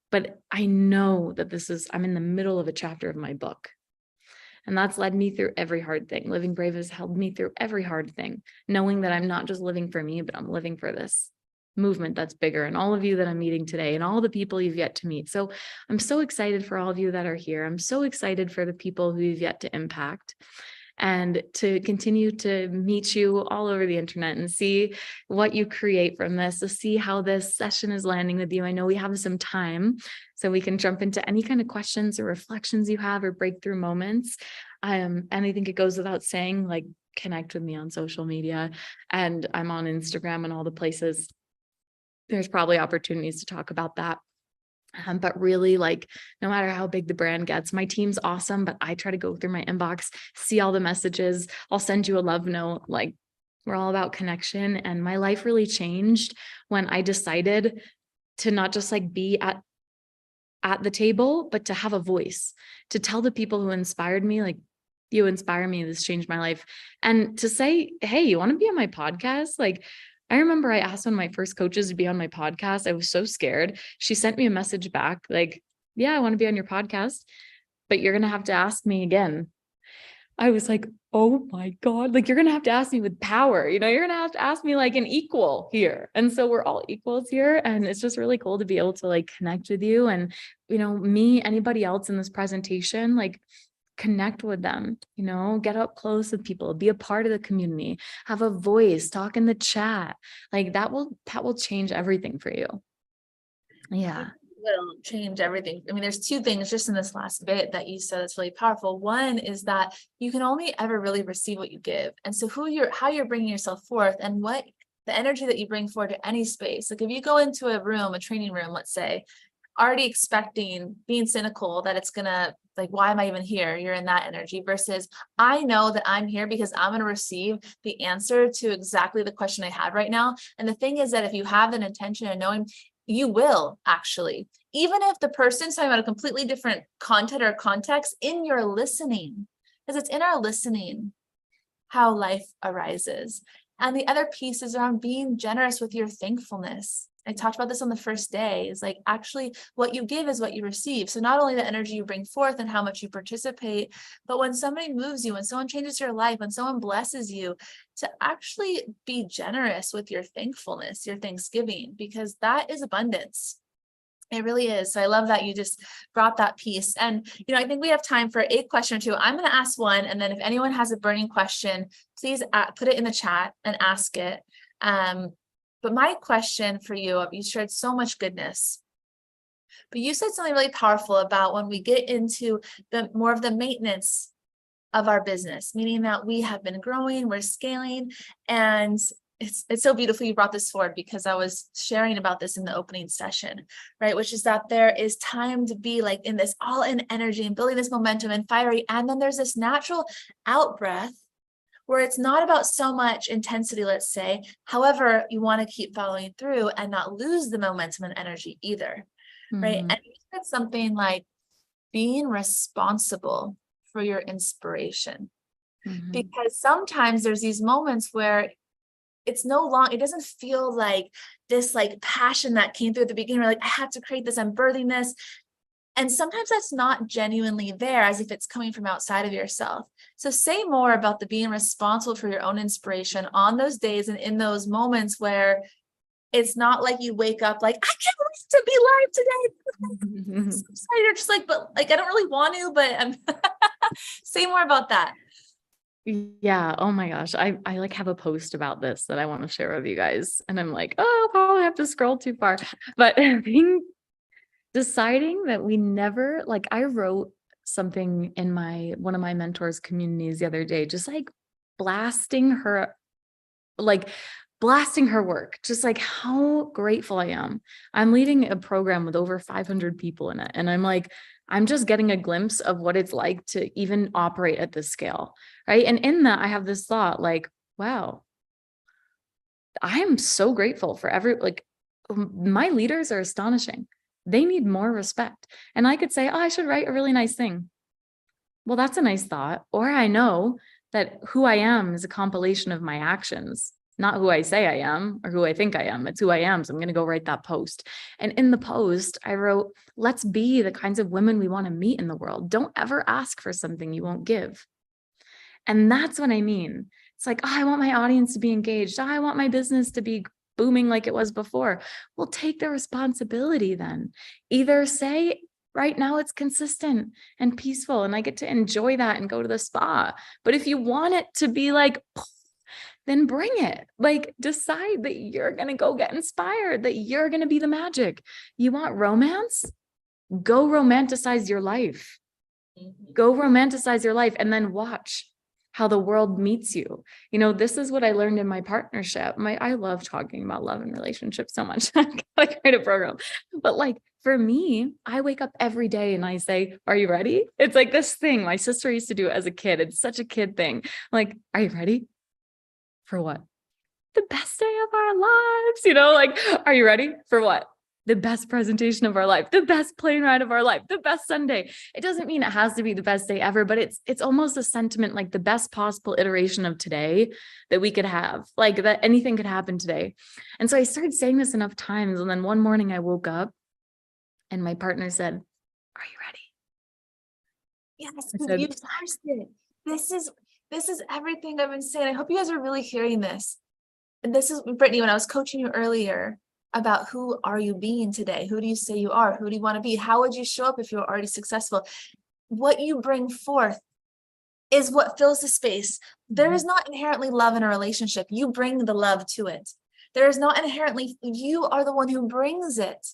but I know that I'm in the middle of a chapter of my book. And that's led me through every hard thing. Living Brave has helped me through every hard thing, knowing that I'm not just living for me, but I'm living for this movement that's bigger, and all of you that I'm meeting today and all the people you've yet to meet. So I'm so excited for all of you that are here. I'm so excited for the people who you've yet to impact, and to continue to meet you all over the internet and see what you create from this, to see how this session is landing with you. I know we have some time, so we can jump into any kind of questions or reflections you have or breakthrough moments. And I think it goes without saying, like, connect with me on social media, and I'm on Instagram and all the places. There's probably opportunities to talk about that. But really, like, no matter how big the brand gets, my team's awesome, but I try to go through my inbox, see all the messages. I'll send you a love note. Like, we're all about connection. And my life really changed when I decided to not just like be at the table, but to have a voice, to tell the people who inspired me, like, you inspire me, this changed my life. And to say, hey, you want to be on my podcast? Like, I remember I asked one of my first coaches to be on my podcast. I was so scared. She sent me a message back like, yeah, I want to be on your podcast, but you're going to have to ask me again. I was like, oh my God, like, you're going to have to ask me with power. You're going to have to ask me like an equal here. And so we're all equals here. And it's just really cool to be able to like connect with you and, me, anybody else in this presentation, like, connect with them, get up close with people, be a part of the community, have a voice, talk in the chat. Like that will change everything for you. Yeah. Will change everything. I mean, there's two things just in this last bit that you said that's really powerful. One is that you can only ever really receive what you give. And so how you're bringing yourself forth and what the energy that you bring forward to any space. Like if you go into a room, a training room, let's say, already expecting, being cynical that it's gonna, like, why am I even here? You're in that energy versus I know that I'm here because I'm going to receive the answer to exactly the question I had right now. And the thing is that if you have an intention of knowing, you will actually, even if the person's talking about a completely different content or context, in your listening, because it's in our listening how life arises. And the other piece is around being generous with your thankfulness. I talked about this on the first day, is like, actually what you give is what you receive. So not only the energy you bring forth and how much you participate, but when somebody moves you, when someone changes your life, when someone blesses you, to actually be generous with your thankfulness, your thanksgiving, because that is abundance. It really is. So I love that you just brought that piece. And, I think we have time for a question or two. I'm going to ask one. And then if anyone has a burning question, please put it in the chat and ask it. But my question for you, you shared so much goodness, but you said something really powerful about when we get into the more of the maintenance of our business, meaning that we have been growing, we're scaling, and it's so beautiful you brought this forward because I was sharing about this in the opening session, right? Which is that there is time to be like in this all in energy and building this momentum and fiery. And then there's this natural out breath where it's not about so much intensity, let's say. However, you want to keep following through and not lose the momentum and energy either, right? And you said something like being responsible for your inspiration. because sometimes there's these moments where it's it doesn't feel like this like passion that came through at the beginning. We're like, I have to create this, I'm birthing this. And sometimes that's not genuinely there, as if it's coming from outside of yourself. So say more about the being responsible for your own inspiration on those days and in those moments where it's not like you wake up like, I can't wait to be live today. I'm so excited. You're just like, but like, I don't really want to, but I'm say more about that. Yeah. Oh my gosh. I like have a post about this that I want to share with you guys. And I'm like, oh, I'll probably have to scroll too far. But deciding that we never, like, I wrote something in one of my mentors' communities the other day, just like blasting her work, just like how grateful I am. I'm leading a program with over 500 people in it. And I'm like, I'm just getting a glimpse of what it's like to even operate at this scale. Right. And in that, I have this thought like, wow, I am so grateful for my leaders are astonishing. They need more respect. And I could say, oh, I should write a really nice thing. Well, that's a nice thought. Or I know that who I am is a compilation of my actions, not who I say I am or who I think I am. It's who I am. So I'm going to go write that post. And in the post, I wrote, let's be the kinds of women we want to meet in the world. Don't ever ask for something you won't give. And that's what I mean. It's like, oh, I want my audience to be engaged. Oh, I want my business to be booming like it was before. Well, take the responsibility then. Either say, right now it's consistent and peaceful and I get to enjoy that and go to the spa. But if you want it to be like, then bring it. Like, decide that you're going to go get inspired, that you're going to be the magic. You want romance? Go romanticize your life. Go romanticize your life and then watch how the world meets you. You know, this is what I learned in my partnership. I love talking about love and relationships so much. I gotta create a program. But like for me, I wake up every day and I say, are you ready? It's like this thing my sister used to do as a kid. It's such a kid thing. Like, are you ready? For what? The best day of our lives. You know, like, are you ready? For what? The best presentation of our life, the best plane ride of our life, the best Sunday. It doesn't mean it has to be the best day ever, but it's almost a sentiment like the best possible iteration of today that we could have, like that anything could happen today. And so I started saying this enough times. And then one morning I woke up and my partner said, are you ready? Yes, I said, you touched it. This is everything I've been saying. I hope you guys are really hearing this. And this is Brittany, when I was coaching you earlier about who are you being today? Who do you say you are? Who do you want to be? How would you show up if you're already successful? What you bring forth is what fills the space. There is not inherently love in a relationship. You bring the love to it. There is not inherently, you are the one who brings it.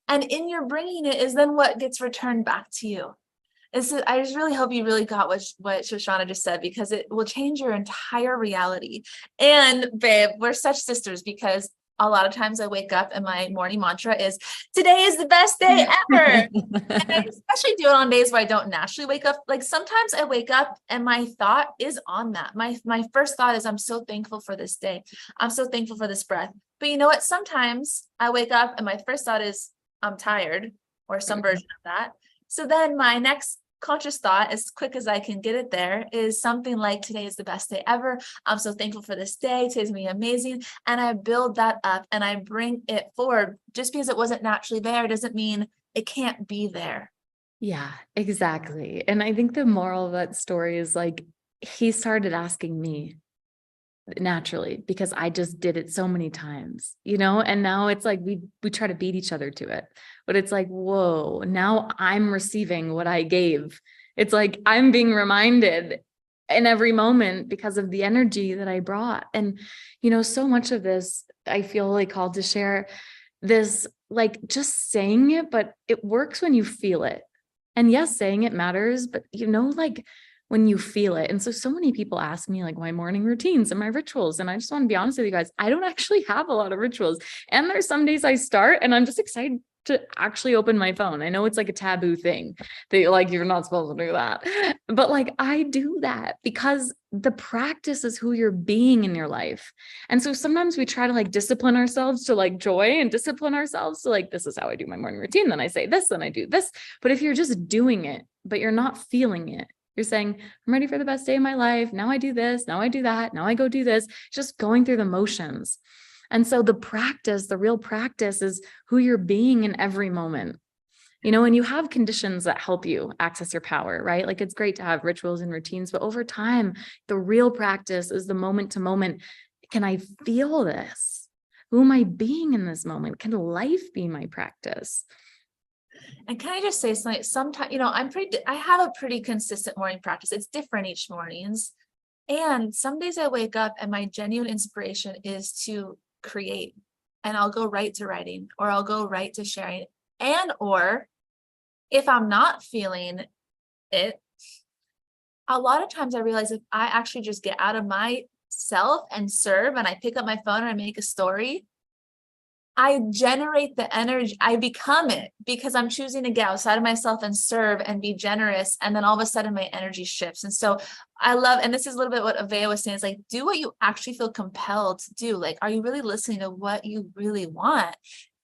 And in your bringing it is then what gets returned back to you. I just really hope you really got what Shoshanna just said, because it will change your entire reality. And babe, we're such sisters, because a lot of times I wake up and my morning mantra is, today is the best day ever. And I especially do it on days where I don't naturally wake up. Like sometimes I wake up and my thought is on that. My first thought is, I'm so thankful for this day. I'm so thankful for this breath. But you know what? Sometimes I wake up and my first thought is, I'm tired, or some version of that. So then my next conscious thought, as quick as I can get it there, is something like, today is the best day ever. I'm so thankful for this day. Today's gonna be amazing. And I build that up and I bring it forward. Just because it wasn't naturally there doesn't mean it can't be there. yeah, exactly. And I think the moral of that story is like, he started asking me naturally because I just did it so many times, you know, and now it's like we try to beat each other to it, but it's like, whoa, now I'm receiving what I gave. It's like I'm being reminded in every moment because of the energy that I brought. And, you know, so much of this, I feel like called to share this, like just saying it, but it works when you feel it. And yes, saying it matters, but you know, like when you feel it. And so many people ask me like my morning routines and my rituals. And I just want to be honest with you guys, I don't actually have a lot of rituals. And there's some days I start and I'm just excited to actually open my phone. I know it's like a taboo thing that like, you're not supposed to do that. But like, I do that because the practice is who you're being in your life. And so sometimes we try to like discipline ourselves to like joy and discipline ourselves to like, this is how I do my morning routine. Then I say this, then I do this. But if you're just doing it, but you're not feeling it, You're saying, I'm ready for the best day of my life. Now I do this. Now I do that. Now I go do this. Just going through the motions. And so the practice, the real practice is who you're being in every moment. And you have conditions that help you access your power, right? Like it's great to have rituals and routines, but over time, the real practice is the moment to moment. Can I feel this? Who am I being in this moment? Can life be my practice? And can I just say something? Sometimes, I have a pretty consistent morning practice. It's different each mornings. And some days I wake up and my genuine inspiration is to create, and I'll go right to writing, or I'll go right to sharing. Or if I'm not feeling it, a lot of times I realize if I actually just get out of myself and serve, and I pick up my phone and I make a story, I generate the energy, I become it, because I'm choosing to get outside of myself and serve and be generous. And then all of a sudden my energy shifts. And so I love, and this is a little bit what Aveyah was saying, is like, do what you actually feel compelled to do. Like, are you really listening to what you really want?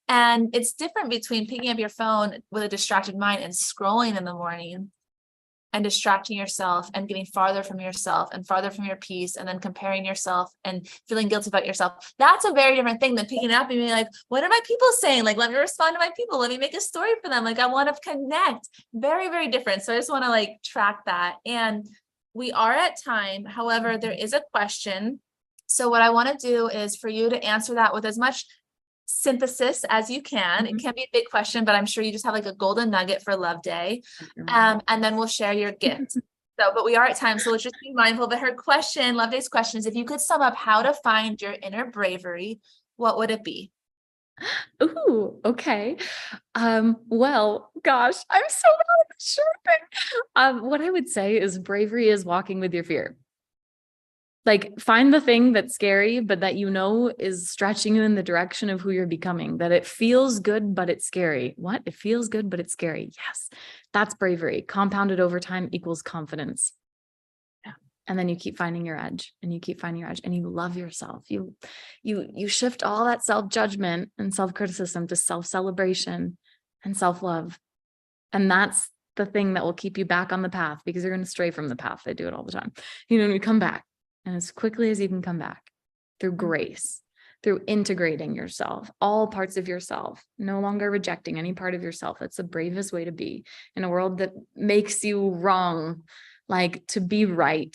And it's different between picking up your phone with a distracted mind and scrolling in the morning and distracting yourself and getting farther from yourself and farther from your peace, and then comparing yourself and feeling guilty about yourself. That's a very different thing than picking it up and being like, what are my people saying? Like, let me respond to my people. Let me make a story for them. Like, I want to connect. Very, very different. So I just want to like track that. And we are at time. However, there is a question. So what I want to do is for you to answer that with as much synthesis as you can. It can be a big question, but I'm sure you just have like a golden nugget for Love Day. And then we'll share your gift. So, but we are at time, so let's just be mindful. But her question, Love Day's question, is if you could sum up how to find your inner bravery, what would it be? Ooh, okay. Well, gosh, I'm so bad at the short thing. What I would say is bravery is walking with your fear. Like, find the thing that's scary, but that is stretching you in the direction of who you're becoming, that it feels good, but it's scary. What? It feels good, but it's scary. Yes, that's bravery. Compounded over time equals confidence. Yeah. And then you keep finding your edge, and you keep finding your edge, and you love yourself. You shift all that self-judgment and self-criticism to self-celebration and self-love. And that's the thing that will keep you back on the path, because you're going to stray from the path. I do it all the time. You come back. And as quickly as you can come back, through grace, through integrating yourself, all parts of yourself, no longer rejecting any part of yourself. That's the bravest way to be in a world that makes you wrong, like to be right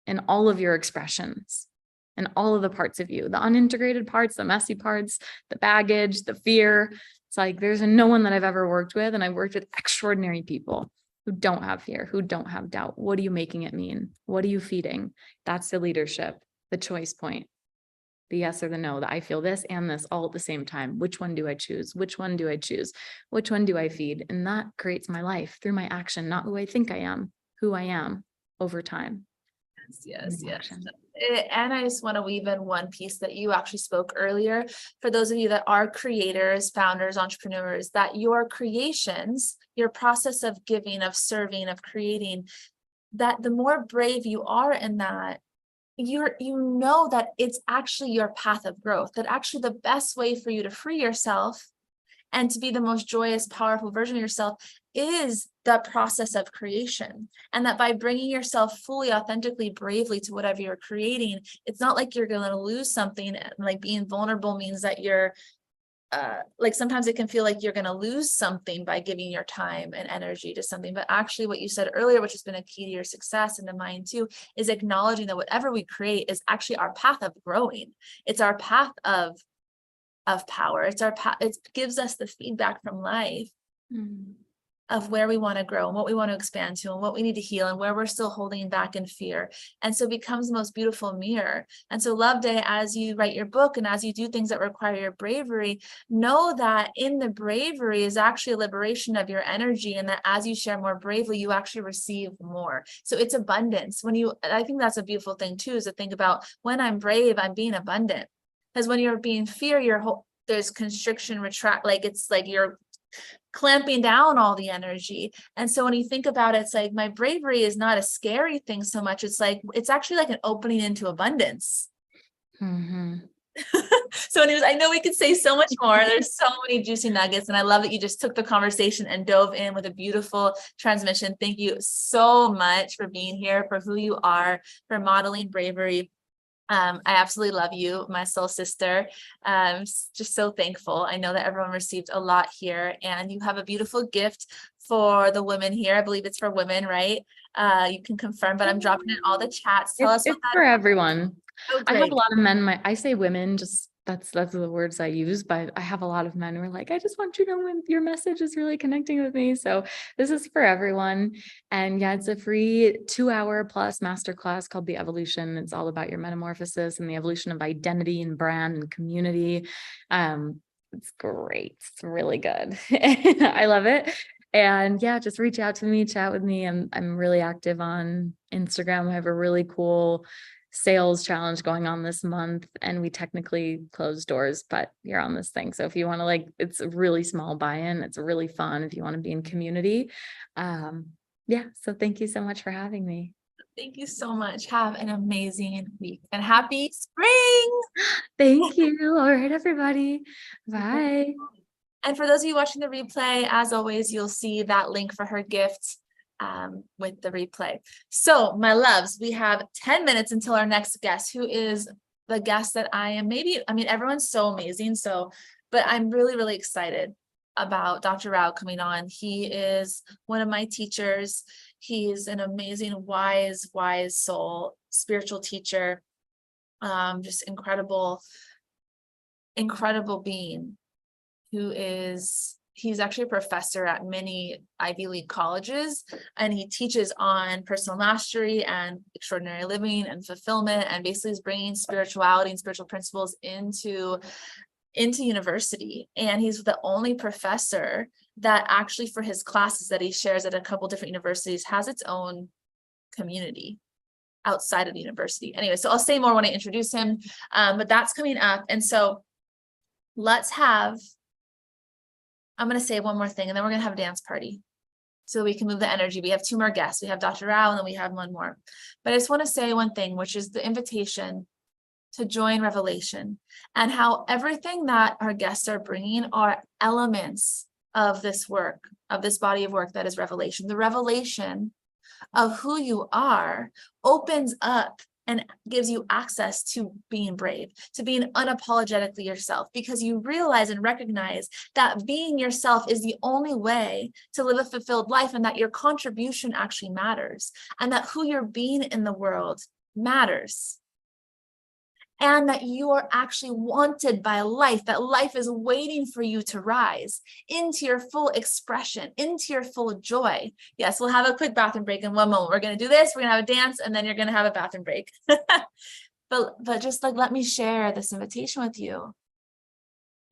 in all of your expressions and all of the parts of you, the unintegrated parts, the messy parts, the baggage, the fear. It's like, there's no one that I've ever worked with, and I've worked with extraordinary people who don't have fear, who don't have doubt. What are you making it mean? What are you feeding? That's the leadership, the choice point, the yes or the no, that I feel this and this all at the same time. Which one do I choose? Which one do I choose? Which one do I feed? And that creates my life through my action, not who I think I am, who I am over time. Yes. And I just want to weave in one piece that you actually spoke earlier. For those of you that are creators, founders, entrepreneurs, that your creations, your process of giving, of serving, of creating, that the more brave you are in that, you know that it's actually your path of growth, that actually the best way for you to free yourself and to be the most joyous, powerful version of yourself is the process of creation. And that by bringing yourself fully, authentically, bravely to whatever you're creating, it's not like you're going to lose something. Like, being vulnerable means that you're like, sometimes it can feel like you're going to lose something by giving your time and energy to something. But actually what you said earlier, which has been a key to your success and to mine too, is acknowledging that whatever we create is actually our path of growing. It's our path of power. It's our path. It gives us the feedback from life of where we want to grow and what we want to expand to and what we need to heal and where we're still holding back in fear. And so it becomes the most beautiful mirror. And so Love Day, as you write your book and as you do things that require your bravery, know that in the bravery is actually a liberation of your energy, and that as you share more bravely, you actually receive more. So it's abundance. I think that's a beautiful thing too, is to think about, when I'm brave, I'm being abundant. Because when you're being fear, there's constriction, retract, like it's like you're clamping down all the energy. And so when you think about it, it's like, my bravery is not a scary thing so much. It's like, it's actually like an opening into abundance. So anyways, I know we could say so much more. There's so many juicy nuggets, and I love that you just took the conversation and dove in with a beautiful transmission. Thank you so much for being here, for who you are, for modeling bravery. I absolutely love you, my soul sister. Just so thankful. I know that everyone received a lot here, and you have a beautiful gift for the women here. I believe it's for women, right? You can confirm, but I'm dropping in all the chats. Tell us what It's that for is. everyone. Oh, I have great. a lot of men. I say women, just that's the words I use, but I have a lot of men who are like, I just want you to know when your message is really connecting with me. So this is for everyone. And yeah, it's a free 2-hour plus masterclass called The Evolution. It's all about your metamorphosis and the evolution of identity and brand and community. It's great. It's really good. I love it. And yeah, just reach out to me, chat with me. I'm really active on Instagram. I have a really cool sales challenge going on this month, and we technically close doors, but you're on this thing. So if you want to, it's a really small buy-in, it's really fun if you want to be in community. Yeah, so thank you so much for having me. Thank you so much. Have an amazing week and happy spring. Thank you. All right, everybody. Bye. And for those of you watching the replay, as always, you'll see that link for her gift with the replay. So my loves, we have 10 minutes until our next guest, who is the guest that everyone's so amazing. But I'm really, really excited about Dr. Rao coming on. He is one of my teachers. He's an amazing, wise soul, spiritual teacher, just incredible being he's actually a professor at many Ivy League colleges, and he teaches on personal mastery and extraordinary living and fulfillment, and basically is bringing spirituality and spiritual principles into university. And he's the only professor that actually, for his classes that he shares at a couple different universities, has its own community outside of the university. Anyway, so I'll say more when I introduce him, but that's coming up. And so I'm going to say one more thing, and then we're going to have a dance party so we can move the energy. We have 2 more guests. We have Dr. Rao, and then we have one more. But I just want to say one thing, which is the invitation to join Revelation, and how everything that our guests are bringing are elements of this work, of this body of work that is Revelation. The revelation of who you are opens up and gives you access to being brave, to being unapologetically yourself, because you realize and recognize that being yourself is the only way to live a fulfilled life, and that your contribution actually matters, and that who you're being in the world matters, and that you are actually wanted by life, that life is waiting for you to rise into your full expression, into your full joy. Yes, we'll have a quick bathroom break in one moment. We're going to do this, we're going to have a dance, and then you're going to have a bathroom break. But just let me share this invitation with you.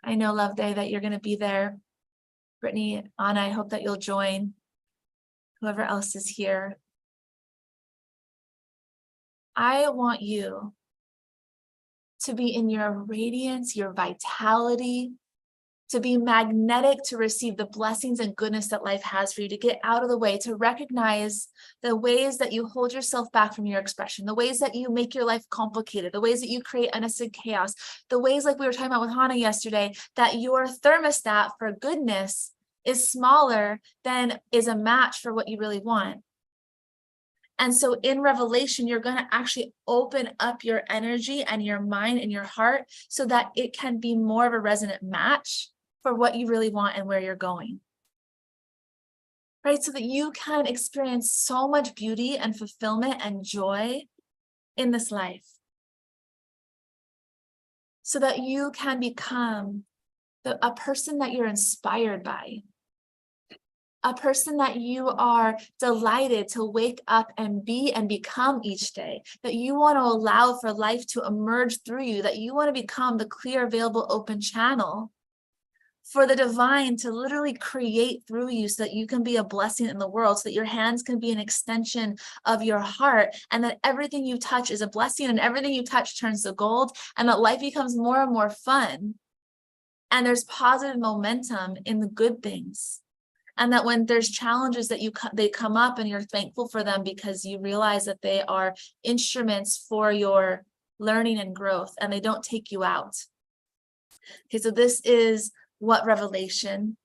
I know, Love Day, that you're going to be there. Brittany, Anna, I hope that you'll join. Whoever else is here. I want you to be in your radiance, your vitality, to be magnetic to receive the blessings and goodness that life has for you, to get out of the way, to recognize the ways that you hold yourself back from your expression, the ways that you make your life complicated, the ways that you create unnecessary chaos, the ways, like we were talking about with Hannah yesterday, that your thermostat for goodness is smaller than is a match for what you really want. And so in Revelation, you're going to actually open up your energy and your mind and your heart so that it can be more of a resonant match for what you really want and where you're going. Right? So that you can experience so much beauty and fulfillment and joy in this life. So that you can become a person that you're inspired by. A person that you are delighted to wake up and be and become each day, that you want to allow for life to emerge through you, that you want to become the clear, available, open channel for the divine to literally create through you, so that you can be a blessing in the world, so that your hands can be an extension of your heart, and that everything you touch is a blessing, and everything you touch turns to gold, and that life becomes more and more fun, and there's positive momentum in the good things. And that when there's challenges that they come up, and you're thankful for them because you realize that they are instruments for your learning and growth, and they don't take you out. Okay, so this is what revelation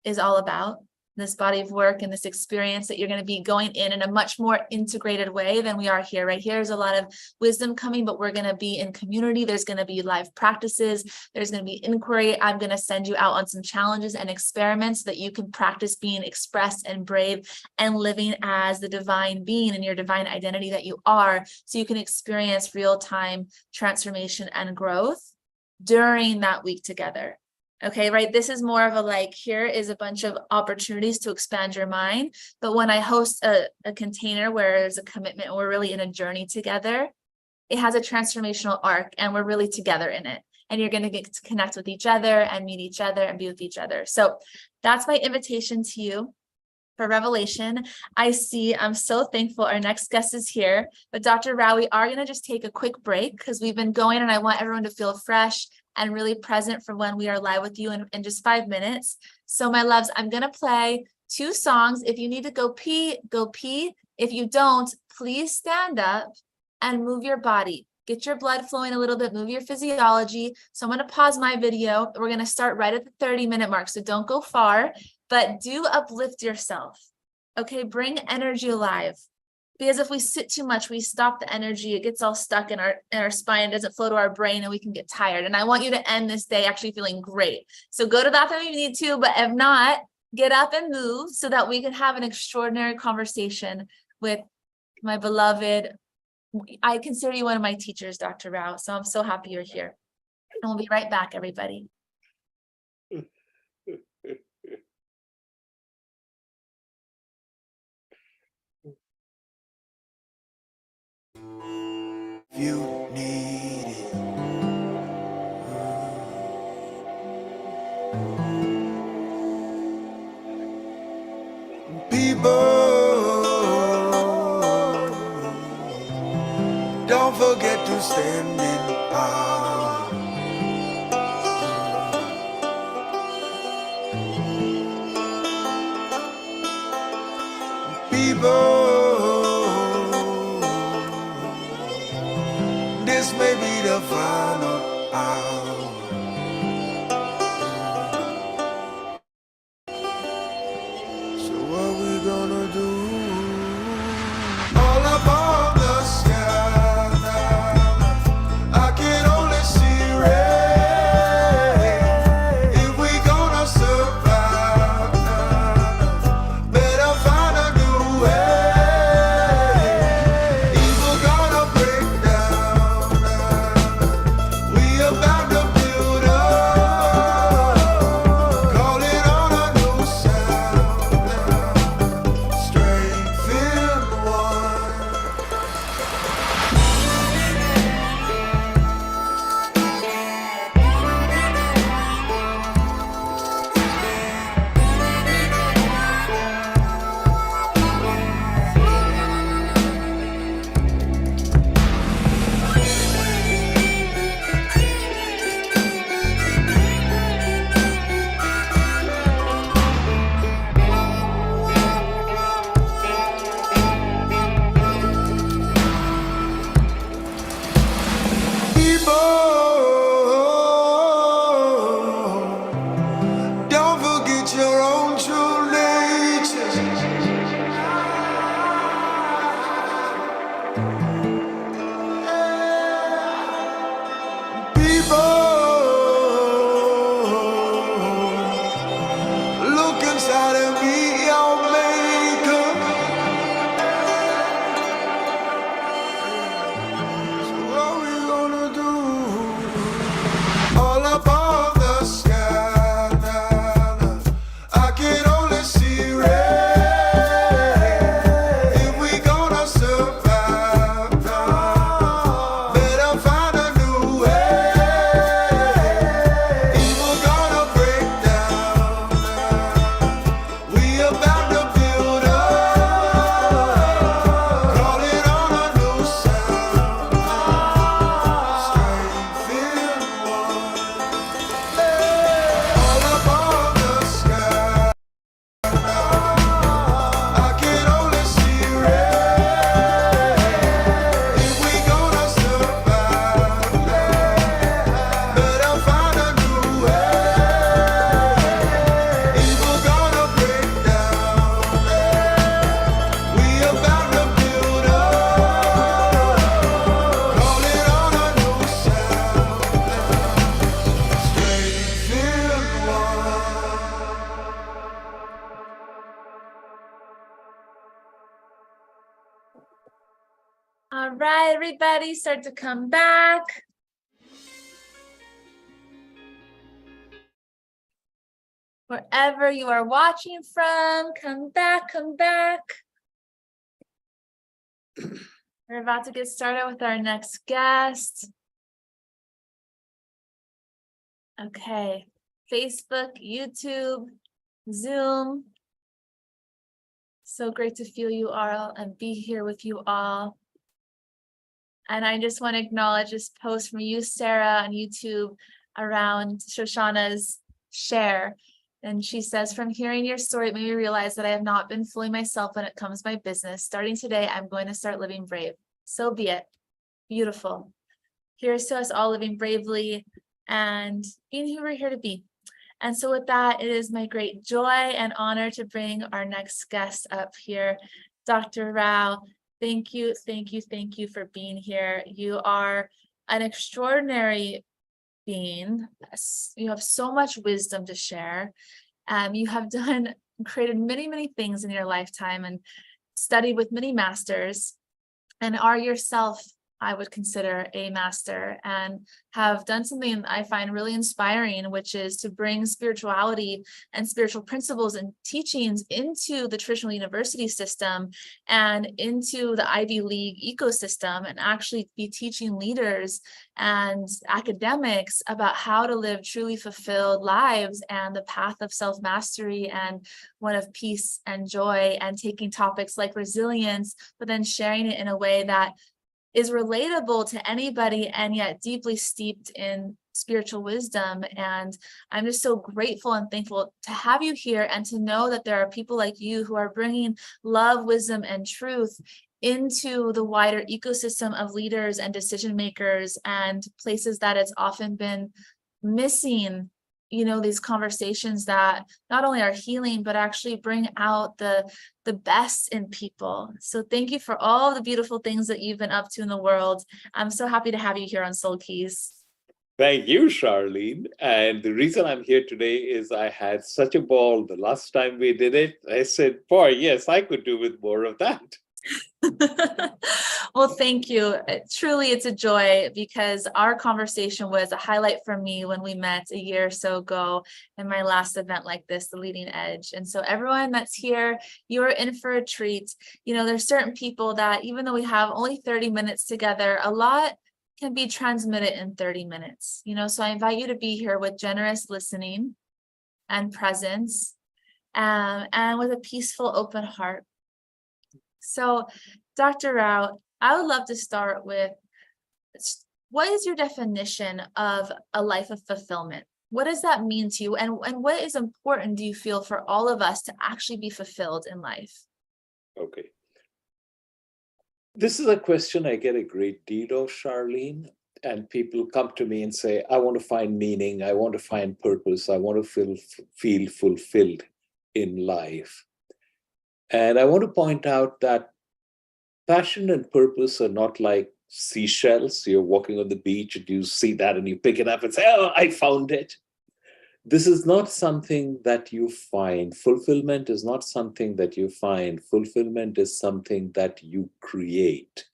is all about. This body of work and this experience that you're going to be going in a much more integrated way than we are here. Right here is a lot of wisdom coming, but we're going to be in community. There's going to be live practices. There's going to be inquiry. I'm going to send you out on some challenges and experiments so that you can practice being expressed and brave and living as the divine being and your divine identity that you are, so you can experience real-time transformation and growth during that week together. Okay, right? This is more of a like, here is a bunch of opportunities to expand your mind. But when I host a container where there's a commitment, and we're really in a journey together, it has a transformational arc and we're really together in it. And you're going to get to connect with each other and meet each other and be with each other. So that's my invitation to you for revelation. I'm so thankful our next guest is here. But Dr. Rao, we are going to just take a quick break because we've been going and I want everyone to feel fresh and really present for when we are live with you in just 5 minutes. So my loves, I'm gonna play 2 songs. If you need to go pee, go pee. If you don't, please stand up and move your body. Get your blood flowing a little bit, move your physiology. So I'm gonna pause my video. We're gonna start right at the 30-minute mark, so don't go far, but do uplift yourself. Okay, bring energy alive. Because if we sit too much, we stop the energy, it gets all stuck in our spine, it doesn't flow to our brain, and we can get tired. And I want you to end this day actually feeling great. So go to the bathroom if you need to, but if not, get up and move so that we can have an extraordinary conversation with my beloved. I consider you one of my teachers, Dr. Rao, so I'm so happy you're here. And we'll be right back, everybody. You need it. People, don't forget to stand in power. People, this may be the final hour. So what we gonna do? All above the sky now, I can only see red. If we gonna survive now, better find a new way. Evil gonna break down now. We about to build up, call it on a new sound now. All right, everybody, start to come back. Wherever you are watching from, come back, come back. We're about to get started with our next guest. Okay, Facebook, YouTube, Zoom. So great to feel you all and be here with you all. And I just want to acknowledge this post from you, Sarah, on YouTube around Shoshanna's share. And she says, from hearing your story, it made me realize that I have not been fully myself when it comes to my business. Starting today, I'm going to start living brave. So be it. Beautiful. Here's to us all living bravely and being who we're here to be. And so with that, it is my great joy and honor to bring our next guest up here, Dr. Rao. Thank you, thank you, thank you for being here. You are an extraordinary being. You have so much wisdom to share. You have created many, many things in your lifetime and studied with many masters and are yourself, I would consider, a master, and have done something I find really inspiring, which is to bring spirituality and spiritual principles and teachings into the traditional university system and into the Ivy League ecosystem, and actually be teaching leaders and academics about how to live truly fulfilled lives and the path of self-mastery and one of peace and joy, and taking topics like resilience, but then sharing it in a way that is relatable to anybody and yet deeply steeped in spiritual wisdom. And I'm just so grateful and thankful to have you here and to know that there are people like you who are bringing love, wisdom, and truth into the wider ecosystem of leaders and decision makers and places that it's often been missing, these conversations that not only are healing, but actually bring out the best in people. So thank you for all the beautiful things that you've been up to in the world. I'm so happy to have you here on Soul Keys. Thank you, Charlene. And the reason I'm here today is I had such a ball the last time we did it. I said, boy, yes, I could do with more of that. Well, thank you. Truly, it's a joy, because our conversation was a highlight for me when we met a year or so ago in my last event like this, the Leading Edge. And so everyone that's here, you're in for a treat. There's certain people that even though we have only 30 minutes together, a lot can be transmitted in 30 minutes. So I invite you to be here with generous listening and presence, and with a peaceful, open heart. So, Dr. Rao, I would love to start with, what is your definition of a life of fulfillment? What does that mean to you? And what is important, do you feel, for all of us to actually be fulfilled in life? Okay. This is a question I get a great deal of, Charlene. And people come to me and say, I want to find meaning. I want to find purpose. I want to feel fulfilled in life. And I want to point out that passion and purpose are not like seashells. You're walking on the beach and you see that and you pick it up and say, oh, I found it. This is not something that you find. Fulfillment is not something that you find. Fulfillment is something that you create.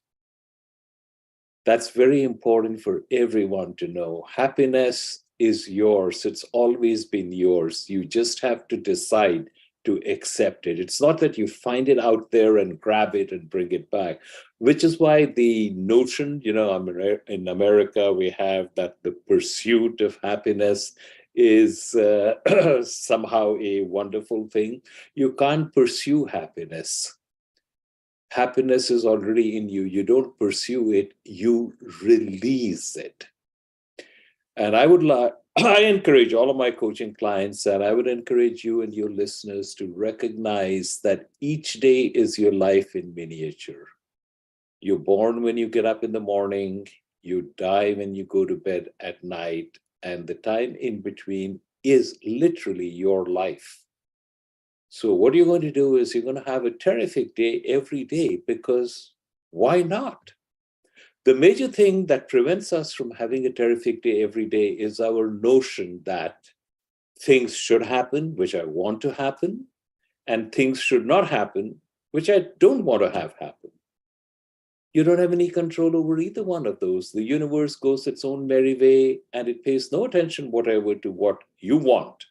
That's very important for everyone to know. Happiness is yours. It's always been yours. You just have to decide to accept it. It's not that you find it out there and grab it and bring it back, which is why the notion, in America, we have that the pursuit of happiness is somehow a wonderful thing. You can't pursue happiness. Happiness is already in you. You don't pursue it, you release it. And I encourage all of my coaching clients, and I would encourage you and your listeners to recognize that each day is your life in miniature. You're born when you get up in the morning, you die when you go to bed at night, and the time in between is literally your life. So what you're going to do is you're going to have a terrific day every day, because why not? The major thing that prevents us from having a terrific day every day is our notion that things should happen, which I want to happen, and things should not happen, which I don't want to have happen. You don't have any control over either one of those. The universe goes its own merry way and it pays no attention whatever to what you want.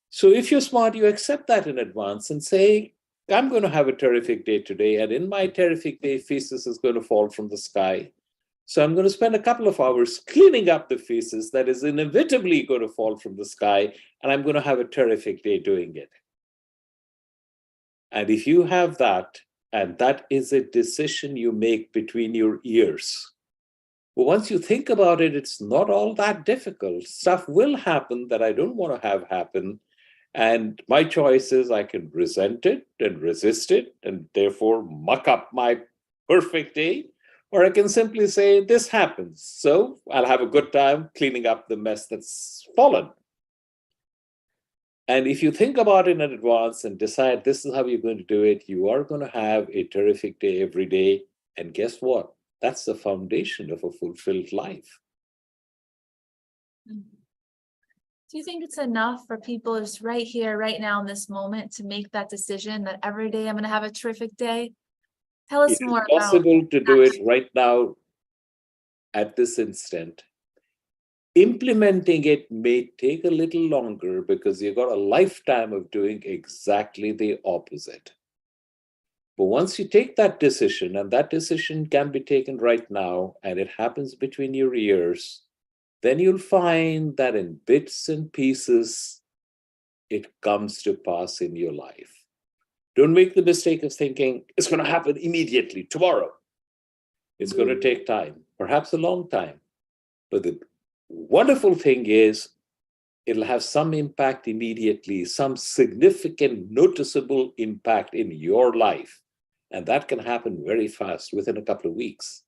So if you're smart, you accept that in advance and say, I'm going to have a terrific day today. And in my terrific day, feces is going to fall from the sky. So I'm going to spend a couple of hours cleaning up the feces that is inevitably going to fall from the sky. And I'm going to have a terrific day doing it. And if you have that, and that is a decision you make between your ears. But once you think about it, it's not all that difficult. Stuff will happen that I don't want to have happen. And my choice is I can resent it and resist it and therefore muck up my perfect day. Or I can simply say, this happens. So I'll have a good time cleaning up the mess that's fallen. And if you think about it in advance and decide this is how you're going to do it, you are going to have a terrific day every day. And guess what? That's the foundation of a fulfilled life. Do you think it's enough for people just right here, right now, in this moment, to make that decision that every day I'm going to have a terrific day? Tell us more It's possible to do it right now at this instant. Implementing it may take a little longer because you've got a lifetime of doing exactly the opposite. But once you take that decision, and that decision can be taken right now, and it happens between your ears, then you'll find that in bits and pieces, it comes to pass in your life. Don't make the mistake of thinking it's going to happen immediately, tomorrow. It's going to take time, perhaps a long time. But the wonderful thing is, it'll have some impact immediately, some significant, noticeable impact in your life. And that can happen very fast, within a couple of weeks.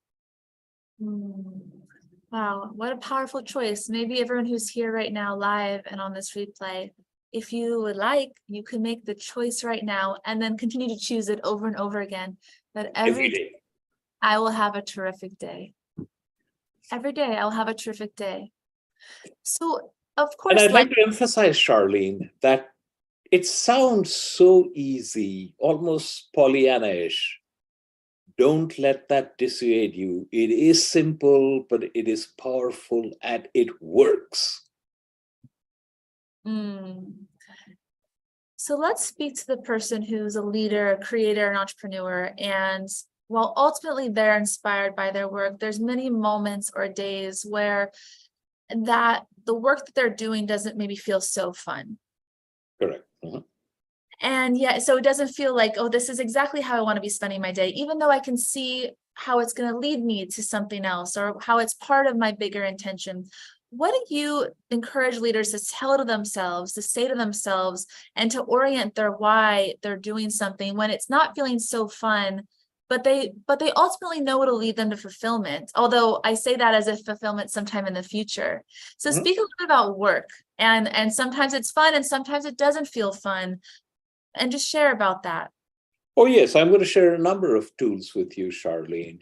Wow, what a powerful choice. Maybe everyone who's here right now, live and on this replay, if you would like, you can make the choice right now and then continue to choose it over and over again. That every day I will have a terrific day. Every day I'll have a terrific day. So, of course, and I'd like to emphasize, Charlene, that it sounds so easy, almost Pollyanna-ish. Don't let that dissuade you. It is simple, but it is powerful and it works. So let's speak to the person who's a leader, a creator, an entrepreneur, and while ultimately they're inspired by their work, there's many moments or days where that the work that they're doing doesn't maybe feel so fun. Correct. And yeah, so it doesn't feel like, oh, this is exactly how I want to be spending my day, even though I can see how it's going to lead me to something else or how it's part of my bigger intention. What do you encourage leaders to tell to themselves, to say to themselves, and to orient their why they're doing something when it's not feeling so fun, but they ultimately know it'll lead them to fulfillment? Although I say that as if fulfillment sometime in the future. So speak a little bit about work, and sometimes it's fun and sometimes it doesn't feel fun, and just share about that. Oh yes, I'm going to share a number of tools with you, Charlene.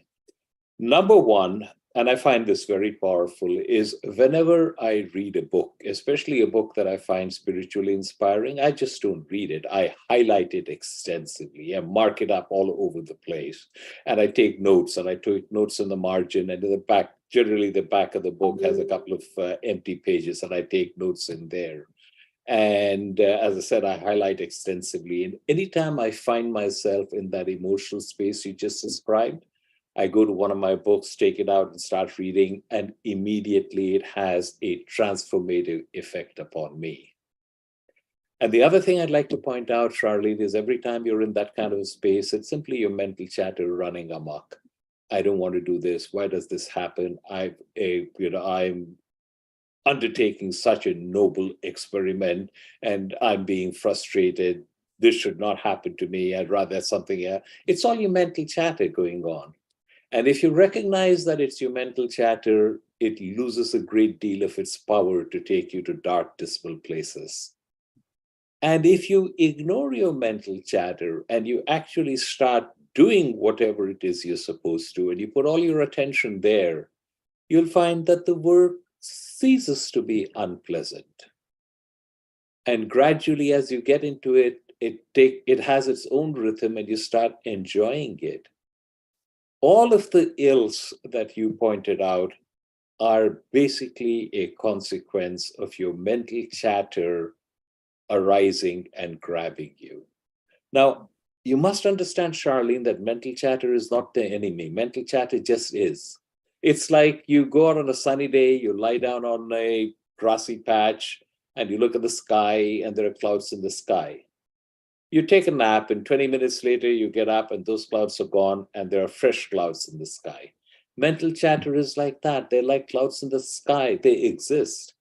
Number one, and I find this very powerful, is whenever I read a book, especially a book that I find spiritually inspiring, I just don't read it. I highlight it extensively and mark it up all over the place. And I take notes, and I take notes in the margin, and in the back, generally the back of the book has a couple of empty pages, and I take notes in there. And as I said, I highlight extensively. And anytime I find myself in that emotional space you just described, I go to one of my books, take it out and start reading, and immediately it has a transformative effect upon me. And the other thing I'd like to point out, Charlene, is every time you're in that kind of a space, it's simply your mental chatter running amok. I don't want to do this. Why does this happen? I'm undertaking such a noble experiment and I'm being frustrated. This should not happen to me. I'd rather something else. It's all your mental chatter going on. And if you recognize that it's your mental chatter, it loses a great deal of its power to take you to dark, dismal places. And if you ignore your mental chatter and you actually start doing whatever it is you're supposed to, and you put all your attention there, you'll find that the work ceases to be unpleasant. And gradually, as you get into it, it has its own rhythm and you start enjoying it. All of the ills that you pointed out are basically a consequence of your mental chatter arising and grabbing you. Now, you must understand, Charlene, that mental chatter is not the enemy. Mental chatter just is. It's like you go out on a sunny day, you lie down on a grassy patch, and you look at the sky, and there are clouds in the sky. You take a nap, and 20 minutes later, you get up, and those clouds are gone, and there are fresh clouds in the sky. Mental chatter is like that. They're like clouds in the sky. They exist.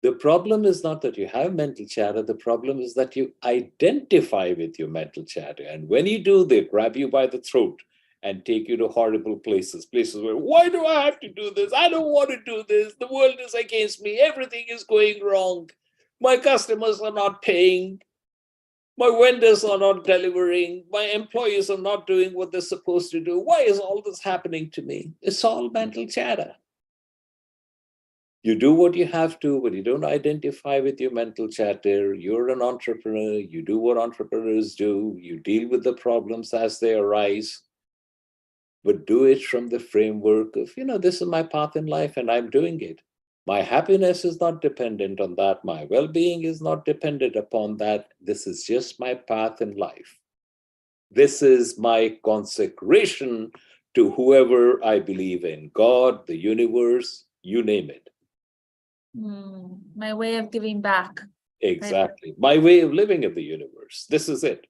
The problem is not that you have mental chatter. The problem is that you identify with your mental chatter. And when you do, they grab you by the throat and take you to horrible places where, why do I have to do this? I don't want to do this. The world is against me. Everything is going wrong. My customers are not paying. My vendors are not delivering. My employees are not doing what they're supposed to do. Why is all this happening to me? It's all mental chatter. You do what you have to, but you don't identify with your mental chatter. You're an entrepreneur. You do what entrepreneurs do. You deal with the problems as they arise, but do it from the framework of, this is my path in life and I'm doing it. My happiness is not dependent on that. My well-being is not dependent upon that. This is just my path in life. This is my consecration to whoever I believe in, God, the universe, you name it. My way of giving back. Exactly. My way of living in the universe. This is it.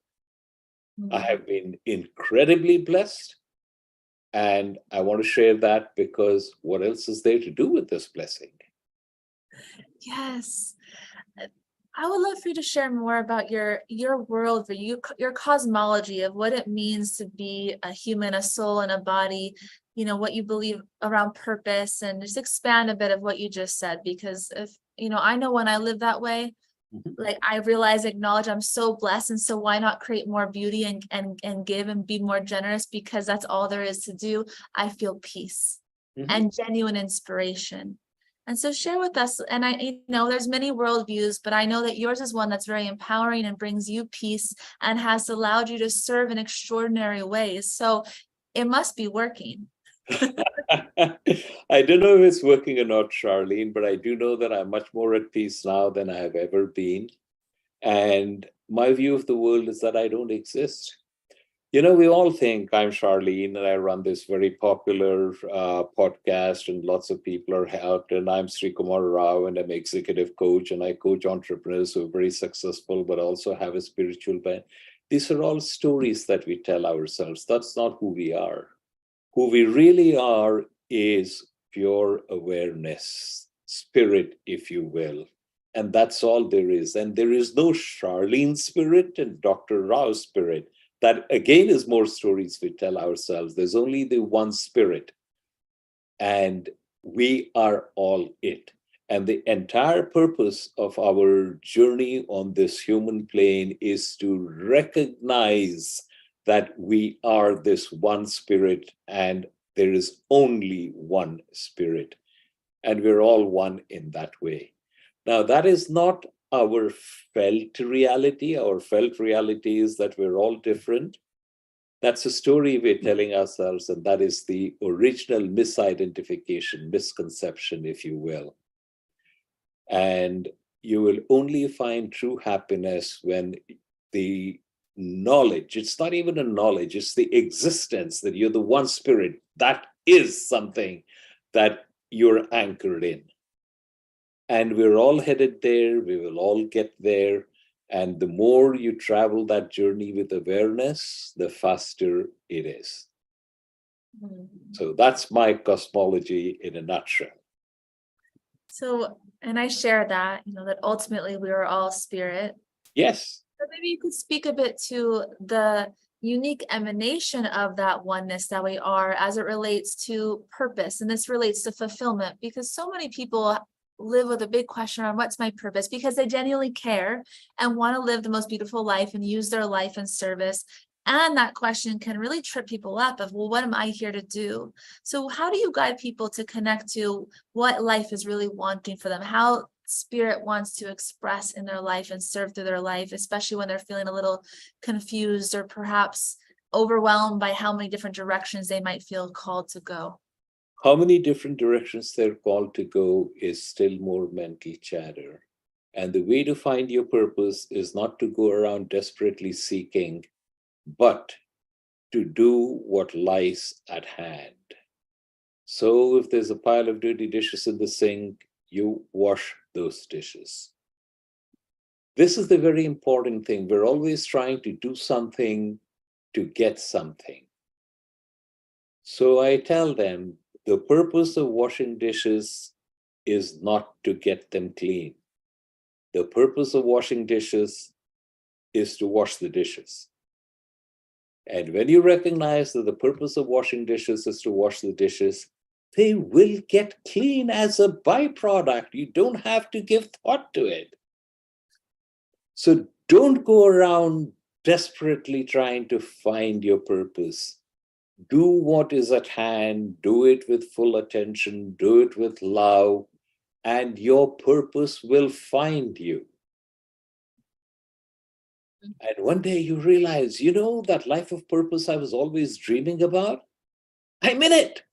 I have been incredibly blessed. And I want to share that because what else is there to do with this blessing? Yes. I would love for you to share more about your worldview, your cosmology of what it means to be a human, a soul, and a body, what you believe around purpose, and just expand a bit of what you just said, because if, I know when I live that way, like I realize, acknowledge I'm so blessed. And so why not create more beauty and give and be more generous, because that's all there is to do. I feel peace and genuine inspiration. And so share with us, and I there's many worldviews, but I know that yours is one that's very empowering and brings you peace and has allowed you to serve in extraordinary ways. So it must be working. I don't know if it's working or not, Charlene, but I do know that I'm much more at peace now than I have ever been. And my view of the world is that I don't exist. We all think I'm Charlene and I run this very popular podcast and lots of people are out, and I'm Sri Kumar Rao and I'm executive coach and I coach entrepreneurs who are very successful but also have a spiritual bent. These are all stories that we tell ourselves. That's not who we are. Who we really are is pure awareness, spirit, if you will. And that's all there is. And there is no Charlene spirit and Dr. Rao spirit. That again is more stories we tell ourselves. There's only the one spirit. And we are all it. And the entire purpose of our journey on this human plane is to recognize that we are this one spirit and there is only one spirit. And we're all one in that way. Now, that is not our felt reality. Our felt reality is that we're all different. That's a story we're telling ourselves, and that is the original misidentification, misconception, if you will. And you will only find true happiness when the knowledge, it's not even a knowledge, it's the existence that you're the one spirit. That is something that you're anchored in. And we're all headed there. We will all get there. And the more you travel that journey with awareness, the faster it is. So that's my cosmology in a nutshell. So, and I share that, that ultimately we are all spirit. Yes. But maybe you could speak a bit to the unique emanation of that oneness that we are as it relates to purpose. And this relates to fulfillment, because so many people live with a big question on what's my purpose, because they genuinely care and want to live the most beautiful life and use their life in service. And that question can really trip people up of, well, what am I here to do? So how do you guide people to connect to what life is really wanting for them, how spirit wants to express in their life and serve through their life, especially when they're feeling a little confused or perhaps overwhelmed by how many different directions they might feel called to go. How many different directions they're called to go is still more mental chatter. And the way to find your purpose is not to go around desperately seeking, but to do what lies at hand. So if there's a pile of dirty dishes in the sink, you wash those dishes. This is the very important thing. We're always trying to do something to get something. So I tell them, the purpose of washing dishes is not to get them clean. The purpose of washing dishes is to wash the dishes. And when you recognize that the purpose of washing dishes is to wash the dishes, they will get clean as a byproduct. You don't have to give thought to it. So don't go around desperately trying to find your purpose. Do what is at hand, do it with full attention, do it with love, and your purpose will find you. And one day you realize, you know, that life of purpose I was always dreaming about? I'm in it.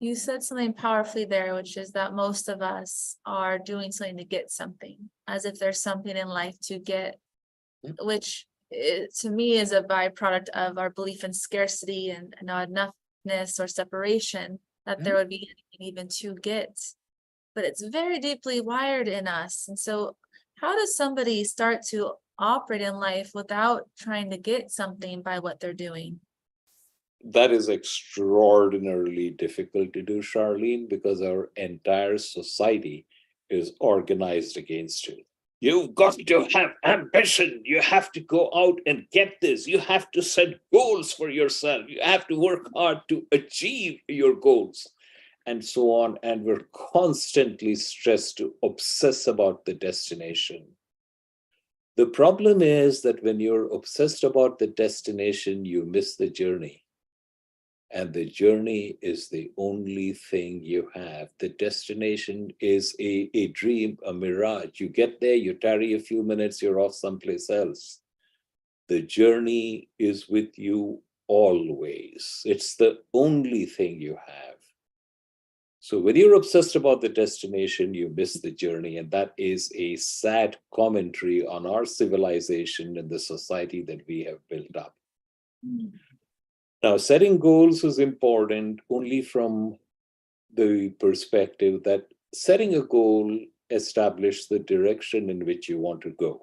You said something powerfully there, which is that most of us are doing something to get something, as if there's something in life to get, which to me is a byproduct of our belief in scarcity and not enoughness or separation, that there would be anything even to get. But it's very deeply wired in us. And so how does somebody start to operate in life without trying to get something by what they're doing? That is extraordinarily difficult to do, Charlene, because our entire society is organized against it. You've got to have ambition. You have to go out and get this. You have to set goals for yourself. You have to work hard to achieve your goals, and so on. And we're constantly stressed to obsess about the destination. The problem is that when you're obsessed about the destination, you miss the journey. And the journey is the only thing you have. The destination is a dream, a mirage. You get there, you tarry a few minutes, you're off someplace else. The journey is with you always. It's the only thing you have. So when you're obsessed about the destination, you miss the journey. And that is a sad commentary on our civilization and the society that we have built up. Now, setting goals is important only from the perspective that setting a goal establishes the direction in which you want to go.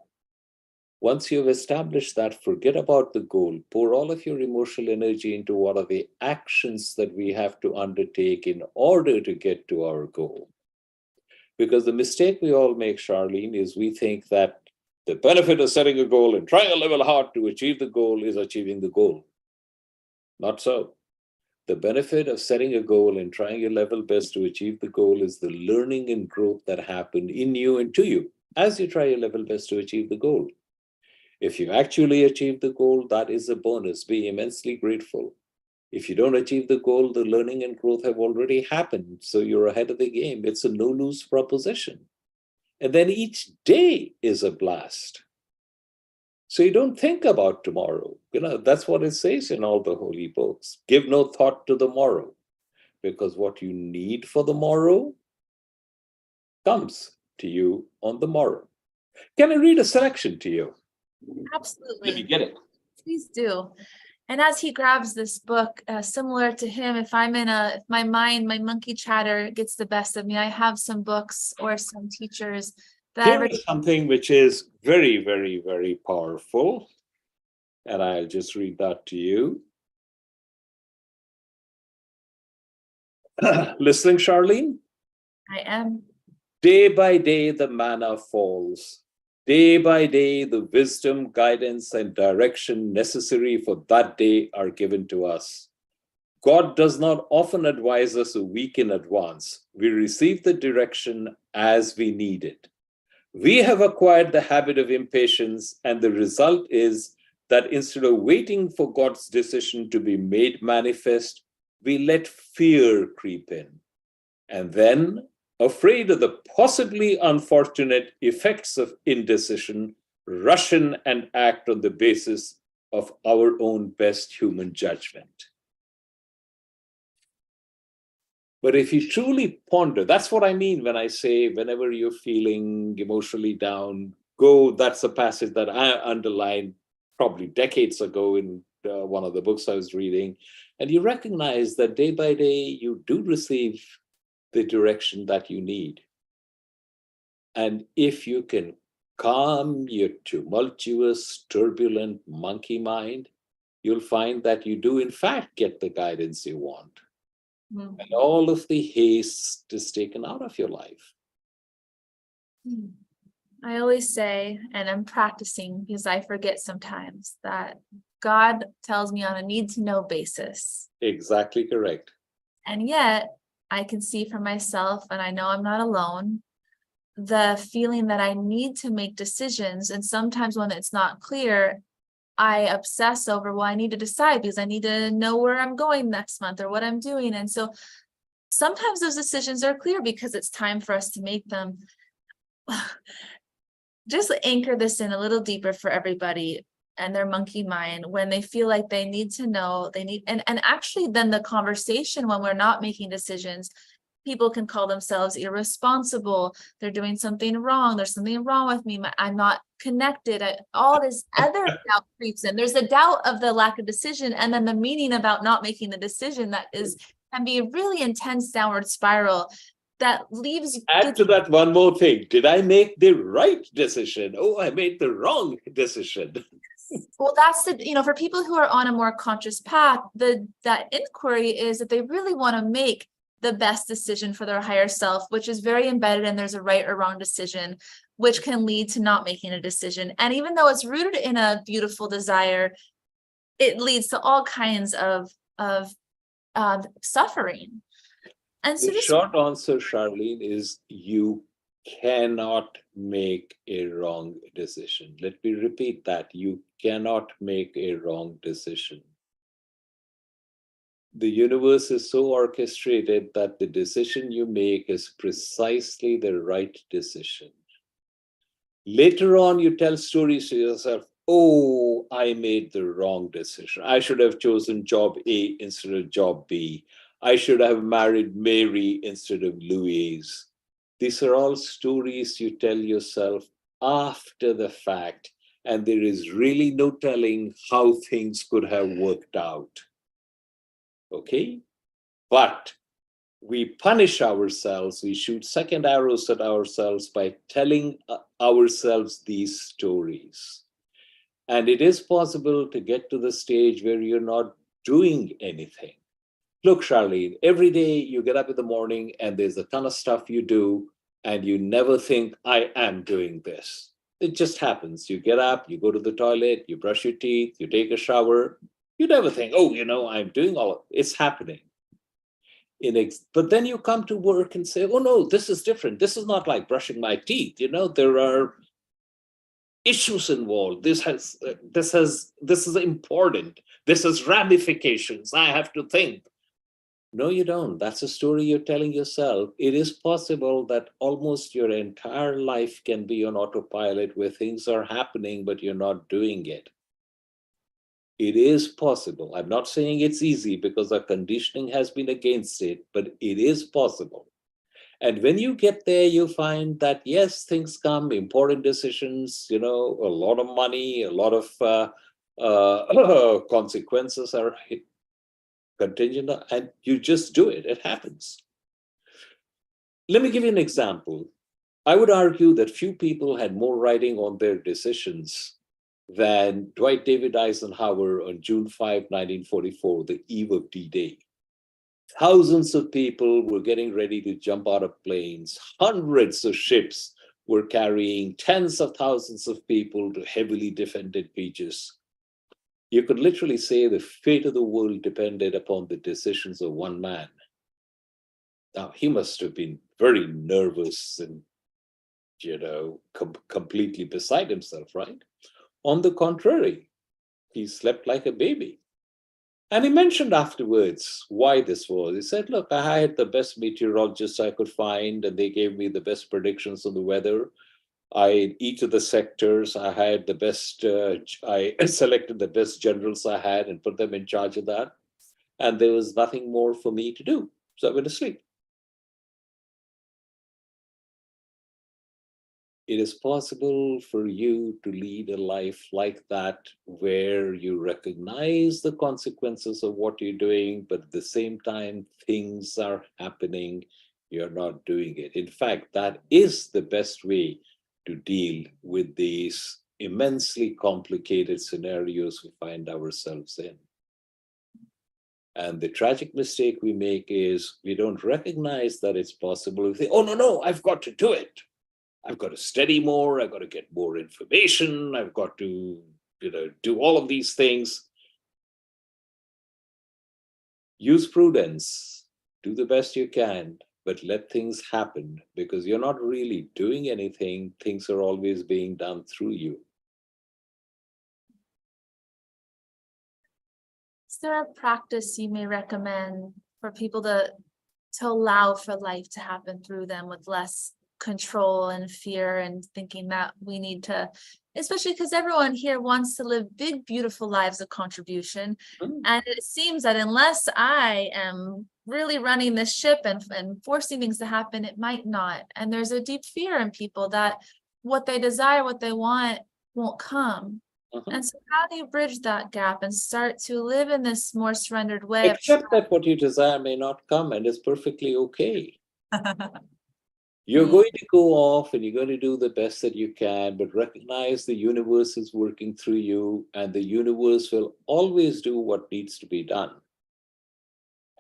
Once you've established that, forget about the goal. Pour all of your emotional energy into what are the actions that we have to undertake in order to get to our goal. Because the mistake we all make, Charlene, is we think that the benefit of setting a goal and trying a level hard to achieve the goal is achieving the goal. Not so. The benefit of setting a goal and trying your level best to achieve the goal is the learning and growth that happen in you and to you as you try your level best to achieve the goal. If you actually achieve the goal, that is a bonus. Be immensely grateful. If you don't achieve the goal, the learning and growth have already happened. So you're ahead of the game. It's a no-lose proposition. And then each day is a blast. So you don't think about tomorrow. You know, that's what it says in all the holy books. Give no thought to the morrow, because what you need for the morrow comes to you on the morrow. Can I read a selection to you? Absolutely. Let me get it. Please do. And as he grabs this book, similar to him, if my mind, my monkey chatter gets the best of me, I have some books or some teachers that Here is something which is very, very, very powerful. And I'll just read that to you. Listening, Charlene? I am. Day by day, the manna falls. Day by day, the wisdom, guidance, and direction necessary for that day are given to us. God does not often advise us a week in advance. We receive the direction as we need it. We have acquired the habit of impatience, and the result is that instead of waiting for God's decision to be made manifest, we let fear creep in. And then afraid of the possibly unfortunate effects of indecision, rush in and act on the basis of our own best human judgment. But if you truly ponder, that's what I mean when I say, whenever you're feeling emotionally down, go, that's a passage that I underlined probably decades ago in one of the books I was reading. And you recognize that day by day, you do receive the direction that you need. And if you can calm your tumultuous, turbulent monkey mind, you'll find that you do, in fact, get the guidance you want. Mhm. And all of the haste is taken out of your life. I always say, and I'm practicing because I forget sometimes, that God tells me on a need-to-know basis. Exactly correct. And yet I can see for myself, and I know I'm not alone, the feeling that I need to make decisions. And sometimes when it's not clear, I obsess over, well, I need to decide because I need to know where I'm going next month or what I'm doing. And so sometimes those decisions are clear because it's time for us to make them. Just anchor this in a little deeper for everybody and their monkey mind when they feel like they need to know, they need, and actually then the conversation when we're not making decisions, people can call themselves irresponsible, they're doing something wrong, there's something wrong with me, I'm not connected, all this other doubt creeps in. There's a doubt of the lack of decision, and then the meaning about not making the decision that can be a really intense downward spiral that leaves. Add to that one more thing. Did I make the right decision? Oh, I made the wrong decision. Well, that's for people who are on a more conscious path, that inquiry is that they really want to make the best decision for their higher self, which is very embedded in there's a right or wrong decision, which can lead to not making a decision. And even though it's rooted in a beautiful desire, it leads to all kinds of suffering. And so The short answer, Charlene, is you cannot make a wrong decision. Let me repeat that. You cannot make a wrong decision. The universe is so orchestrated that the decision you make is precisely the right decision. Later on, you tell stories to yourself, oh, I made the wrong decision. I should have chosen job A instead of job B. I should have married Mary instead of Louise. These are all stories you tell yourself after the fact, and there is really no telling how things could have worked out. Okay? But we punish ourselves, we shoot second arrows at ourselves by telling ourselves these stories. And it is possible to get to the stage where you're not doing anything. Look, Charlene, every day you get up in the morning and there's a ton of stuff you do, and you never think, I am doing this. It just happens. You get up, you go to the toilet, you brush your teeth, you take a shower. You never think, oh, I'm doing all of it. It's happening. But then you come to work and say, oh no, this is different. This is not like brushing my teeth. There are issues involved. This is important. This has ramifications. I have to think. No, you don't. That's a story you're telling yourself. It is possible that almost your entire life can be on autopilot where things are happening, but you're not doing it. It is possible. I'm not saying it's easy because our conditioning has been against it, but it is possible. And when you get there, you find that, yes, things come, important decisions, a lot of money, a lot of consequences are contingent, and you just do it. It happens. Let me give you an example. I would argue that few people had more writing on their decisions than Dwight David Eisenhower on June 5, 1944, the eve of D-Day. Thousands of people were getting ready to jump out of planes. Hundreds of ships were carrying tens of thousands of people to heavily defended beaches. You could literally say the fate of the world depended upon the decisions of one man. Now, he must have been very nervous and, completely beside himself, right? On the contrary, he slept like a baby. And he mentioned afterwards why this was. He said, look, I hired the best meteorologists I could find, and they gave me the best predictions on the weather. In each of the sectors, I hired the best, I selected the best generals I had and put them in charge of that. And there was nothing more for me to do. So I went to sleep. It is possible for you to lead a life like that, where you recognize the consequences of what you're doing, but at the same time, things are happening, you're not doing it. In fact, that is the best way to deal with these immensely complicated scenarios we find ourselves in. And the tragic mistake we make is we don't recognize that it's possible. We think, oh, no, I've got to do it. I've got to study more, I've got to get more information, I've got to, do all of these things. Use prudence, do the best you can, but let things happen, because you're not really doing anything. Things are always being done through you. Is there a practice you may recommend for people to allow for life to happen through them with less control and fear, and thinking that we need to, especially because everyone here wants to live big, beautiful lives of contribution. And it seems that unless I am really running this ship and forcing things to happen, it might not. And there's a deep fear in people that what they desire, what they want, won't come. And so how do you bridge that gap and start to live in this more surrendered way? Accept that what you desire may not come, and it's perfectly okay. You're going to go off and you're going to do the best that you can, but recognize the universe is working through you, and the universe will always do what needs to be done.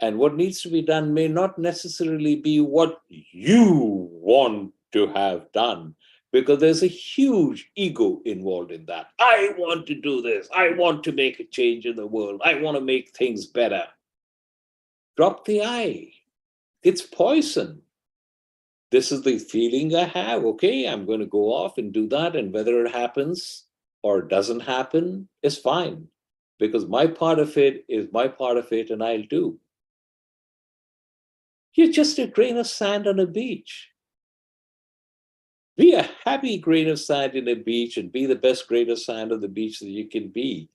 And what needs to be done may not necessarily be what you want to have done, because there's a huge ego involved in that. I want to do this. I want to make a change in the world. I want to make things better. Drop the I. It's poison. This is the feeling I have. Okay, I'm going to go off and do that. And whether it happens or doesn't happen is fine, because my part of it is my part of it, and I'll do. You're just a grain of sand on a beach. Be a happy grain of sand in a beach, and be the best grain of sand on the beach that you can be.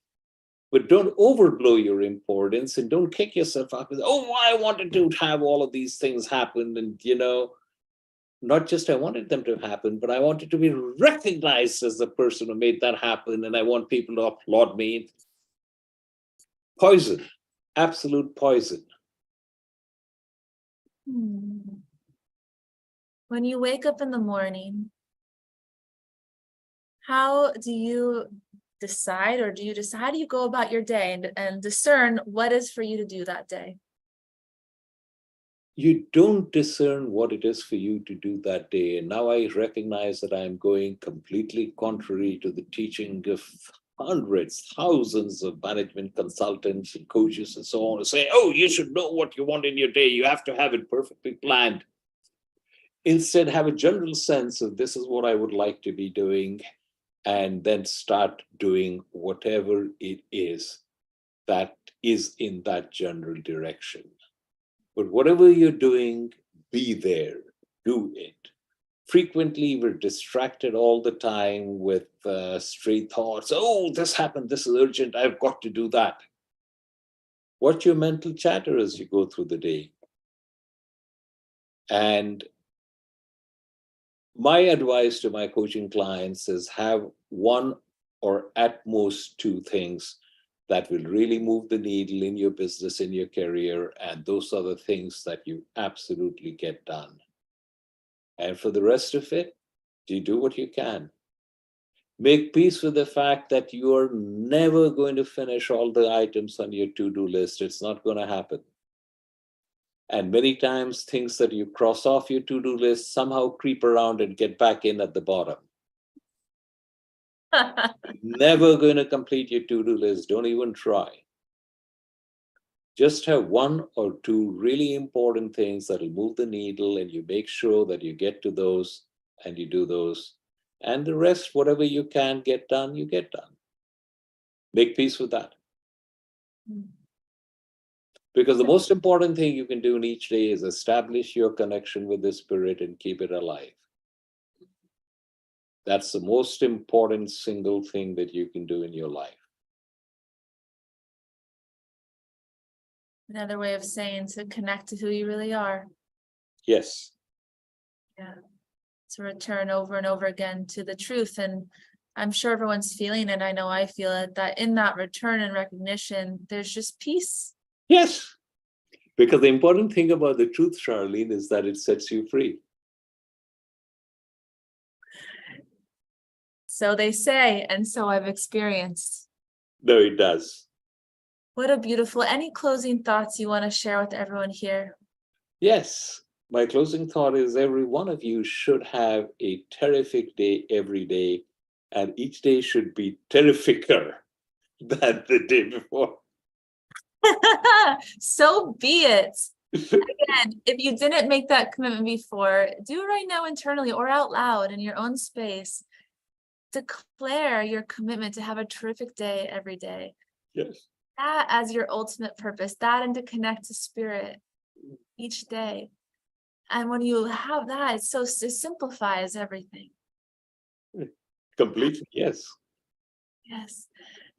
But don't overblow your importance, and don't kick yourself up with, oh, I wanted to have all of these things happen. And, not just I wanted them to happen, but I wanted to be recognized as the person who made that happen, and I want people to applaud me. Poison, absolute poison. When you wake up in the morning, how do you decide, or how do you go about your day and discern what is for you to do that day? You don't discern what it is for you to do that day. And now I recognize that I'm going completely contrary to the teaching of hundreds, thousands of management consultants and coaches and so on, to say, oh, you should know what you want in your day. You have to have it perfectly planned. Instead, have a general sense of this is what I would like to be doing, and then start doing whatever it is that is in that general direction. But whatever you're doing, be there, do it. Frequently, we're distracted all the time with stray thoughts. Oh, this happened, this is urgent, I've got to do that. Watch your mental chatter as you go through the day. And my advice to my coaching clients is have one or at most two things that will really move the needle in your business, in your career, and those are the things that you absolutely get done. And for the rest of it, you do what you can. Make peace with the fact that you are never going to finish all the items on your to-do list. It's not going to happen. And many times things that you cross off your to-do list somehow creep around and get back in at the bottom. Never going to complete your to-do list. Don't even try. Just have one or two really important things that will move the needle, and you make sure that you get to those and you do those. And the rest, whatever you can get done, you get done. Make peace with that. Because the most important thing you can do in each day is establish your connection with the spirit and keep it alive. That's the most important single thing that you can do in your life. Another way of saying to connect to who you really are. Yes. Yeah. To return over and over again to the truth. And I'm sure everyone's feeling it. I know I feel it, that in that return and recognition, there's just peace. Yes. Because the important thing about the truth, Charlene, is that it sets you free. So they say, and so I've experienced. No, it does. What a beautiful, any closing thoughts you want to share with everyone here? Yes. My closing thought is every one of you should have a terrific day every day, and each day should be terrificer than the day before. So be it. Again, if you didn't make that commitment before, do it right now internally or out loud in your own space. Declare your commitment to have a terrific day every day. Yes. That as your ultimate purpose, that and to connect to spirit each day. And when you have that, it simplifies everything. Completely, yes. Yes.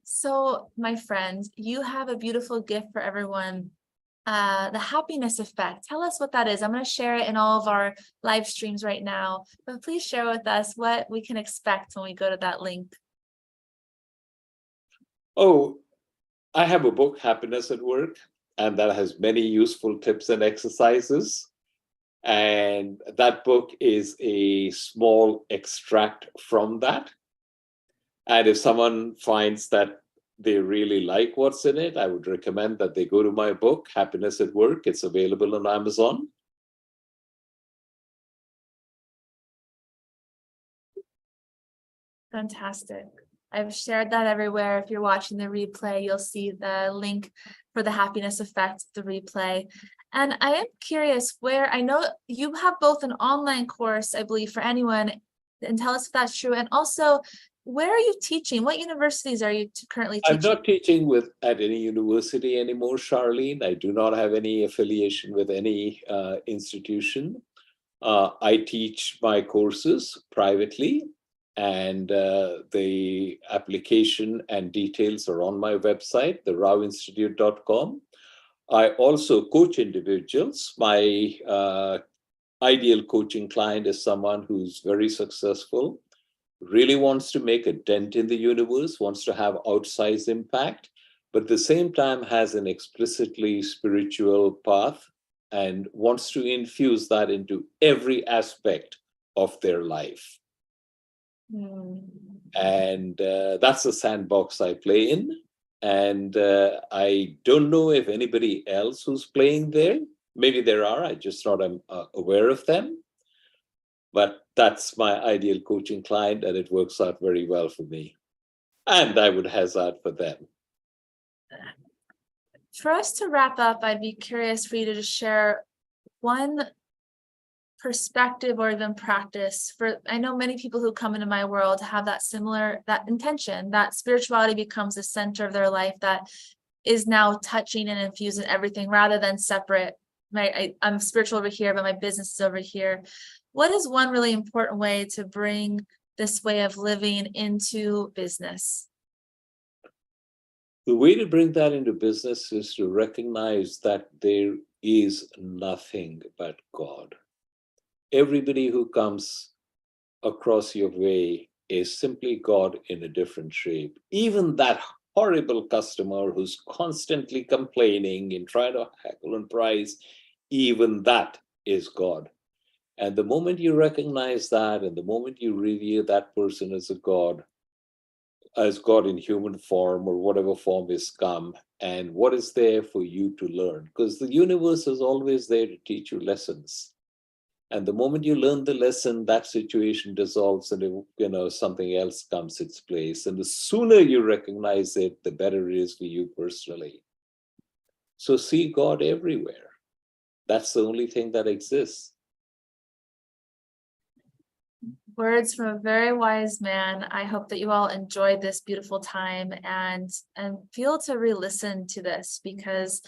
So, my friend, you have a beautiful gift for everyone. The happiness effect. Tell us what that is. I'm going to share it in all of our live streams right now, but please share with us what we can expect when we go to that link. Oh, I have a book, Happiness at Work, and that has many useful tips and exercises. And that book is a small extract from that. And if someone finds that they really like what's in it, I would recommend that they go to my book, Happiness at Work. It's available on Amazon. Fantastic. I've shared that everywhere. If you're watching the replay, you'll see the link for the happiness effect, the replay. And I am curious where, I know you have both an online course, I believe, for anyone, and tell us if that's true. And also, where are you teaching? What universities are you currently teaching? I'm not teaching at any university anymore, Charlene. I do not have any affiliation with any institution. I teach my courses privately, and the application and details are on my website, therawinstitute.com. I also coach individuals. My ideal coaching client is someone who's very successful, really wants to make a dent in the universe, wants to have outsized impact, but at the same time has an explicitly spiritual path and wants to infuse that into every aspect of their life. And that's the sandbox I play in. And I don't know if anybody else who's playing there. Maybe there are, I just not aware of them. But that's my ideal coaching client, and it works out very well for me. And I would hazard for them. For us to wrap up, I'd be curious for you to just share one perspective or even practice. For I know many people who come into my world have that intention, that spirituality becomes the center of their life, that is now touching and infusing everything rather than separate. I'm spiritual over here, but my business is over here. What is one really important way to bring this way of living into business? The way to bring that into business is to recognize that there is nothing but God. Everybody who comes across your way is simply God in a different shape. Even that horrible customer who's constantly complaining and trying to hackle on price, even that is God. And the moment you recognize that, and the moment you revere that person as God in human form or whatever form is come, and what is there for you to learn? Because the universe is always there to teach you lessons. And the moment you learn the lesson, that situation dissolves and something else comes its place. And the sooner you recognize it, the better it is for you personally. So see God everywhere. That's the only thing that exists. Words from a very wise man. I hope that you all enjoyed this beautiful time and feel to re-listen to this, because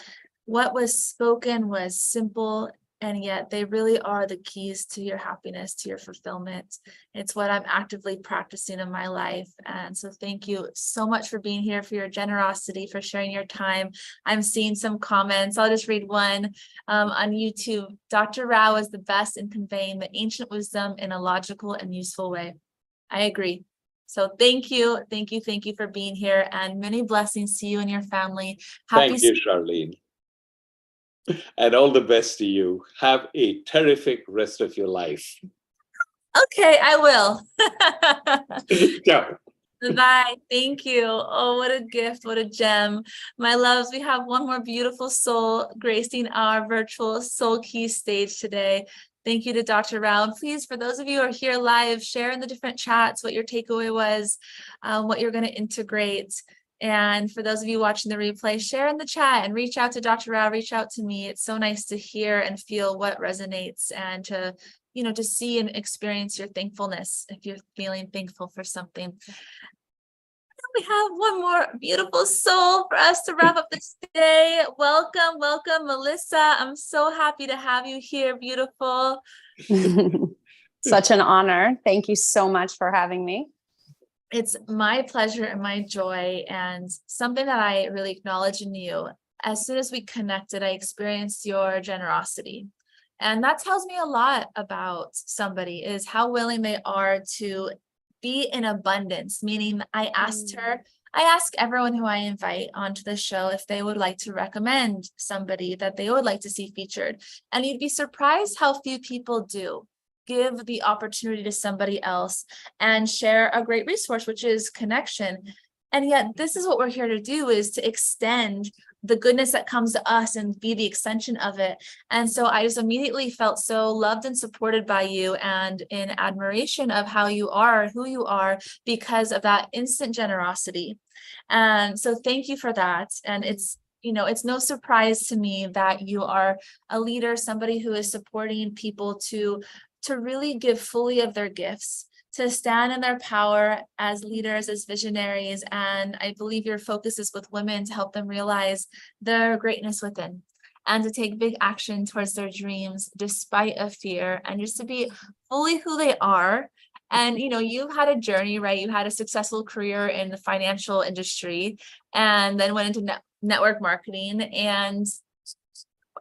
what was spoken was simple, and yet they really are the keys to your happiness, to your fulfillment. It's what I'm actively practicing in my life. And so thank you so much for being here, for your generosity, for sharing your time. I'm seeing some comments. I'll just read one on YouTube. Dr. Rao is the best in conveying the ancient wisdom in a logical and useful way. I agree. So thank you for being here, and many blessings to you and your family. Thank you, Charlene. And all the best to you. Have a terrific rest of your life. Okay, I will. Ciao. Bye. Thank you. Oh, what a gift. What a gem. My loves, we have one more beautiful soul gracing our virtual Soul Key stage today. Thank you to Dr. Rao. And please, for those of you who are here live, share in the different chats what your takeaway was, what you're going to integrate. And for those of you watching the replay, share in the chat and reach out to Dr. Rao, reach out to me. It's so nice to hear and feel what resonates, and to, you know, to see and experience your thankfulness if you're feeling thankful for something. We have one more beautiful soul for us to wrap up this day. Welcome, Melissa. I'm so happy to have you here, beautiful. Such an honor. Thank you so much for having me. It's my pleasure and my joy, and something that I really acknowledge in you. As soon as we connected, I experienced your generosity. And that tells me a lot about somebody, is how willing they are to be in abundance. Meaning, I ask everyone who I invite onto the show if they would like to recommend somebody that they would like to see featured. And you'd be surprised how few people do give the opportunity to somebody else and share a great resource, which is connection. And yet this is what we're here to do, is to extend the goodness that comes to us and be the extension of it. And so I just immediately felt so loved and supported by you, and in admiration of how you are, who you are, because of that instant generosity. And so thank you for that. And it's, you know, it's no surprise to me that you are a leader, somebody who is supporting people to really give fully of their gifts, to stand in their power as leaders, as visionaries. And I believe your focus is with women, to help them realize their greatness within, and to take big action towards their dreams despite of fear, and just to be fully who they are. And, you know, you've had a journey, right? You had a successful career in the financial industry, and then went into network marketing, and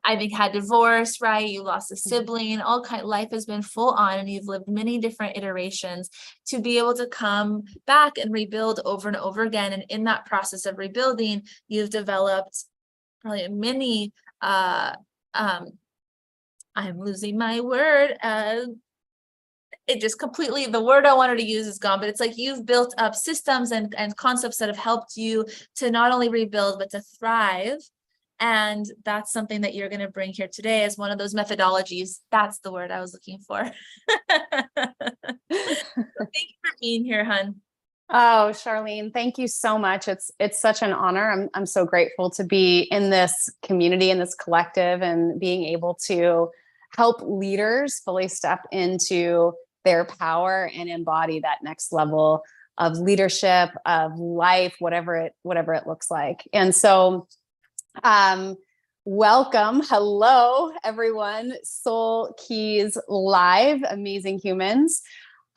I think had divorce, right? You lost a sibling, life has been full on, and you've lived many different iterations to be able to come back and rebuild over and over again. And in that process of rebuilding, you've developed probably many, I'm losing my word. It just completely, the word I wanted to use is gone, but it's like you've built up systems and concepts that have helped you to not only rebuild, but to thrive. And that's something that you're going to bring here today as one of those methodologies. That's the word I was looking for. Thank you for being here, hon. Oh, Charlene, thank you so much. It's such an honor. I'm so grateful to be in this community, in this collective, and being able to help leaders fully step into their power and embody that next level of leadership, of life, whatever it looks like. And so welcome. Hello, everyone. Soul Keys Live, amazing humans.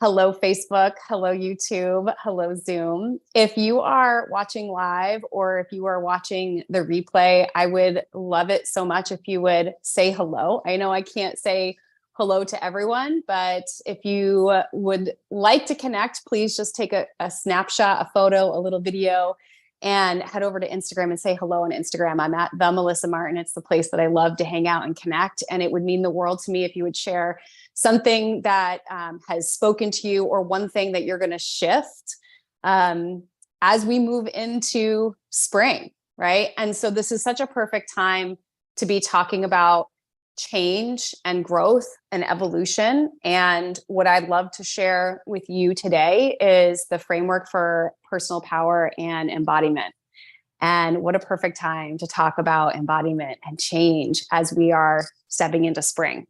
Hello, Facebook. Hello, YouTube. Hello, Zoom. If you are watching live, or if you are watching the replay, I would love it so much if you would say hello. I know I can't say hello to everyone, but if you would like to connect, please just take a snapshot, a photo, a little video, and head over to Instagram and say hello on Instagram. I'm at the Melissa Martin. It's the place that I love to hang out and connect. And it would mean the world to me if you would share something that has spoken to you, or one thing that you're going to shift as we move into spring, right? And so this is such a perfect time to be talking about change and growth and evolution. And what I'd love to share with you today is the framework for personal power and embodiment. And what a perfect time to talk about embodiment and change as we are stepping into spring.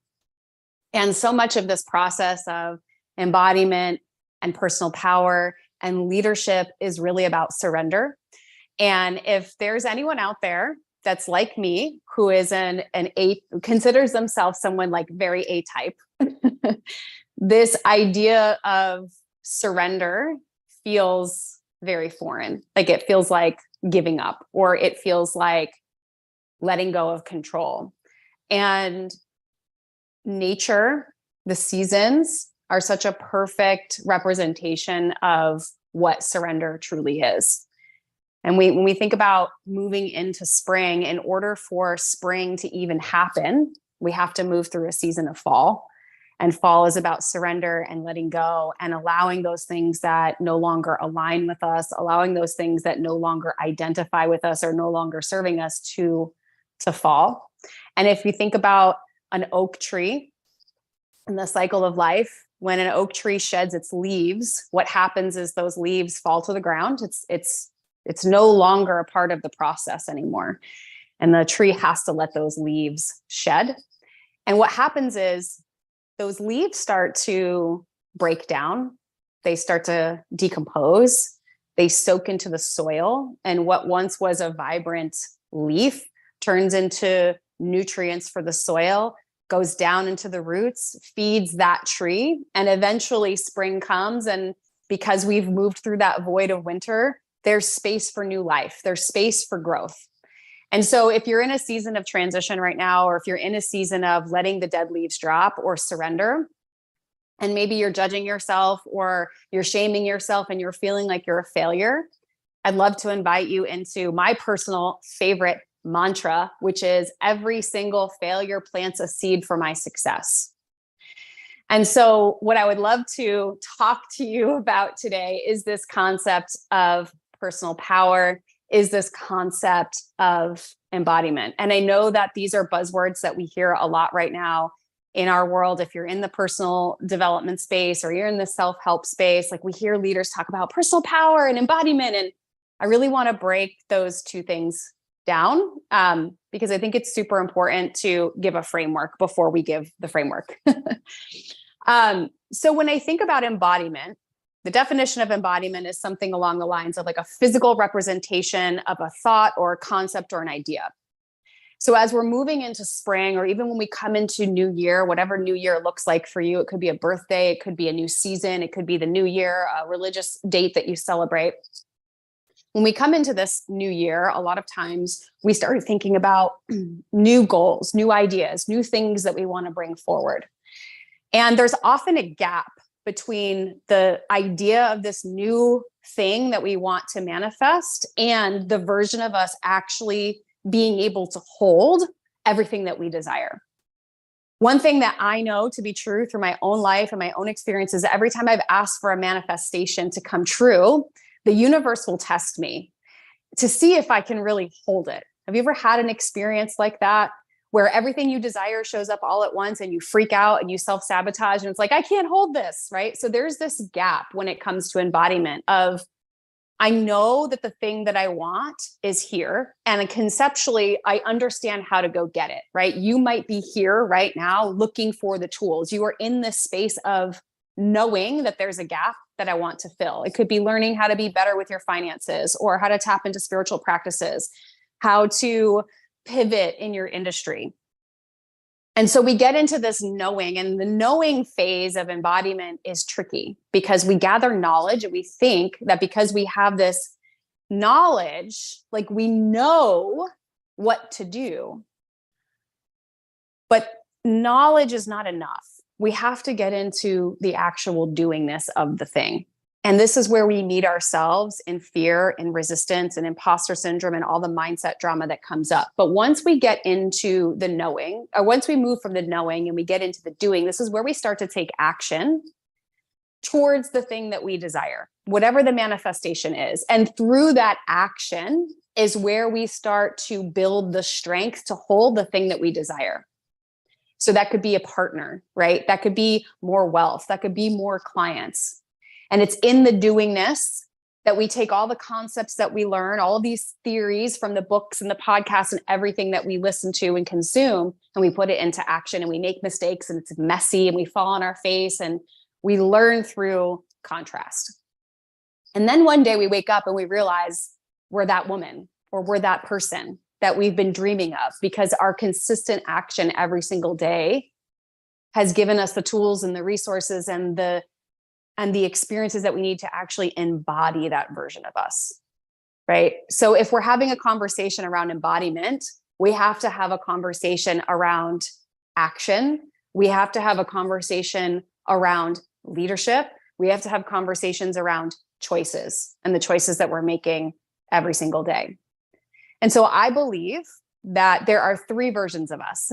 And so much of this process of embodiment and personal power and leadership is really about surrender. And if there's anyone out there that's like me, who is an A, considers themselves someone like very A-type, this idea of surrender feels very foreign. Like it feels like giving up, or it feels like letting go of control. And nature, the seasons, are such a perfect representation of what surrender truly is. And when we think about moving into spring, in order for spring to even happen, we have to move through a season of fall. And fall is about surrender and letting go and allowing those things that no longer align with us, allowing those things that no longer identify with us or no longer serving us to fall. And if we think about an oak tree in the cycle of life, when an oak tree sheds its leaves, what happens is those leaves fall to the ground. It's no longer a part of the process anymore. And the tree has to let those leaves shed. And what happens is those leaves start to break down. They start to decompose. They soak into the soil. And what once was a vibrant leaf turns into nutrients for the soil, goes down into the roots, feeds that tree. And eventually spring comes. And because we've moved through that void of winter, there's space for new life. There's space for growth. And so if you're in a season of transition right now, or if you're in a season of letting the dead leaves drop or surrender, and maybe you're judging yourself or you're shaming yourself and you're feeling like you're a failure, I'd love to invite you into my personal favorite mantra, which is every single failure plants a seed for my success. And so what I would love to talk to you about today is this concept of personal power, is this concept of embodiment. And I know that these are buzzwords that we hear a lot right now in our world. If you're in the personal development space or you're in the self-help space, like we hear leaders talk about personal power and embodiment. And I really want to break those two things down because I think it's super important to give a framework before we give the framework. So when I think about embodiment, the definition of embodiment is something along the lines of like a physical representation of a thought or a concept or an idea. So as we're moving into spring, or even when we come into new year, whatever new year looks like for you, it could be a birthday, it could be a new season, it could be the new year, a religious date that you celebrate. When we come into this new year, a lot of times we start thinking about new goals, new ideas, new things that we want to bring forward. And there's often a gap between the idea of this new thing that we want to manifest and the version of us actually being able to hold everything that we desire. One thing that I know to be true through my own life and my own experiences, every time I've asked for a manifestation to come true, the universe will test me to see if I can really hold it. Have you ever had an experience like that, where everything you desire shows up all at once and you freak out and you self-sabotage and it's like, I can't hold this, right? So there's this gap when it comes to embodiment of, I know that the thing that I want is here, and conceptually, I understand how to go get it, right? You might be here right now looking for the tools. You are in this space of knowing that there's a gap that I want to fill. It could be learning how to be better with your finances, or how to tap into spiritual practices, how to pivot in your industry. And so we get into this knowing, and the knowing phase of embodiment is tricky because we gather knowledge and we think that because we have this knowledge, like we know what to do, but knowledge is not enough. We have to get into the actual doingness of the thing. And this is where we meet ourselves in fear and resistance and imposter syndrome and all the mindset drama that comes up. But once we get into the knowing, or once we move from the knowing and we get into the doing, this is where we start to take action towards the thing that we desire, whatever the manifestation is. And through that action is where we start to build the strength to hold the thing that we desire. So that could be a partner, right? That could be more wealth. That could be more clients. And it's in the doingness that we take all the concepts that we learn, all of these theories from the books and the podcasts and everything that we listen to and consume, and we put it into action, and we make mistakes and it's messy and we fall on our face and we learn through contrast. And then one day we wake up and we realize we're that woman or we're that person. that we've been dreaming of, because our consistent action every single day has given us the tools and the resources and the experiences that we need to actually embody that version of us, right? So if we're having a conversation around embodiment, we have to have a conversation around action. We have to have a conversation around leadership. We have to have conversations around choices and the choices that we're making every single day. And so I believe that there are three versions of us.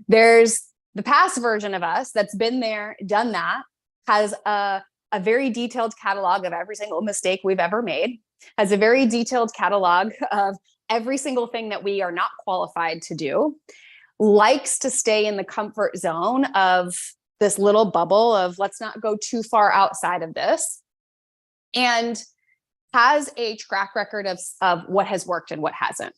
There's the past version of us that's been there, done that, has a very detailed catalog of every single mistake we've ever made, has a very detailed catalog of every single thing that we are not qualified to do, likes to stay in the comfort zone of this little bubble of let's not go too far outside of this, and has a track record of what has worked and what hasn't.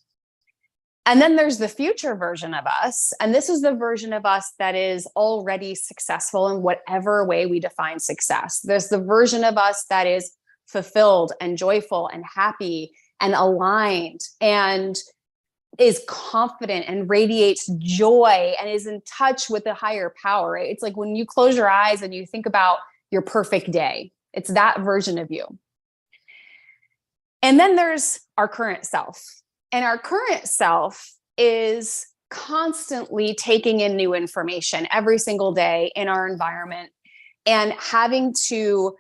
And then there's the future version of us. And this is the version of us that is already successful in whatever way we define success. There's the version of us that is fulfilled and joyful and happy and aligned and is confident and radiates joy and is in touch with a higher power. Right? It's like when you close your eyes and you think about your perfect day, it's that version of you. And then there's our current self. And our current self is constantly taking in new information every single day in our environment and having to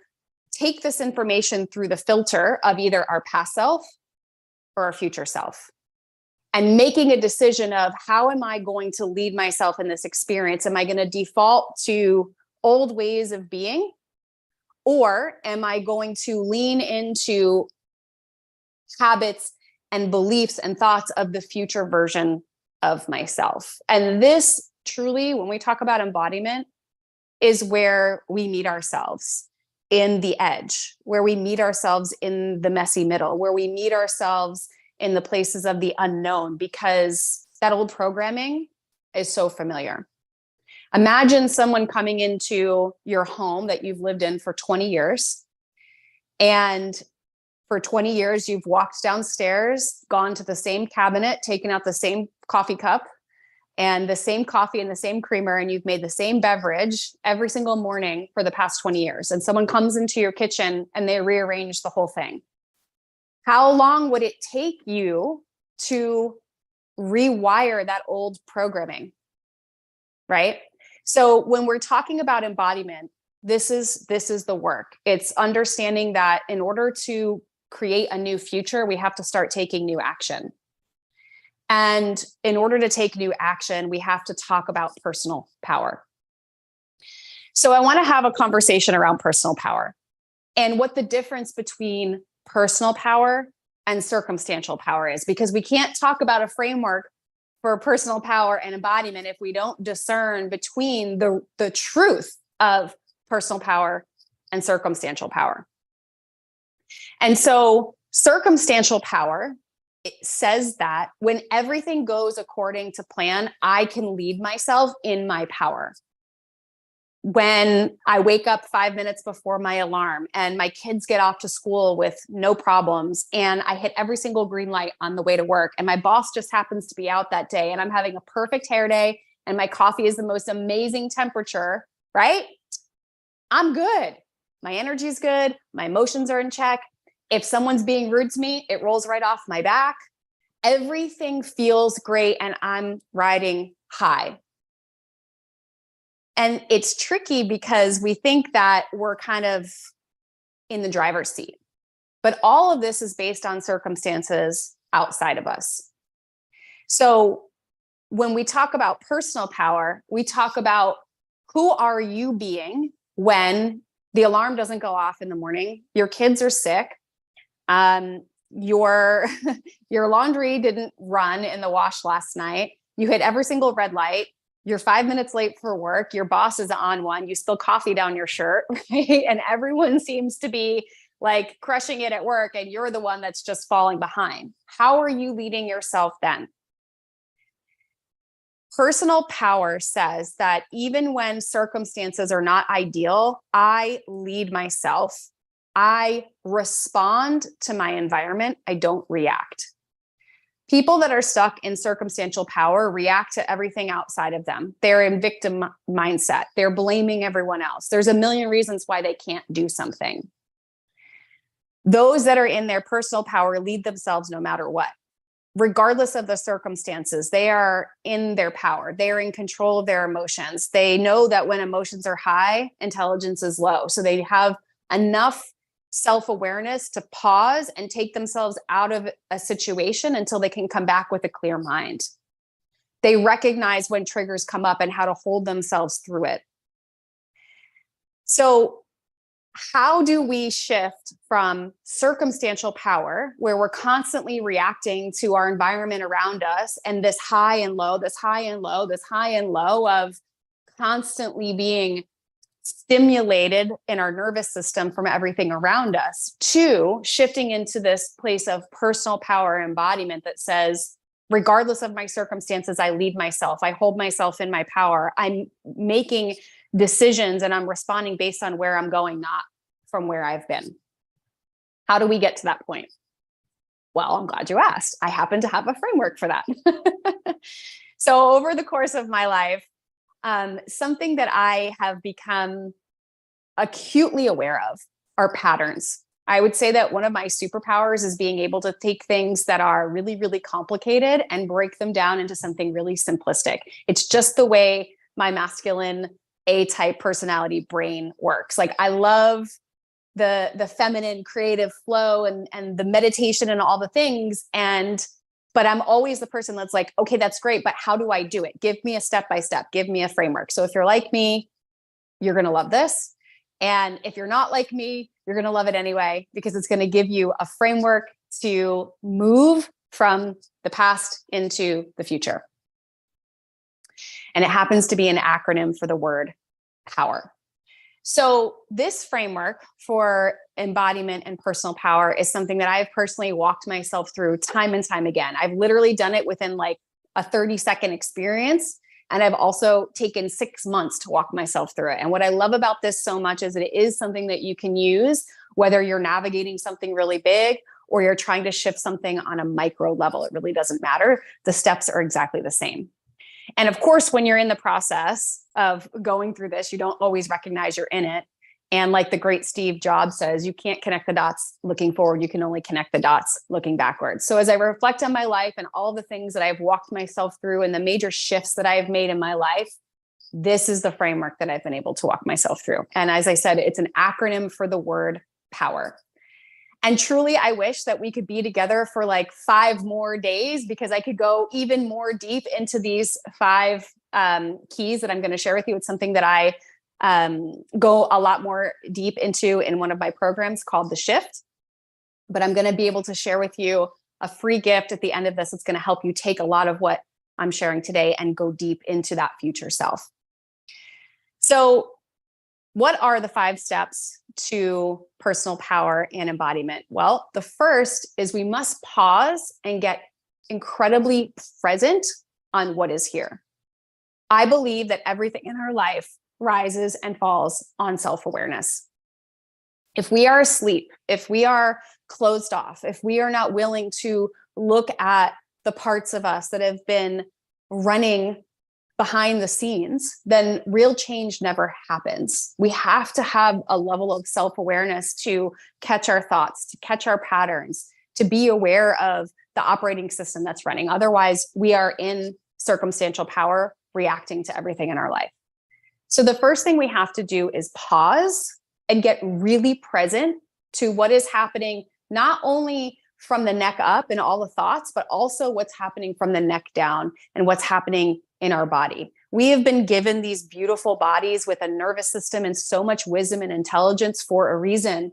take this information through the filter of either our past self or our future self, and making a decision of how am I going to lead myself in this experience? Am I going to default to old ways of being, or am I going to lean into habits and beliefs and thoughts of the future version of myself? And this truly, when we talk about embodiment, is where we meet ourselves in the edge, where we meet ourselves in the messy middle, where we meet ourselves in the places of the unknown, because that old programming is so familiar. Imagine someone coming into your home that you've lived in for 20 years, and for 20 years, you've walked downstairs, gone to the same cabinet, taken out the same coffee cup and the same coffee and the same creamer, and you've made the same beverage every single morning for the past 20 years. And someone comes into your kitchen and they rearrange the whole thing. How long would it take you to rewire that old programming, right? So when we're talking about embodiment, this is the work. It's understanding that in order to create a new future, we have to start taking new action. And in order to take new action, we have to talk about personal power. So I want to have a conversation around personal power and what the difference between personal power and circumstantial power is, because we can't talk about a framework for personal power and embodiment if we don't discern between the truth of personal power and circumstantial power. And so circumstantial power, it says that when everything goes according to plan, I can lead myself in my power. When I wake up 5 minutes before my alarm and my kids get off to school with no problems, and I hit every single green light on the way to work, and my boss just happens to be out that day, and I'm having a perfect hair day, and my coffee is the most amazing temperature, right? I'm good. My energy is good. My emotions are in check. If someone's being rude to me, it rolls right off my back. Everything feels great, and I'm riding high. And it's tricky because we think that we're kind of in the driver's seat, but all of this is based on circumstances outside of us. So when we talk about personal power, we talk about who are you being when the alarm doesn't go off in the morning, your kids are sick, your laundry didn't run in the wash last night, you hit every single red light, you're 5 minutes late for work, your boss is on one, you spill coffee down your shirt, right? And everyone seems to be like crushing it at work, and you're the one that's just falling behind. How are you leading yourself then? Personal power says that even when circumstances are not ideal, I lead myself. I respond to my environment. I don't react. People that are stuck in circumstantial power react to everything outside of them. They're in victim mindset. They're blaming everyone else. There's a million reasons why they can't do something. Those that are in their personal power lead themselves no matter what. Regardless of the circumstances, they are in their power. They are in control of their emotions. They know that when emotions are high, intelligence is low. So they have enough self-awareness to pause and take themselves out of a situation until they can come back with a clear mind. They recognize when triggers come up and how to hold themselves through it. So how do we shift from circumstantial power, where we're constantly reacting to our environment around us, and this high and low, this high and low, this high and low of constantly being stimulated in our nervous system from everything around us, to shifting into this place of personal power embodiment that says, regardless of my circumstances, I lead myself, I hold myself in my power, I'm making decisions and I'm responding based on where I'm going, not from where I've been. How do we get to that point? Well, I'm glad you asked. I happen to have a framework for that. So over the course of my life, something that I have become acutely aware of are patterns. I would say that one of my superpowers is being able to take things that are really, really complicated and break them down into something really simplistic. It's just the way my masculine A-type personality brain works. Like, I love the feminine creative flow and the meditation and all the things. But I'm always the person that's like, okay, that's great, but how do I do it? Give me a step-by-step, give me a framework. So if you're like me, you're going to love this. And if you're not like me, you're going to love it anyway, because it's going to give you a framework to move from the past into the future. And it happens to be an acronym for the word power. So this framework for embodiment and personal power is something that I've personally walked myself through time and time again. I've literally done it within like a 30-second experience. And I've also taken 6 months to walk myself through it. And what I love about this so much is that it is something that you can use whether you're navigating something really big or you're trying to shift something on a micro level. It really doesn't matter. The steps are exactly the same. And of course, when you're in the process of going through this, you don't always recognize you're in it. And like the great Steve Jobs says, you can't connect the dots looking forward. You can only connect the dots looking backwards. So as I reflect on my life and all the things that I've walked myself through and the major shifts that I have made in my life, this is the framework that I've been able to walk myself through. And as I said, it's an acronym for the word power. And truly, I wish that we could be together for like 5 more days, because I could go even more deep into these 5 keys that I'm going to share with you. It's something that I go a lot more deep into in one of my programs called The Shift. But I'm going to be able to share with you a free gift at the end of this. It's going to help you take a lot of what I'm sharing today and go deep into that future self. So what are the 5 steps to personal power and embodiment? Well, the first is we must pause and get incredibly present on what is here. I believe that everything in our life rises and falls on self-awareness. If we are asleep, if we are closed off, if we are not willing to look at the parts of us that have been running behind the scenes, then real change never happens. We have to have a level of self-awareness to catch our thoughts, to catch our patterns, to be aware of the operating system that's running. Otherwise, we are in circumstantial power, reacting to everything in our life. So the first thing we have to do is pause and get really present to what is happening, not only from the neck up and all the thoughts, but also what's happening from the neck down and what's happening in our body. We have been given these beautiful bodies with a nervous system and so much wisdom and intelligence for a reason.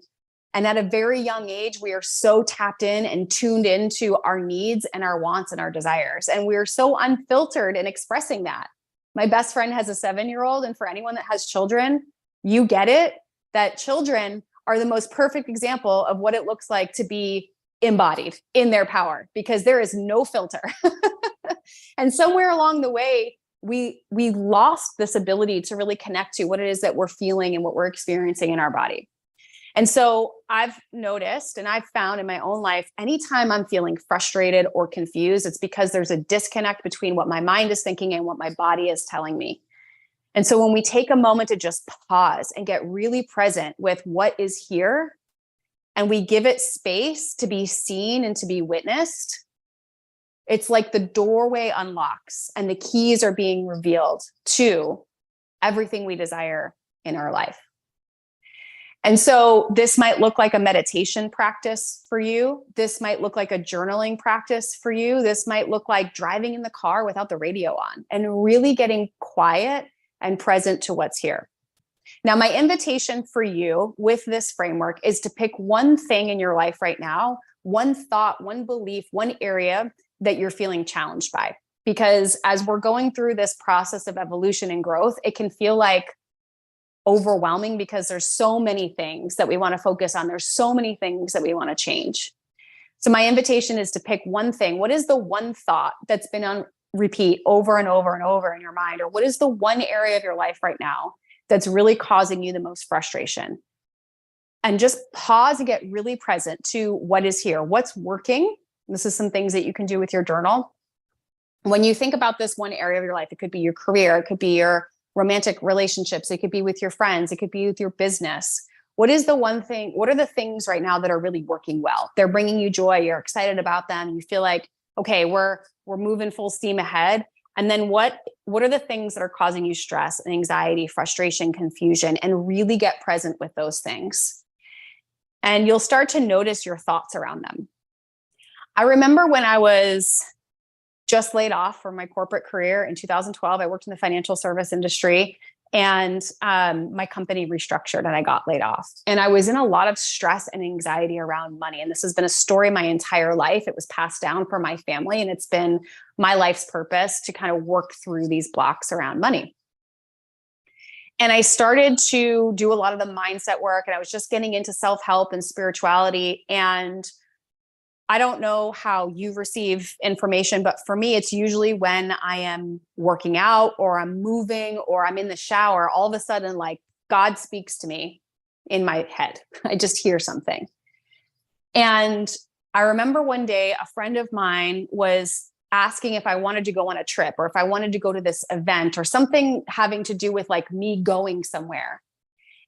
And at a very young age, we are so tapped in and tuned into our needs and our wants and our desires. And we're so unfiltered in expressing that. My best friend has a 7-year-old, and for anyone that has children, you get it, that children are the most perfect example of what it looks like to be embodied in their power, because there is no filter. And somewhere along the way, we lost this ability to really connect to what it is that we're feeling and what we're experiencing in our body. And so I've noticed and I've found in my own life, anytime I'm feeling frustrated or confused, it's because there's a disconnect between what my mind is thinking and what my body is telling me. And so when we take a moment to just pause and get really present with what is here, and we give it space to be seen and to be witnessed, it's like the doorway unlocks and the keys are being revealed to everything we desire in our life. And so this might look like a meditation practice for you. This might look like a journaling practice for you. This might look like driving in the car without the radio on and really getting quiet and present to what's here. Now, my invitation for you with this framework is to pick one thing in your life right now, one thought, one belief, one area that you're feeling challenged by. Because as we're going through this process of evolution and growth, it can feel like overwhelming because there's so many things that we want to focus on. There's so many things that we want to change. So my invitation is to pick one thing. What is the one thought that's been on repeat over and over and over in your mind? Or what is the one area of your life right now that's really causing you the most frustration? And just pause and get really present to what is here, what's working. This is some things that you can do with your journal. When you think about this one area of your life, it could be your career, it could be your romantic relationships, it could be with your friends, it could be with your business. What is the one thing, what are the things right now that are really working well? They're bringing you joy, you're excited about them, you feel like, okay, we're moving full steam ahead. And then what are the things that are causing you stress and anxiety, frustration, confusion, and really get present with those things. And you'll start to notice your thoughts around them. I remember when I was just laid off from my corporate career in 2012, I worked in the financial service industry, and my company restructured and I got laid off. And I was in a lot of stress and anxiety around money. And this has been a story my entire life. It was passed down from my family, and it's been my life's purpose to kind of work through these blocks around money. And I started to do a lot of the mindset work, and I was just getting into self-help and spirituality. And I don't know how you receive information, but for me, it's usually when I am working out or I'm moving or I'm in the shower, all of a sudden, like God speaks to me in my head. I just hear something. And I remember one day a friend of mine was asking if I wanted to go on a trip or if I wanted to go to this event or something having to do with like me going somewhere.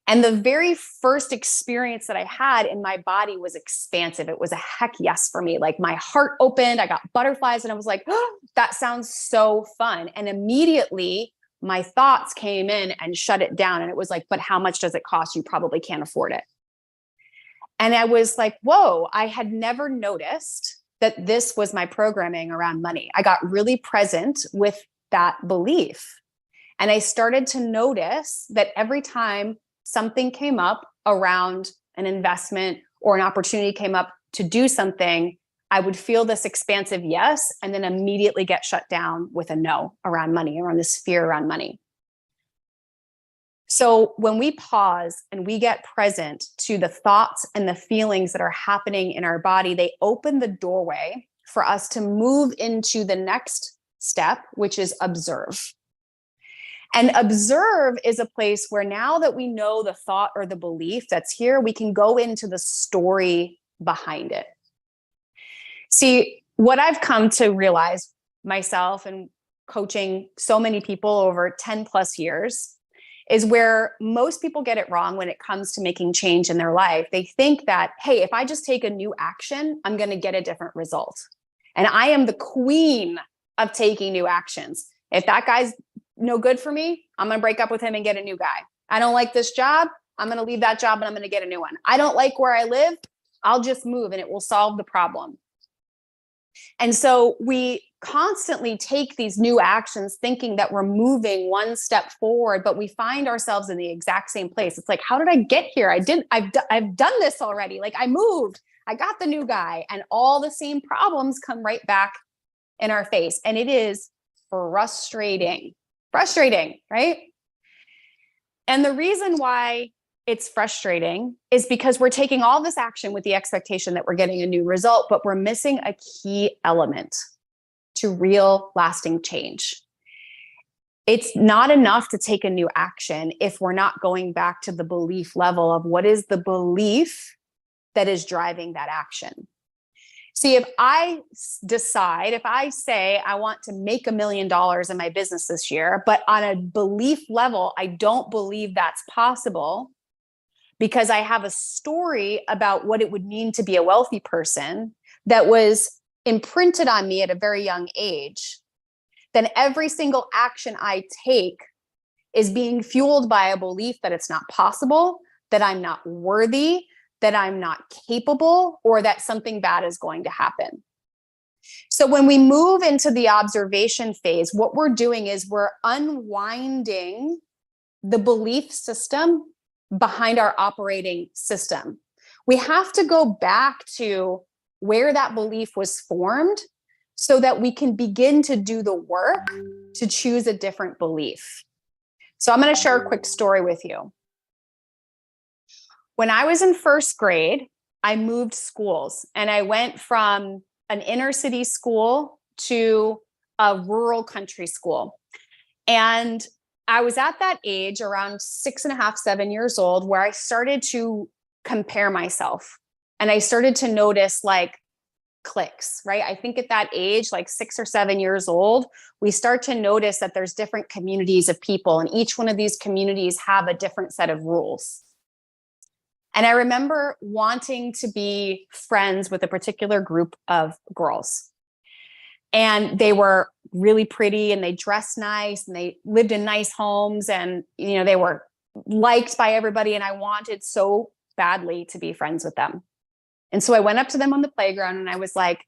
And the very first experience that I had in my body was expansive. It was a heck yes for me. Like my heart opened, I got butterflies, and I was like, oh, that sounds so fun. And immediately my thoughts came in and shut it down. And it was like, but how much does it cost? You probably can't afford it. And I was like, whoa, I had never noticed that this was my programming around money. I got really present with that belief. And I started to notice that every time something came up around an investment or an opportunity came up to do something, I would feel this expansive yes, and then immediately get shut down with a no around money, around this fear around money. So when we pause and we get present to the thoughts and the feelings that are happening in our body, they open the doorway for us to move into the next step, which is observe. And observe is a place where now that we know the thought or the belief that's here, we can go into the story behind it. See, what I've come to realize myself and coaching so many people over 10 plus years is where most people get it wrong when it comes to making change in their life. They think that, hey, if I just take a new action, I'm going to get a different result. And I am the queen of taking new actions. If that guy's no good for me, I'm going to break up with him and get a new guy. I don't like this job, I'm going to leave that job and I'm going to get a new one. I don't like where I live, I'll just move and it will solve the problem. And so we constantly take these new actions thinking that we're moving one step forward, but we find ourselves in the exact same place. It's like, how did I get here? I've done this already. Like I moved, I got the new guy, and all the same problems come right back in our face. And it is frustrating, right? And the reason why it's frustrating is because we're taking all this action with the expectation that we're getting a new result, but we're missing a key element to real lasting change. it's not enough to take a new action if we're not going back to the belief level of what is the belief that is driving that action. See, if I decide, if I say I want to make $1 million in my business this year, but on a belief level, I don't believe that's possible because I have a story about what it would mean to be a wealthy person that was imprinted on me at a very young age, then every single action I take is being fueled by a belief that it's not possible, that I'm not worthy, that I'm not capable, or that something bad is going to happen. So when we move into the observation phase, what we're doing is we're unwinding the belief system behind our operating system. We have to go back to where that belief was formed so that we can begin to do the work to choose a different belief. So I'm going to share a quick story with you. When I was in first grade, I moved schools and I went from an inner city school to a rural country school. And I was at that age around 6.5, 7 years old, where I started to compare myself. And I started to notice like cliques, right? I think at that age, like 6 or 7 years old, we start to notice that there's different communities of people, and each one of these communities have a different set of rules. And I remember wanting to be friends with a particular group of girls. And they were really pretty and they dressed nice and they lived in nice homes and, you know, they were liked by everybody. And I wanted so badly to be friends with them. And so I went up to them on the playground and I was like,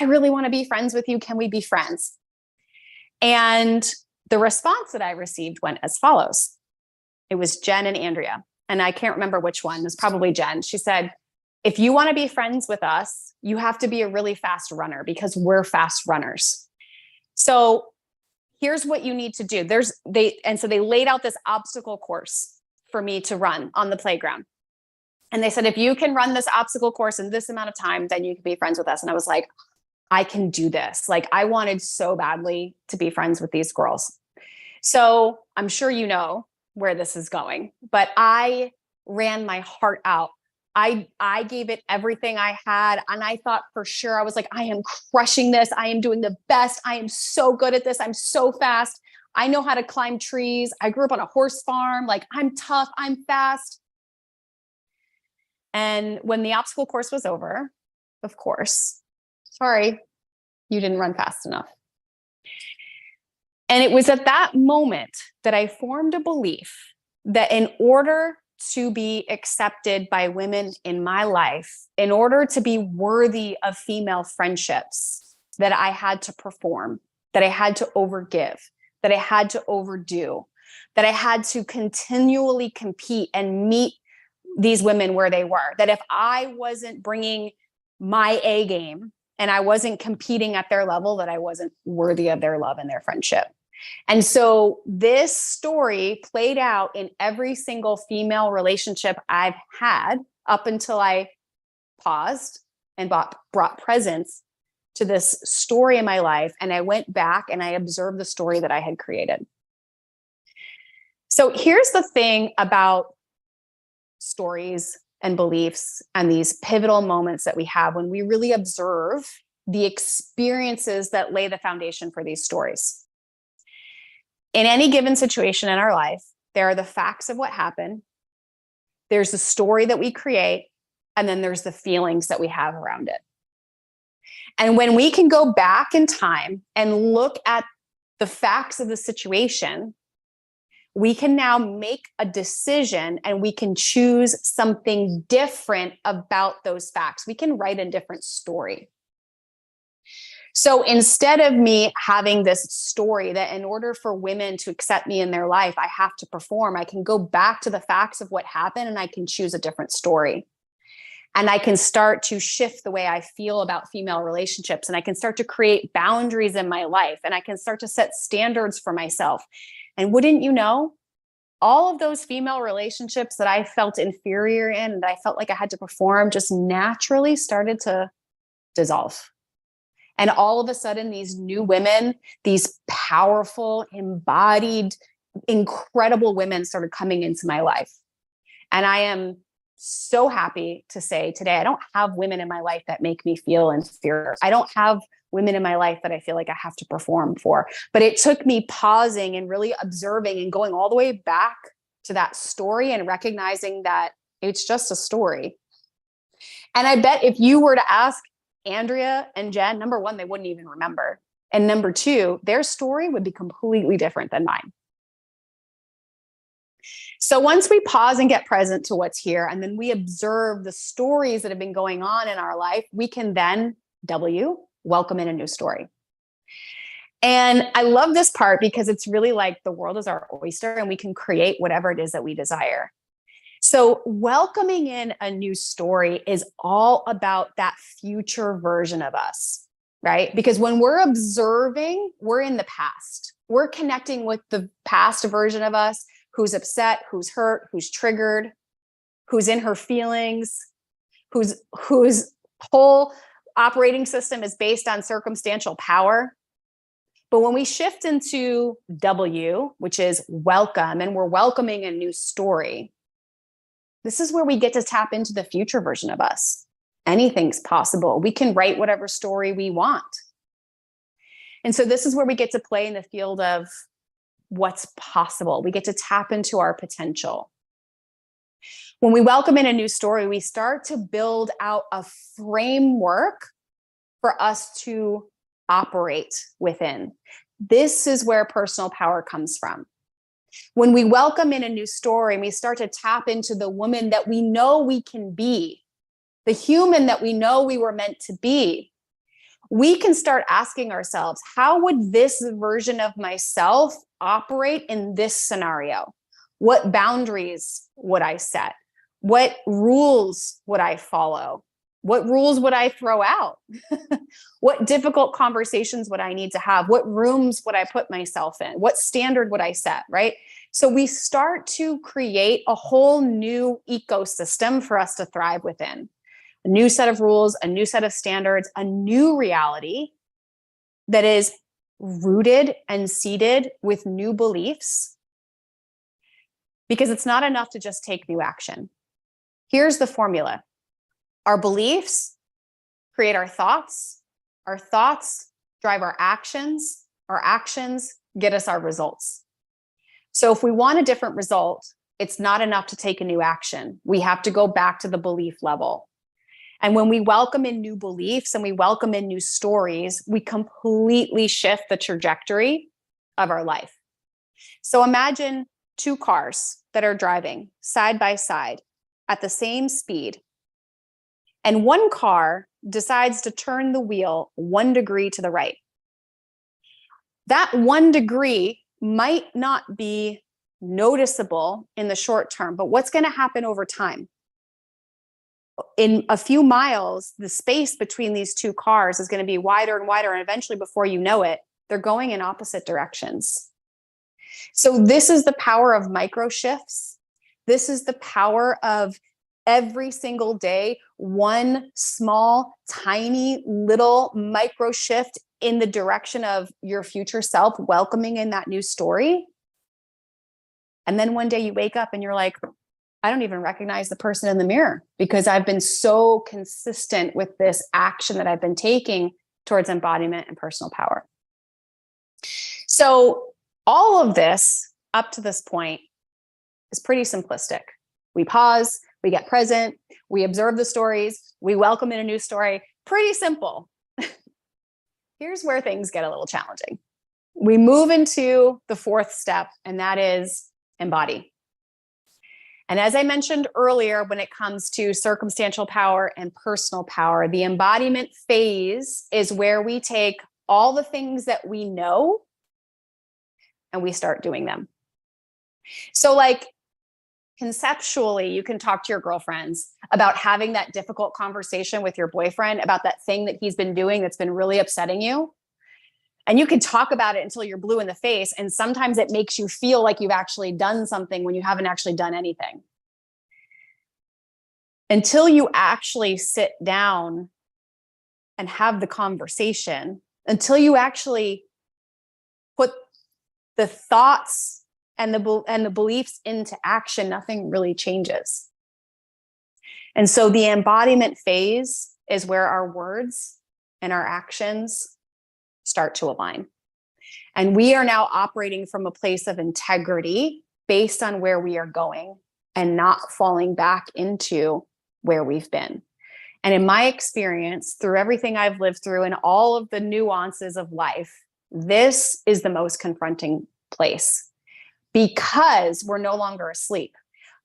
I really want to be friends with you. Can we be friends? And the response that I received went as follows. It was Jen and Andrea. And I can't remember which one. It was probably Jen. She said, if you want to be friends with us, you have to be a really fast runner because we're fast runners. So here's what you need to do. So they laid out this obstacle course for me to run on the playground. And they said, if you can run this obstacle course in this amount of time, then you can be friends with us. And I was like, I can do this. Like, I wanted so badly to be friends with these girls. So I'm sure you know where this is going, but I ran my heart out. I gave it everything I had. And I thought for sure, I was like, I am crushing this. I am doing the best. I am so good at this. I'm so fast. I know how to climb trees. I grew up on a horse farm. Like, I'm tough. I'm fast. And when the obstacle course was over, of course, sorry, you didn't run fast enough. And it was at that moment that I formed a belief that in order to be accepted by women in my life, in order to be worthy of female friendships, that I had to perform, that I had to overgive, that I had to overdo, that I had to continually compete and meet these women where they were. That if I wasn't bringing my A game and I wasn't competing at their level, that I wasn't worthy of their love and their friendship. And so this story played out in every single female relationship I've had up until I paused and brought presence to this story in my life. And I went back and I observed the story that I had created. So here's the thing about stories and beliefs and these pivotal moments that we have when we really observe the experiences that lay the foundation for these stories. In any given situation in our life, there are the facts of what happened, there's the story that we create, and then there's the feelings that we have around it. And when we can go back in time and look at the facts of the situation, we can now make a decision and we can choose something different about those facts. We can write a different story. So instead of me having this story that in order for women to accept me in their life, I have to perform, I can go back to the facts of what happened and I can choose a different story. And I can start to shift the way I feel about female relationships. And I can start to create boundaries in my life. And I can start to set standards for myself. And wouldn't you know, all of those female relationships that I felt inferior in and I felt like I had to perform just naturally started to dissolve. And all of a sudden, these new women, these powerful, embodied, incredible women started coming into my life. And I am so happy to say today, I don't have women in my life that make me feel inferior. I don't have women in my life that I feel like I have to perform for. But it took me pausing and really observing and going all the way back to that story and recognizing that it's just a story. And I bet if you were to ask Andrea and Jen, number one, they wouldn't even remember. And number two, their story would be completely different than mine. So once we pause and get present to what's here, and then we observe the stories that have been going on in our life, we can then welcome in a new story. And I love this part because it's really like the world is our oyster and we can create whatever it is that we desire. So welcoming in a new story is all about that future version of us, right? Because when we're observing, we're in the past. We're connecting with the past version of us who's upset, who's hurt, who's triggered, who's in her feelings, whose whole operating system is based on circumstantial power. But when we shift into W, which is welcome, and we're welcoming a new story, this is where we get to tap into the future version of us. Anything's possible. We can write whatever story we want. And so this is where we get to play in the field of what's possible. We get to tap into our potential. When we welcome in a new story, we start to build out a framework for us to operate within. This is where personal power comes from. When we welcome in a new story and we start to tap into the woman that we know we can be, the human that we know we were meant to be, we can start asking ourselves, how would this version of myself operate in this scenario? What boundaries would I set? What rules would I follow? What rules would I throw out? What difficult conversations would I need to have? What rooms would I put myself in? What standard would I set, right? So we start to create a whole new ecosystem for us to thrive within. A new set of rules, a new set of standards, a new reality that is rooted and seated with new beliefs. Because it's not enough to just take new action. Here's the formula. Our beliefs create our thoughts drive our actions get us our results. So if we want a different result, it's not enough to take a new action. We have to go back to the belief level. And when we welcome in new beliefs and we welcome in new stories, we completely shift the trajectory of our life. So imagine two cars that are driving side by side at the same speed. And one car decides to turn the wheel 1 degree to the right. That 1 degree might not be noticeable in the short term, but what's going to happen over time? In a few miles, the space between these two cars is going to be wider and wider, and eventually, before you know it, they're going in opposite directions. So this is the power of micro shifts. This is the power of every single day, one small, tiny, little micro shift in the direction of your future self, welcoming in that new story. And then one day you wake up and you're like, I don't even recognize the person in the mirror because I've been so consistent with this action that I've been taking towards embodiment and personal power. So all of this up to this point is pretty simplistic. We pause, we get present, we observe the stories, we welcome in a new story. Pretty simple. Here's where things get a little challenging. We move into the fourth step, and that is embody. And as I mentioned earlier, when it comes to circumstantial power and personal power, the embodiment phase is where we take all the things that we know and we start doing them. So like conceptually, you can talk to your girlfriends about having that difficult conversation with your boyfriend about that thing that he's been doing that's been really upsetting you. And you can talk about it until you're blue in the face. And sometimes it makes you feel like you've actually done something when you haven't actually done anything. Until you actually sit down and have the conversation, until you actually put the thoughts and the beliefs into action, nothing really changes. And so the embodiment phase is where our words and our actions start to align. And we are now operating from a place of integrity based on where we are going and not falling back into where we've been. And in my experience, through everything I've lived through and all of the nuances of life, this is the most confronting place, because we're no longer asleep,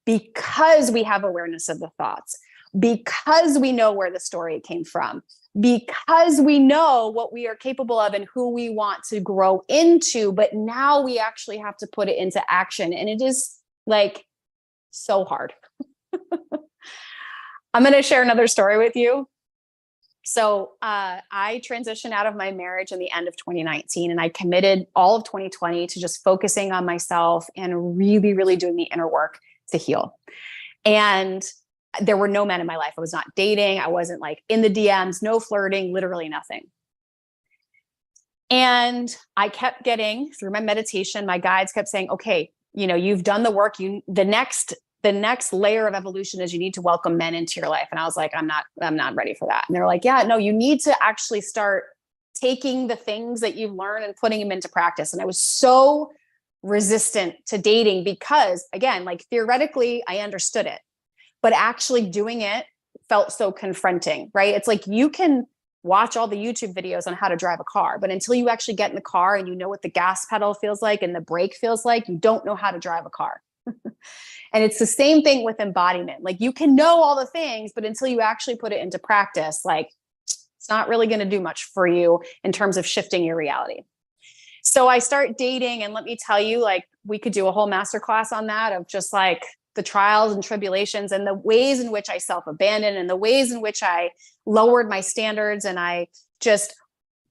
because we have awareness of the thoughts, because we know where the story came from, because we know what we are capable of and who we want to grow into. But now we actually have to put it into action. And it is like so hard. I'm going to share another story with you. So I transitioned out of my marriage in the end of 2019, and I committed all of 2020 to just focusing on myself and really, really doing the inner work to heal. And there were no men in my life. I was not dating. I wasn't like in the DMs, no flirting, literally nothing. And I kept getting, through my meditation, my guides kept saying, okay, you know, you've done the work. The next layer of evolution is you need to welcome men into your life. And I was like, I'm not ready for that. And they're like, yeah, no, you need to actually start taking the things that you've learned and putting them into practice. And I was so resistant to dating because, again, like theoretically, I understood it, but actually doing it felt so confronting, right? It's like you can watch all the YouTube videos on how to drive a car, but until you actually get in the car and you know what the gas pedal feels like and the brake feels like, you don't know how to drive a car. And it's the same thing with embodiment. Like you can know all the things, but until you actually put it into practice, like it's not really going to do much for you in terms of shifting your reality. So I start dating, and let me tell you, like we could do a whole masterclass on that, of just like the trials and tribulations and the ways in which I self-abandoned and the ways in which I lowered my standards, and I just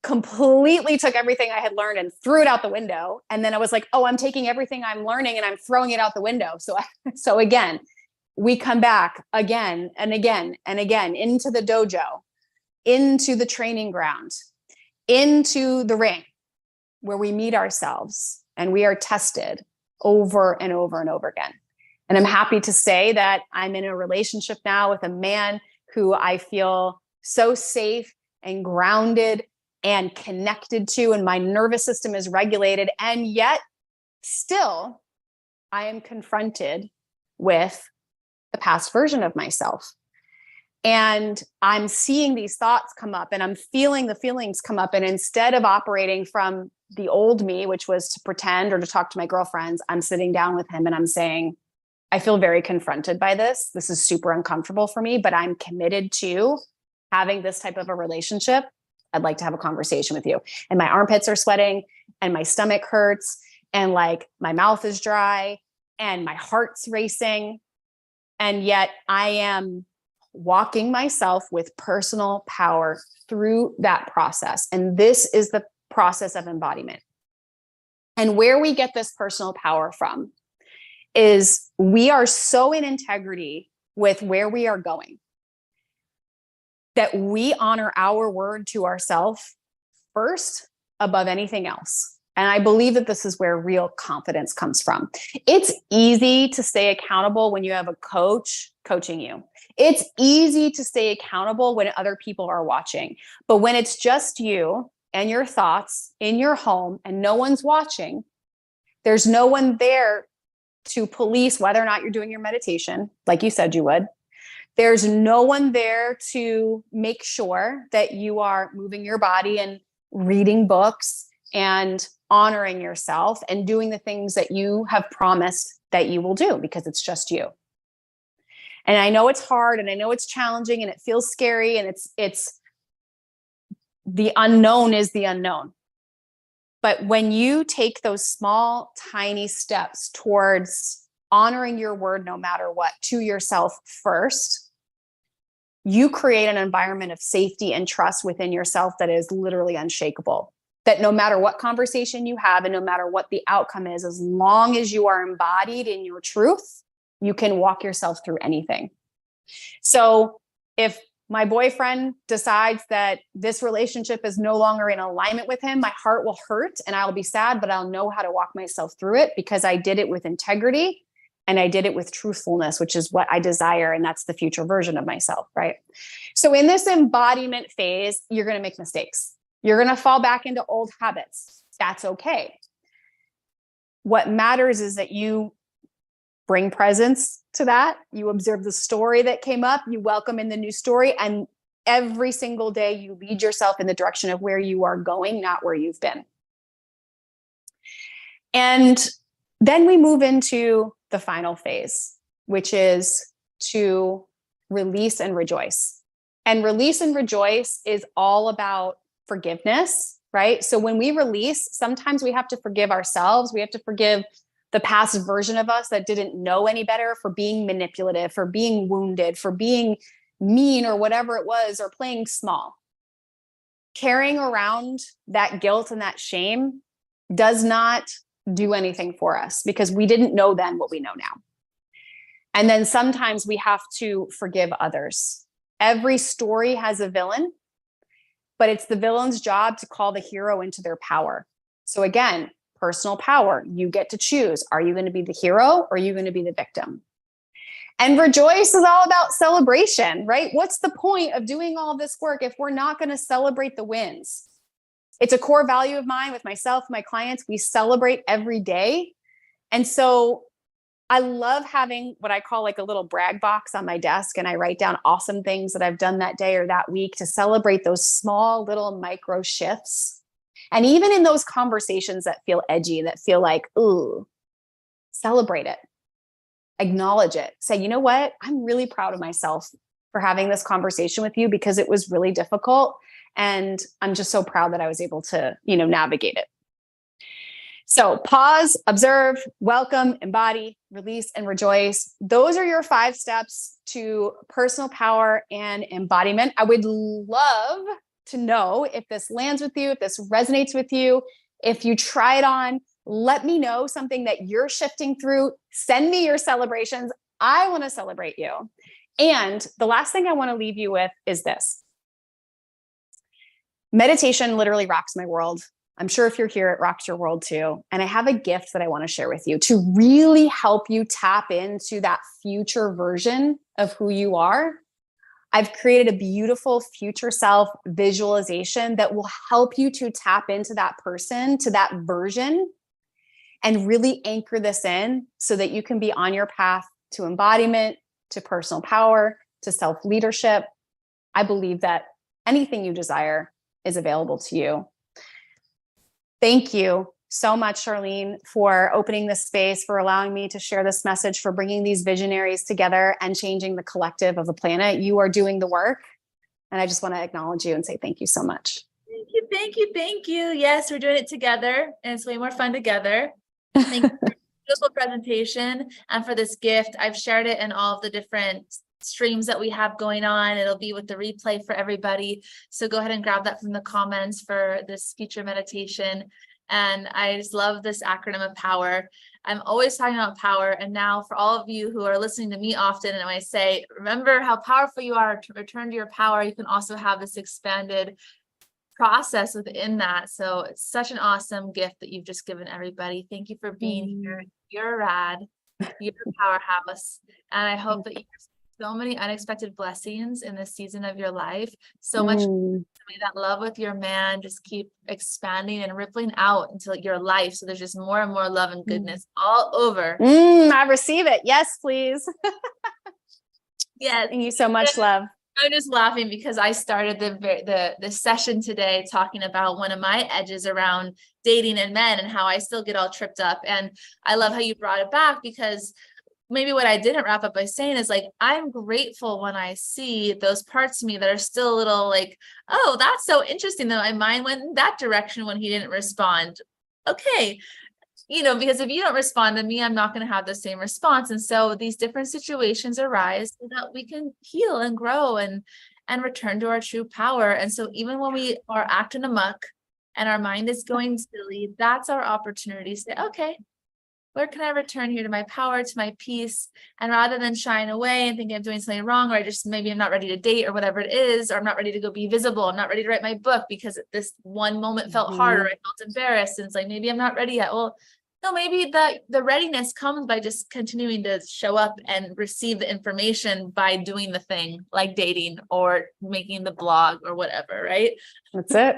completely took everything I had learned and threw it out the window. And then I was like, oh, I'm taking everything I'm learning and I'm throwing it out the window. So again, we come back again and again and again into the dojo, into the training ground, into the ring where we meet ourselves and we are tested over and over and over again. And I'm happy to say that I'm in a relationship now with a man who I feel so safe and grounded and connected to, and my nervous system is regulated. And yet still I am confronted with the past version of myself. And I'm seeing these thoughts come up and I'm feeling the feelings come up. And instead of operating from the old me, which was to pretend or to talk to my girlfriends, I'm sitting down with him and I'm saying, I feel very confronted by this. This is super uncomfortable for me, but I'm committed to having this type of a relationship. I'd like to have a conversation with you. And my armpits are sweating and my stomach hurts and like my mouth is dry and my heart's racing. And yet I am walking myself with personal power through that process. And this is the process of embodiment. And where we get this personal power from is we are so in integrity with where we are going that we honor our word to ourselves first above anything else. And I believe that this is where real confidence comes from. It's easy to stay accountable when you have a coach coaching you. It's easy to stay accountable when other people are watching. But when it's just you and your thoughts in your home and no one's watching, there's no one there to police whether or not you're doing your meditation, like you said you would. There's no one there to make sure that you are moving your body and reading books and honoring yourself and doing the things that you have promised that you will do, because it's just you. And I know it's hard and I know it's challenging and it feels scary, and it's the unknown is the unknown. But when you take those small, tiny steps towards honoring your word, no matter what, to yourself first, you create an environment of safety and trust within yourself that is literally unshakable. That no matter what conversation you have and no matter what the outcome is, as long as you are embodied in your truth, you can walk yourself through anything. So if my boyfriend decides that this relationship is no longer in alignment with him, my heart will hurt and I'll be sad, but I'll know how to walk myself through it because I did it with integrity and I did it with truthfulness, which is what I desire. And that's the future version of myself, right? So in this embodiment phase, you're going to make mistakes. You're going to fall back into old habits. That's okay. What matters is that you bring presence to that. You observe the story that came up, you welcome in the new story, and every single day you lead yourself in the direction of where you are going, not where you've been. And then we move into the final phase, which is to release and rejoice. And release and rejoice is all about forgiveness, right? So when we release, sometimes we have to forgive ourselves. We have to forgive the past version of us that didn't know any better for being manipulative, for being wounded, for being mean or whatever it was, or playing small. Carrying around that guilt and that shame does not do anything for us because we didn't know then what we know now. And then sometimes we have to forgive others. Every story has a villain, but it's the villain's job to call the hero into their power. So again, personal power. You get to choose. Are you going to be the hero or are you going to be the victim? And rejoice is all about celebration, right? What's the point of doing all this work if we're not going to celebrate the wins? It's a core value of mine with myself, my clients. We celebrate every day. And so I love having what I call like a little brag box on my desk. And I write down awesome things that I've done that day or that week to celebrate those small little micro shifts. And even in those conversations that feel edgy, that feel like, ooh, celebrate it, acknowledge it, say, you know what? I'm really proud of myself for having this conversation with you because it was really difficult. And I'm just so proud that I was able to, navigate it. So pause, observe, welcome, embody, release, and rejoice. Those are your 5 steps to personal power and embodiment. I would love to know if this lands with you, if this resonates with you, if you try it on, let me know something that you're shifting through. Send me your celebrations. I want to celebrate you. And the last thing I want to leave you with is this. Meditation literally rocks my world. I'm sure if you're here, it rocks your world too. And I have a gift that I want to share with you to really help you tap into that future version of who you are. I've created a beautiful future self visualization that will help you to tap into that person, to that version, and really anchor this in so that you can be on your path to embodiment, to personal power, to self-leadership. I believe that anything you desire is available to you. Thank you so much, Charlene, for opening this space, for allowing me to share this message, for bringing these visionaries together and changing the collective of the planet. You are doing the work. And I just want to acknowledge you and say thank you so much. Thank you, thank you, thank you. Yes, we're doing it together and it's way more fun together. Thank you for the beautiful presentation and for this gift. I've shared it in all of the different streams that we have going on. It'll be with the replay for everybody. So go ahead and grab that from the comments for this future meditation. And I just love this acronym of power. I'm always talking about power. And now for all of you who are listening to me often, and when I say, remember how powerful you are to return to your power, you can also have this expanded process within that. So it's such an awesome gift that you've just given everybody. Thank you for being here. You're rad. You're a powerhouse. And I hope that you so many unexpected blessings in this season of your life. So much may that love with your man just keep expanding and rippling out into your life. So there's just more and more love and goodness all over. I receive it. Yes, please. Yeah. Thank you so much, love. I'm just laughing because I started the session today talking about one of my edges around dating and men and how I still get all tripped up. And I love how you brought it back because maybe what I didn't wrap up by saying is like, I'm grateful when I see those parts of me that are still a little like, oh, that's so interesting that my mind went in that direction when he didn't respond. Okay. Because if you don't respond to me, I'm not going to have the same response. And so these different situations arise so that we can heal and grow and return to our true power. And so even when we are acting amok and our mind is going silly, that's our opportunity to say, okay, Where can I return here to my power, to my peace? And rather than shying away and thinking I'm doing something wrong, or I just maybe I'm not ready to date or whatever it is, or I'm not ready to go be visible, I'm not ready to write my book because this one moment felt hard, or I felt embarrassed, and it's like maybe I'm not ready yet. Well, no, maybe the readiness comes by just continuing to show up and receive the information by doing the thing, like dating or making the blog or whatever, right? That's it.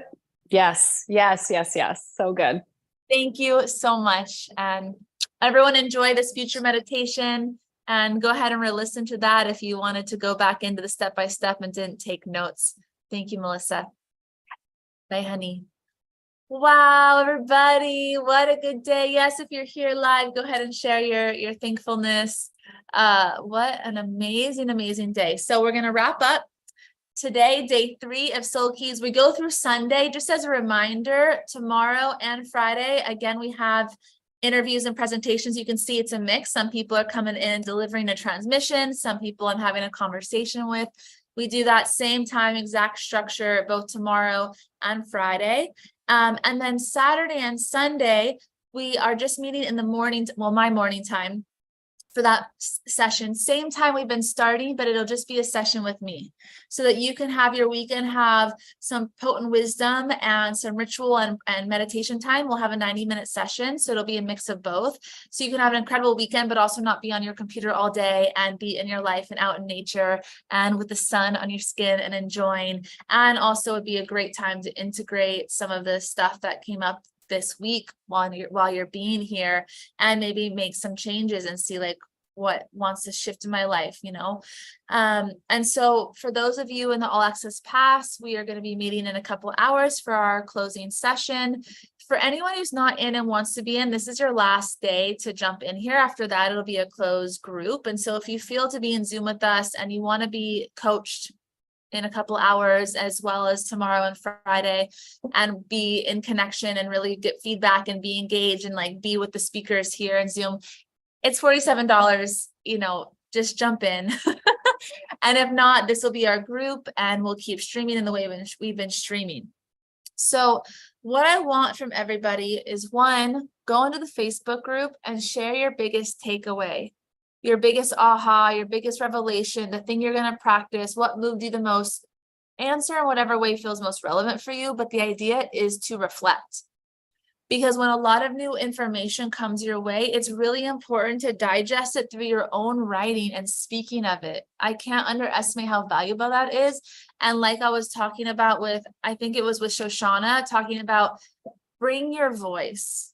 Yes, yes, yes, yes. So good. Thank you so much. And everyone enjoy this future meditation, and go ahead and re-listen to that if you wanted to go back into the step-by-step and didn't take notes. Thank you, Melissa. Bye, honey. Wow, everybody, what a good day. Yes, if you're here live, go ahead and share your thankfulness. What an amazing, amazing day. So we're going to wrap up today, day 3 of Soul Keys. We go through Sunday. Just as a reminder, tomorrow and Friday, again, we have interviews and presentations. You can see it's a mix. Some people are coming in and delivering a transmission. Some people I'm having a conversation with. We do that same time, exact structure, both tomorrow and Friday. And then Saturday and Sunday, we are just meeting in the morning, well, my morning time for that session. Same time we've been starting, but it'll just be a session with me so that you can have your weekend, have some potent wisdom and some ritual and meditation time. We'll have a 90-minute session. So it'll be a mix of both. So you can have an incredible weekend, but also not be on your computer all day and be in your life and out in nature and with the sun on your skin and enjoying. And also it'd be a great time to integrate some of the stuff that came up this week while you're being here, and maybe make some changes and see like what wants to shift in my life, you know. And so for those of you in the All Access Pass, we are going to be meeting in a couple hours for our closing session. For anyone who's not in and wants to be in, this is your last day to jump in here. After that, it'll be a closed group. And so if you feel to be in Zoom with us and you want to be coached in a couple hours, as well as tomorrow and Friday, and be in connection and really get feedback and be engaged and like be with the speakers here in Zoom, it's $47, you know, just jump in. And if not, this will be our group and we'll keep streaming in the way we've been streaming. So what I want from everybody is, one, go into the Facebook group and share your biggest takeaway, your biggest aha, your biggest revelation, the thing you're going to practice, what moved you the most. Answer in whatever way feels most relevant for you. But the idea is to reflect. Because when a lot of new information comes your way, it's really important to digest it through your own writing and speaking of it. I can't underestimate how valuable that is. And like I was talking about with, I think it was with Shoshanna, talking about bring your voice.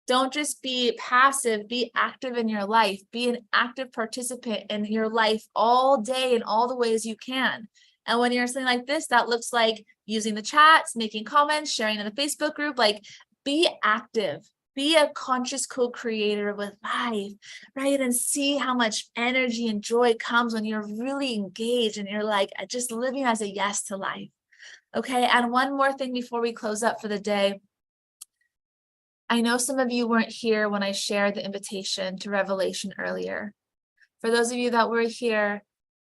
Don't just be passive, be active in your life, be an active participant in your life all day in all the ways you can. And when you're something like this, that looks like using the chats, making comments, sharing in the Facebook group, like be active, be a conscious co-creator with life, right? And see how much energy and joy comes when you're really engaged and you're like just living as a yes to life. Okay. And one more thing before we close up for the day. I know some of you weren't here when I shared the invitation to Revelation earlier. For those of you that were here,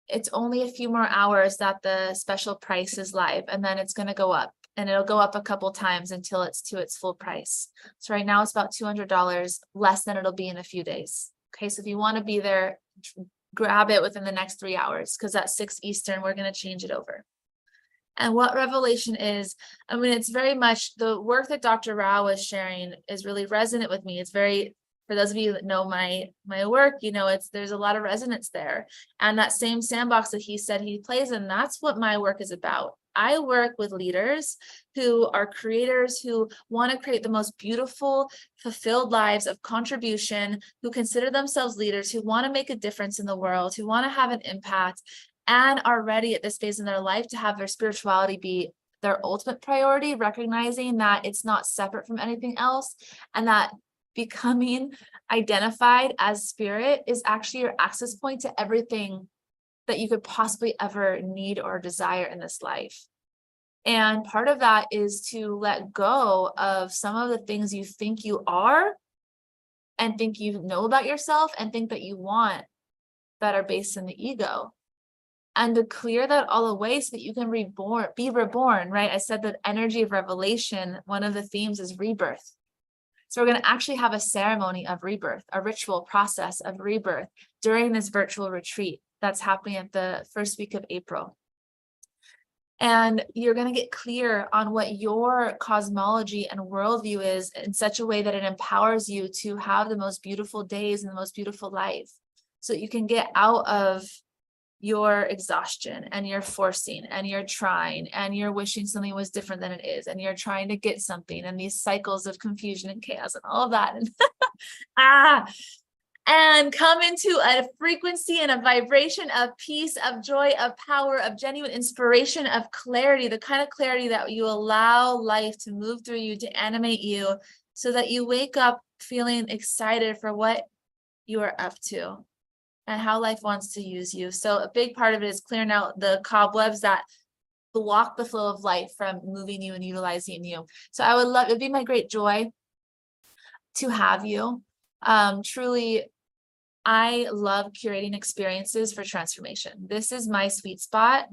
it's only a few more hours that the special price is live, and then it's going to go up, and it'll go up a couple times until it's to its full price. So right now it's about $200 less than it'll be in a few days. Okay, so if you want to be there, grab it within the next 3 hours, because at 6 Eastern, we're going to change it over. And what Revelation is, I mean, it's very much the work that Dr. Rao was sharing is really resonant with me. It's very, for those of you that know my work, you know, there's a lot of resonance there. And that same sandbox that he said he plays in, that's what my work is about. I work with leaders who are creators, who want to create the most beautiful, fulfilled lives of contribution, who consider themselves leaders, who want to make a difference in the world, who want to have an impact, and are ready at this phase in their life to have their spirituality be their ultimate priority, recognizing that it's not separate from anything else, and that becoming identified as spirit is actually your access point to everything that you could possibly ever need or desire in this life. And part of that is to let go of some of the things you think you are and think you know about yourself and think that you want, that are based in the ego. And to clear that all away so that you can be reborn, right? I said that energy of revelation, one of the themes is rebirth. So we're going to actually have a ceremony of rebirth, a ritual process of rebirth during this virtual retreat that's happening at the first week of April. And you're going to get clear on what your cosmology and worldview is in such a way that it empowers you to have the most beautiful days and the most beautiful life. So you can get out of your exhaustion and you're forcing and you're trying and you're wishing something was different than it is and you're trying to get something and these cycles of confusion and chaos and all of that and come into a frequency and a vibration of peace, of joy, of power, of genuine inspiration, of clarity, the kind of clarity that you allow life to move through you, to animate you, so that you wake up feeling excited for what you are up to and how life wants to use you. So a big part of it is clearing out the cobwebs that block the flow of life from moving you and utilizing you. So I would love, it'd be my great joy to have you. Truly, I love curating experiences for transformation. This is my sweet spot,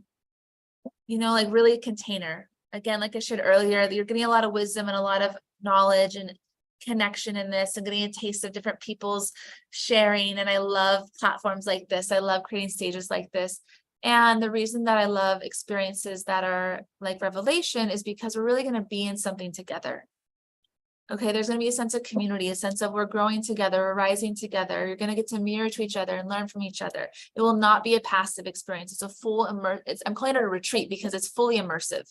you know, like really a container. Again, like I shared earlier, you're getting a lot of wisdom and a lot of knowledge and connection in this and getting a taste of different people's sharing. And I love platforms like this. I love creating stages like this. And the reason that I love experiences that are like revelation is because we're really going to be in something together. Okay, there's going to be a sense of community, a sense of we're growing together, we're rising together. You're going to get to mirror to each other and learn from each other. It will not be a passive experience. It's a full I'm calling it a retreat because it's fully immersive.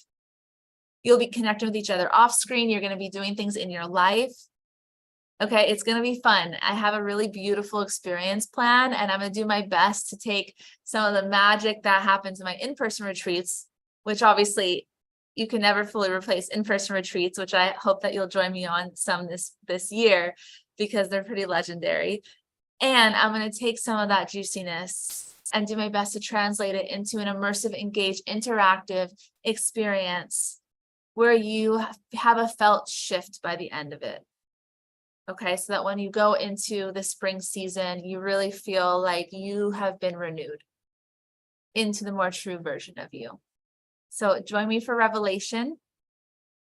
You'll be connecting with each other off screen. You're going to be doing things in your life. Okay, it's going to be fun. I have a really beautiful experience plan, and I'm going to do my best to take some of the magic that happens in my in-person retreats, which obviously you can never fully replace in-person retreats, which I hope that you'll join me on some this year because they're pretty legendary. And I'm going to take some of that juiciness and do my best to translate it into an immersive, engaged, interactive experience where you have a felt shift by the end of it. Okay, so that when you go into the spring season, you really feel like you have been renewed into the more true version of you. So join me for Revelation.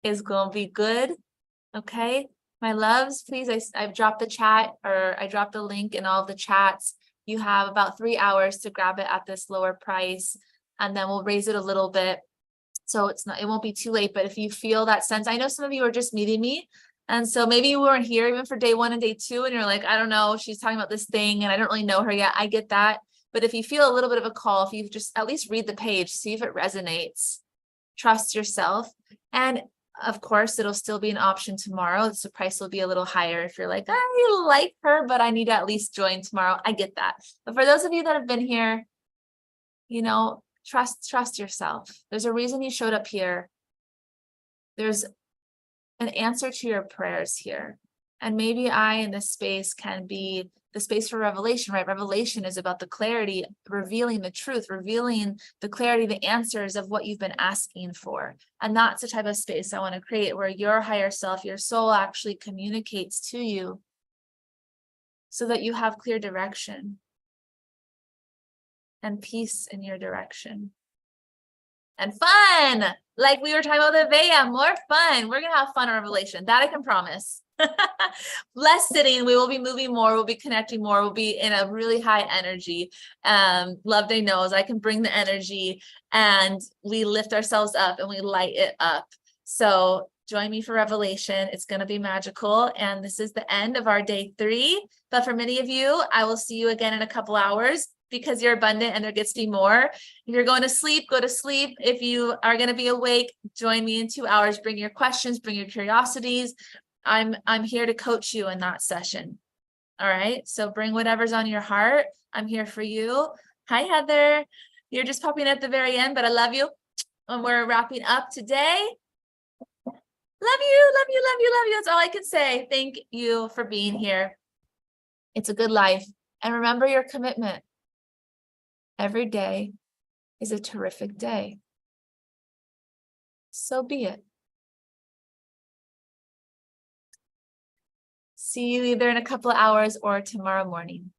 It's going to be good. Okay, my loves, please, I've dropped the chat, or I dropped the link in all of the chats. You have about 3 hours to grab it at this lower price, and then we'll raise it a little bit. So it won't be too late, but if you feel that sense, I know some of you are just meeting me. And so maybe you weren't here even for day 1 and day 2, and you're like, I don't know, she's talking about this thing and I don't really know her yet. I get that. But if you feel a little bit of a call, if you just at least read the page, see if it resonates, trust yourself. And of course, it'll still be an option tomorrow. So the price will be a little higher if you're like, I like her, but I need to at least join tomorrow. I get that. But for those of you that have been here, you know, trust yourself. There's a reason you showed up here. There's an answer to your prayers here. And maybe I in this space can be the space for revelation, right? Revelation is about the clarity, revealing the truth, revealing the clarity, the answers of what you've been asking for. And that's the type of space I want to create where your higher self, your soul actually communicates to you so that you have clear direction and peace in your direction. And fun, like we were talking about the Aveyah, more fun. We're going to have fun in Revelation. That I can promise. Less sitting, we will be moving more, we'll be connecting more, we'll be in a really high energy. Love Day knows I can bring the energy and we lift ourselves up and we light it up. So join me for Revelation. It's going to be magical. And this is the end of our day 3. But for many of you, I will see you again in a couple hours because you're abundant and there gets to be more. If you're going to sleep, go to sleep. If you are going to be awake, join me in 2 hours. Bring your questions, bring your curiosities. I'm here to coach you in that session. All right. So bring whatever's on your heart. I'm here for you. Hi, Heather. You're just popping at the very end, but I love you. And we're wrapping up today. Love you, love you, love you, love you. That's all I can say. Thank you for being here. It's a good life. And remember your commitment. Every day is a terrific day. So be it. See you either in a couple of hours or tomorrow morning.